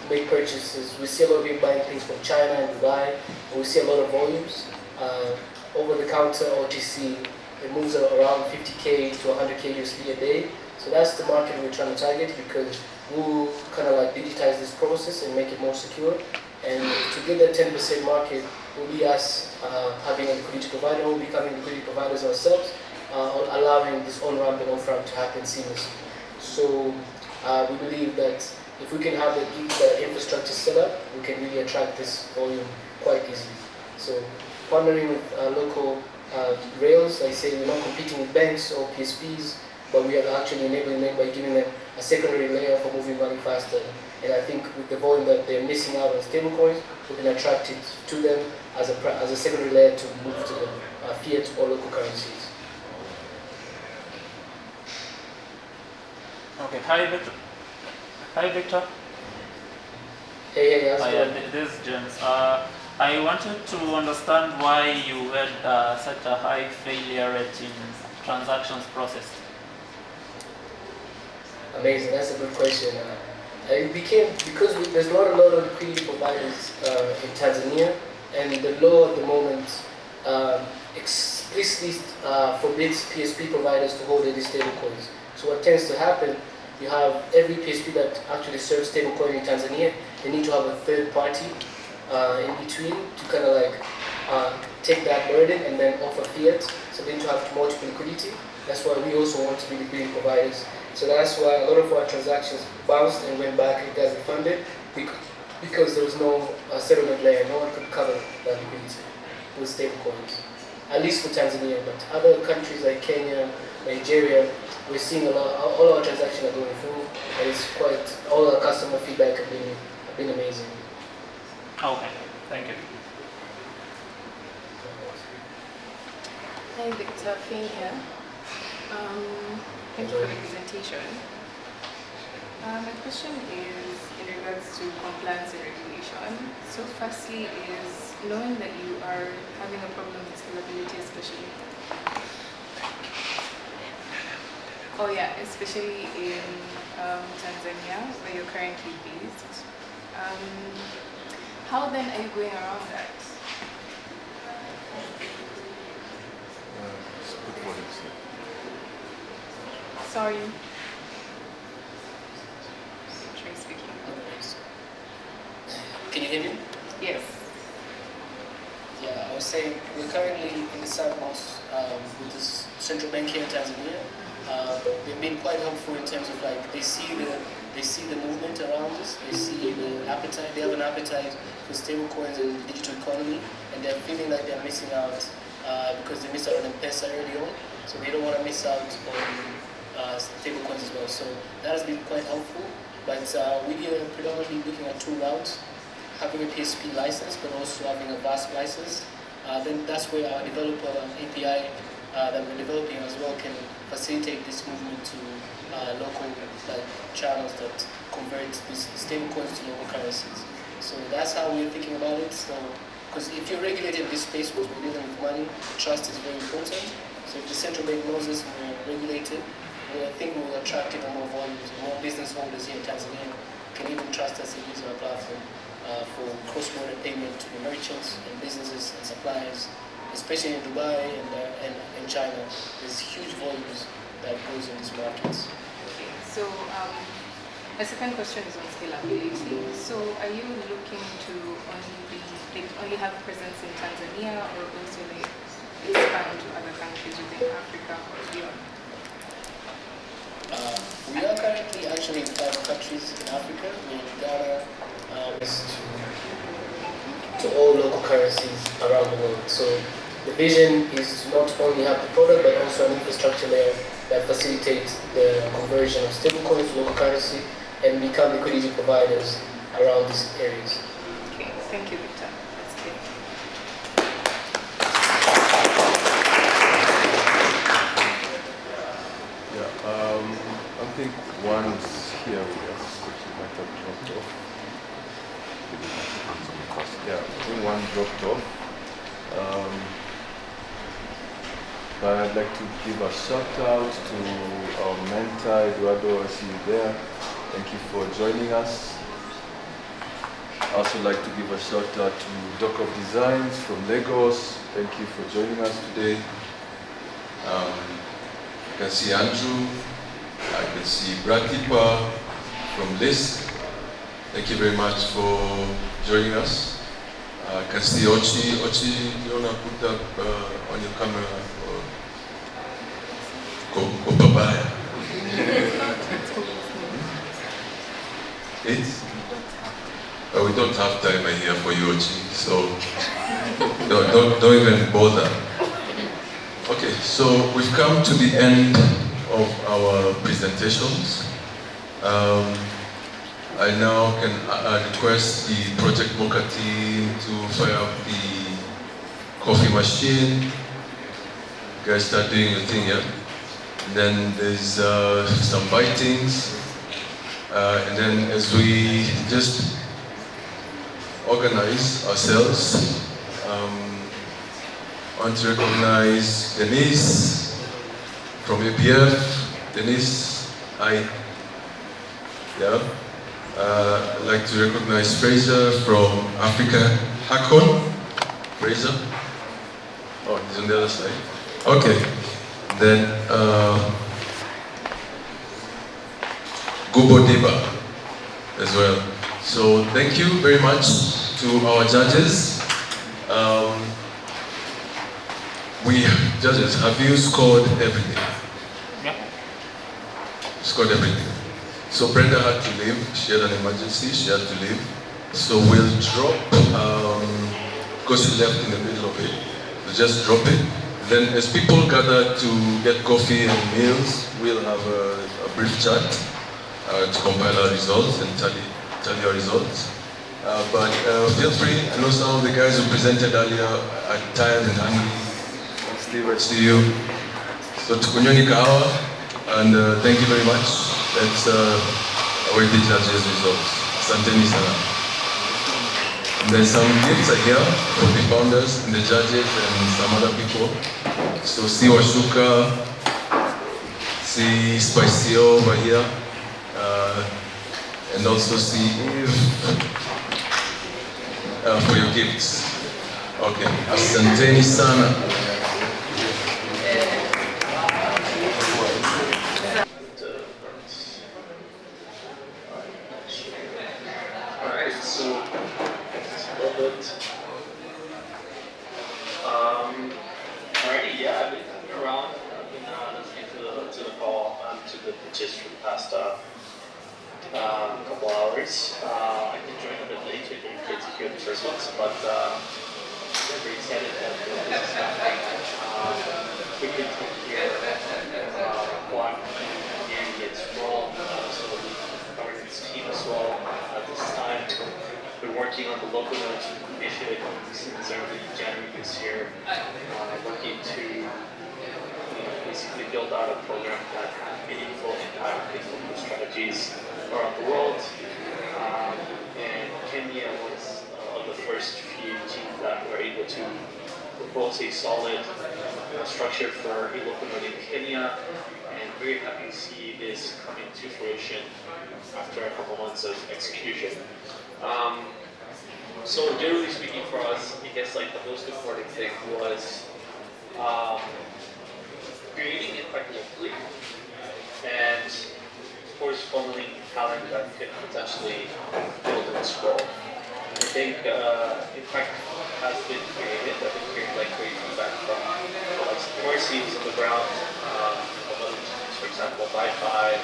make purchases. We see a lot of people buying things from China and Dubai, and we see a lot of volumes. Over the counter OTC, it moves around 50K to 100K USD a day. So that's the market we're trying to target, because we'll kind of like digitize this process and make it more secure. And to get that 10% market will be us having a liquidity provider, we'll becoming liquidity providers ourselves, allowing this on-ramp and off-ramp to happen seamlessly. So we believe that if we can have the infrastructure set up, we can really attract this volume quite easily. So partnering with local rails, I say we're not competing with banks or PSPs, but we are actually enabling them by giving them a secondary layer for moving money faster. And I think with the volume that they're missing out on stablecoins, we can attract it to them as a secondary layer to move to the fiat or local currencies.
Okay, hi Victor. Hi Victor.
Hey, how's it going?
This is James. I wanted to understand why you had such a high failure rate in transactions processed.
Amazing, that's a good question. It became, because there's not a lot of liquidity providers in Tanzania, and the law at the moment explicitly forbids PSP providers to hold any stablecoins. So what tends to happen, you have every PSP that actually serves stablecoin in Tanzania, they need to have a third party in between to kind of like take that burden and then offer fiat, so they need to have multiple liquidity. That's why we also want to be liquidity providers. So that's why a lot of our transactions bounced and went back and got refunded, because there was no settlement layer. No one could cover that liquidity with stablecoins, at least for Tanzania. But other countries like Kenya, Nigeria, we're seeing a lot. All our transactions are going through, and it's quite. All our customer feedback have been amazing.
Okay, thank you.
Hi, Victor, Finn here. Thank you for the presentation. My question is in regards to compliance and regulation. So firstly is knowing that you are having a problem with scalability, especially. Oh yeah, especially in Tanzania, where you're currently based. How then are you going around that? Sorry. Try speaking.
Can you hear me?
Yes.
Yeah, I was saying we're currently in the sandbox with the central bank here in Tanzania. They've been quite helpful in terms of like they see the movement around us. They see the appetite. They have an appetite for stable coins and the digital economy, and they're feeling like they're missing out because they missed out on M-Pesa early on. So they don't want to miss out on stable coins as well. So that has been quite helpful. But we are predominantly looking at two routes: having a PSP license, but also having a VASP license. Then that's where our developer API that we're developing as well can facilitate this movement to local channels that convert these stable coins to local currencies. So that's how we're thinking about it. So, because if you're regulated in this space, because we're dealing with money, trust is very important. So if the central bank knows us and we're regulated, I think we will attract even more volumes, more business holders here in Tanzania can even trust us in using our platform for cross-border payment to the merchants and businesses and suppliers, especially in Dubai and in China. There's huge volumes that goes in these markets.
Okay, so my second question is on scalability. So are you looking to only have presence in Tanzania or also expand to other countries within Africa or beyond?
We are currently actually in 5 countries in Africa. We're in Ghana, to all local currencies around the world. So the vision is to not only have the product but also an infrastructure layer that facilitates the conversion of stablecoins to local currency and become liquidity providers around these areas.
Okay, thank you, Victor. That's good.
I think one's here with us, which might have dropped off. Yeah, I think one dropped off. But I'd like to give a shout out to our mentor, Eduardo. I see you there. Thank you for joining us. I'd also like to give a shout out to Doc of Designs from Lagos. Thank you for joining us today.
I can see Andrew. I can see Brad Tipper from LISC. Thank you very much for joining us. I can see Ochi. Ochi, you want to put up on your camera Kopabaya. We don't have time here for you, Ochi, so don't even bother. Okay, so we've come to the end of our presentations. I now can request the Project Mocha team to fire up the coffee machine. You guys start doing your thing, yeah? And then there's some bitings. And then as we just organize ourselves, I want to recognize Denise from APF. Denise, hi. Yeah. I'd like to recognize Fraser from Africa Hackon. Fraser. Oh, he's on the other side. Okay. Then Gubo Deba as well. So thank you very much to our judges. Judges, have you scored everything?
Yeah.
Scored everything. So Brenda had to leave. She had an emergency. She had to leave. So we'll drop, because she left in the middle of it. We'll just drop it. Then as people gather to get coffee and meals, we'll have a brief chat to compile our results and tally our results. But feel free. I know some of the guys who presented earlier are tired and hungry. See you. So tukunyweni kahawa, and thank you very much. Let's await the judges' results. Asanteni sana. And there's some gifts here for the founders and the judges and some other people. So see Washuka, see Spicy over here, and also see Eve for your gifts. Okay, asanteni sana.
Alrighty, yeah, I've been around. I've been listening to the call, to the pitches for the past couple hours. I did join a bit late, so I didn't get to hear the first ones, but I'm very excited that this is happening. Quickly to hear what its role, so the governance team as well at this time. Been working on the local note initiative since early January this year, looking to basically build out a program that has meaningful impact in local strategies around the world. And Kenya was of the first few teams that were able to propose a solid structure for a local note in Kenya. and very happy to see this coming to fruition after a couple months of execution. So generally speaking for us, I guess like the most important thing was creating impact locally, and of course funneling talent that could potentially build and scroll. I think impact has been created. I've been hearing like great feedback from like more teams on the ground, from other teams, for example, Wi-Fi,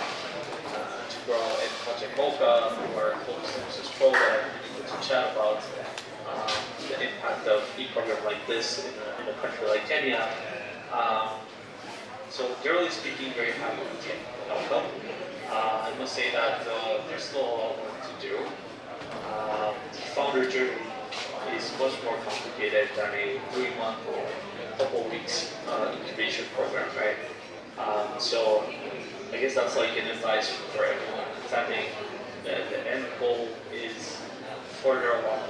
to grow and Project Mocha, or Hostess Pro that we need to chat about the impact of a program like this in a country like Kenya. So generally speaking, very happy with the outcome. I must say that there's still a lot of work to do. The founder journey is much more complicated than a 3-month or couple weeks incubation program, right? So I guess that's like an advice for everyone. I think the end goal is further along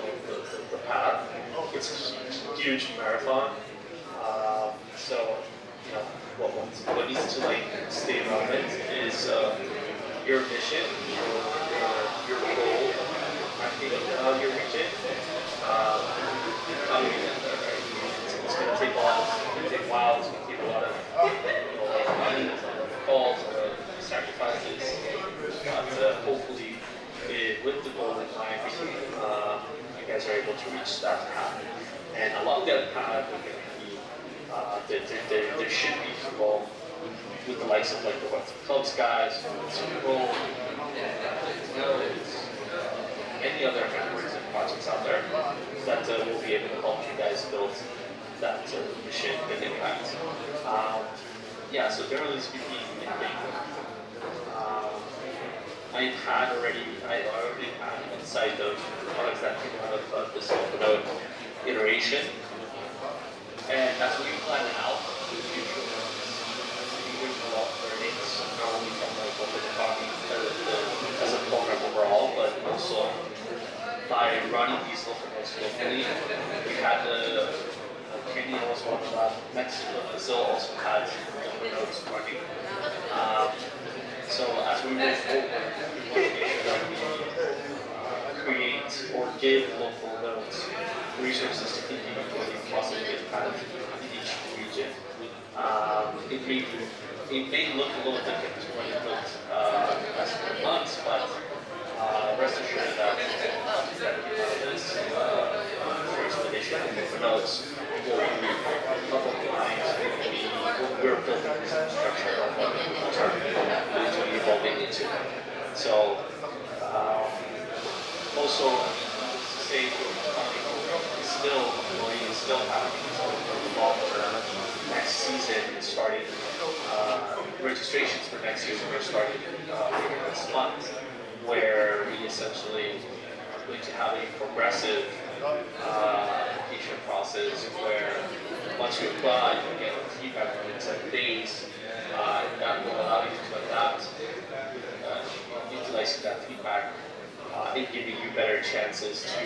the path. It's a huge marathon. So you know what needs to like stay relevant is your mission, your goal. I think you're reaching. How do you get there, right? It's going to take a while. It's going to take a while. It's going to take a lot of money, calls, sacrifices. But hopefully, with the goal in mind, you guys are able to reach that path. And along that path, there should be people with the likes of like the Web Clubs guys, Super Bowl, any other networks and projects out there that will be able to help you guys build that mission and impact. Yeah, so generally speaking, I think I already had insight of products that came out of this open iteration. And as we plan it out for the future, there's a lot of learnings, not only from like open economy as a program overall, but also by running these local nodes locally. We had Kenya was one of that. Mexico, Brazil also had local nodes running. So as we move forward, we want to make sure that we create or give local nodes resources to continue building positive impact in each region. It may look a little different to when it looked last 4 months, but rest assured that this first edition of nodes will be public lines. We're building this infrastructure on what we will turn into evolving into. So also to say is still going, is still happening. So next season is starting. Registrations for next season are starting later this month, where we essentially are going to have a progressive application process where once you apply, you get feedback within 7 days, and that will allow you to adapt, utilizing that feedback, and giving you better chances to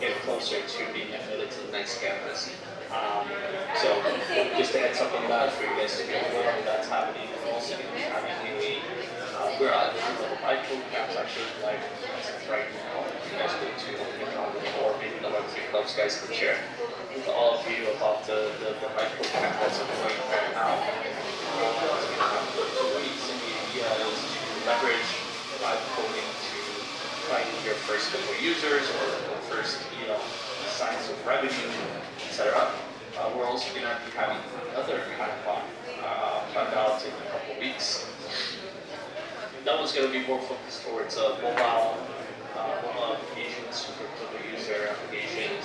get closer to being admitted to the next campus. So just to add something about for you guys to be aware of that's happening, we're also going to be having we're at the level 5 programs actually like right now. You guys go to or maybe the Web3 Clubs guys can share with all of you about the 5 programs that's going right now. It's going to happen for 2 weeks, and the idea is to leverage live coding to find your first couple users or the first signs of revenue, etc. We're also going to be having another hackathon planned out in a couple weeks. That one's going to be more focused towards mobile applications, super user applications.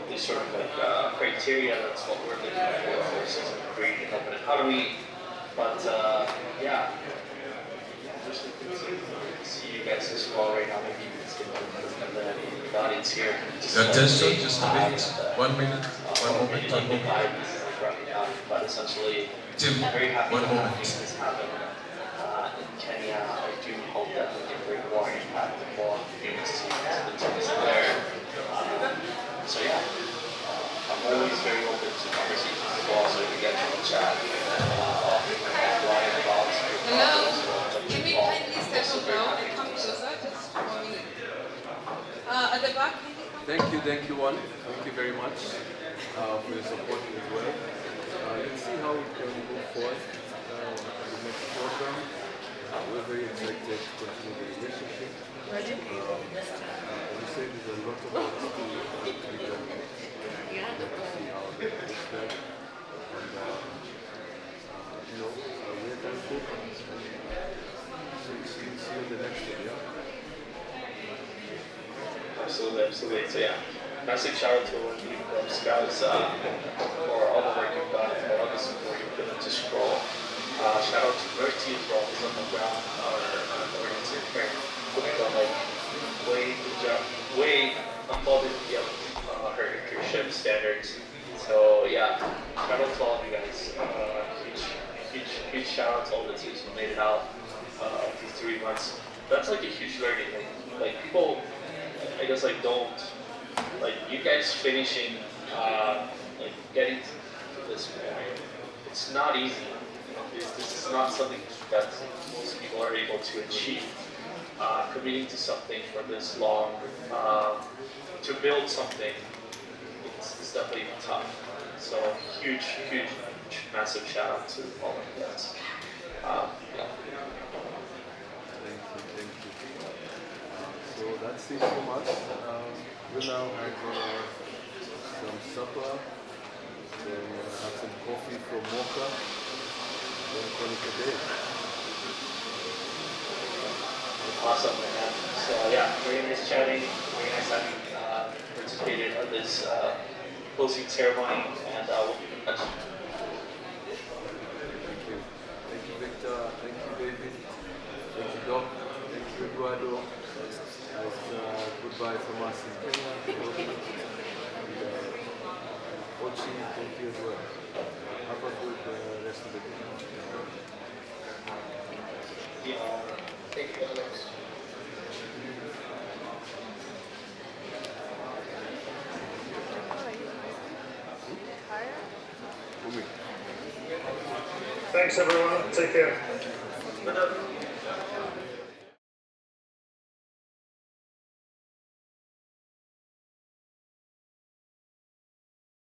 There's sort of like criteria. That's what we're looking for season 3 in open economy. But yeah, just looking to see you guys as well right now. Maybe you can skip and then the audience here.
Attention, just a minute. 1 minute. 1 moment. 1 moment.
But essentially,
Tim,
I'm very happy
1
to
moment.
have this happen in Kenya. I do hope that we can bring more impact and more communities to the teams there. So yeah, I'm always very open to conversations as well, so we get to chat.
now and come closer, just 1 minute. At the back,
Thank you, Juan. Thank you very much for your support as well. Let's see how we can move forward the next program. We're very excited to continue the relationship. As you said, there's a lot of work to be done. Let's see how it goes there. And, we're thankful. See you in the next one, yeah?
Absolutely. So yeah, massive shout out to you guys for all the work you've done, for all the support you've given to Scroll. Shout out to Bertie for all his on the ground, our organization here, putting on way above and beyond her ship standards. So yeah, shout out to all of you guys. Huge shout out to all the teams who made it out these 3 months. That's like a huge learning. Like people, I guess don't you guys finishing getting to this point. It's not easy. This is not something that most people are able to achieve. Committing to something for this long, to build something, it's definitely tough. So huge, massive shout out to all of you guys. Yeah.
Thank you. So that's it from us. We'll now have some supper, then have some coffee from Mocha, then call it a day.
Awesome, man. So yeah, very nice chatting, very nice having participated in this closing ceremony, and we'll keep in touch.
Thank you, Victor. Thank you, David. Thank you, Doc. Thank you, Eduardo. Goodbye from us in Kenya. And Ochi, thank you as well. Have a good rest of the day.
Thank you, Alex.
Thanks everyone. Take care.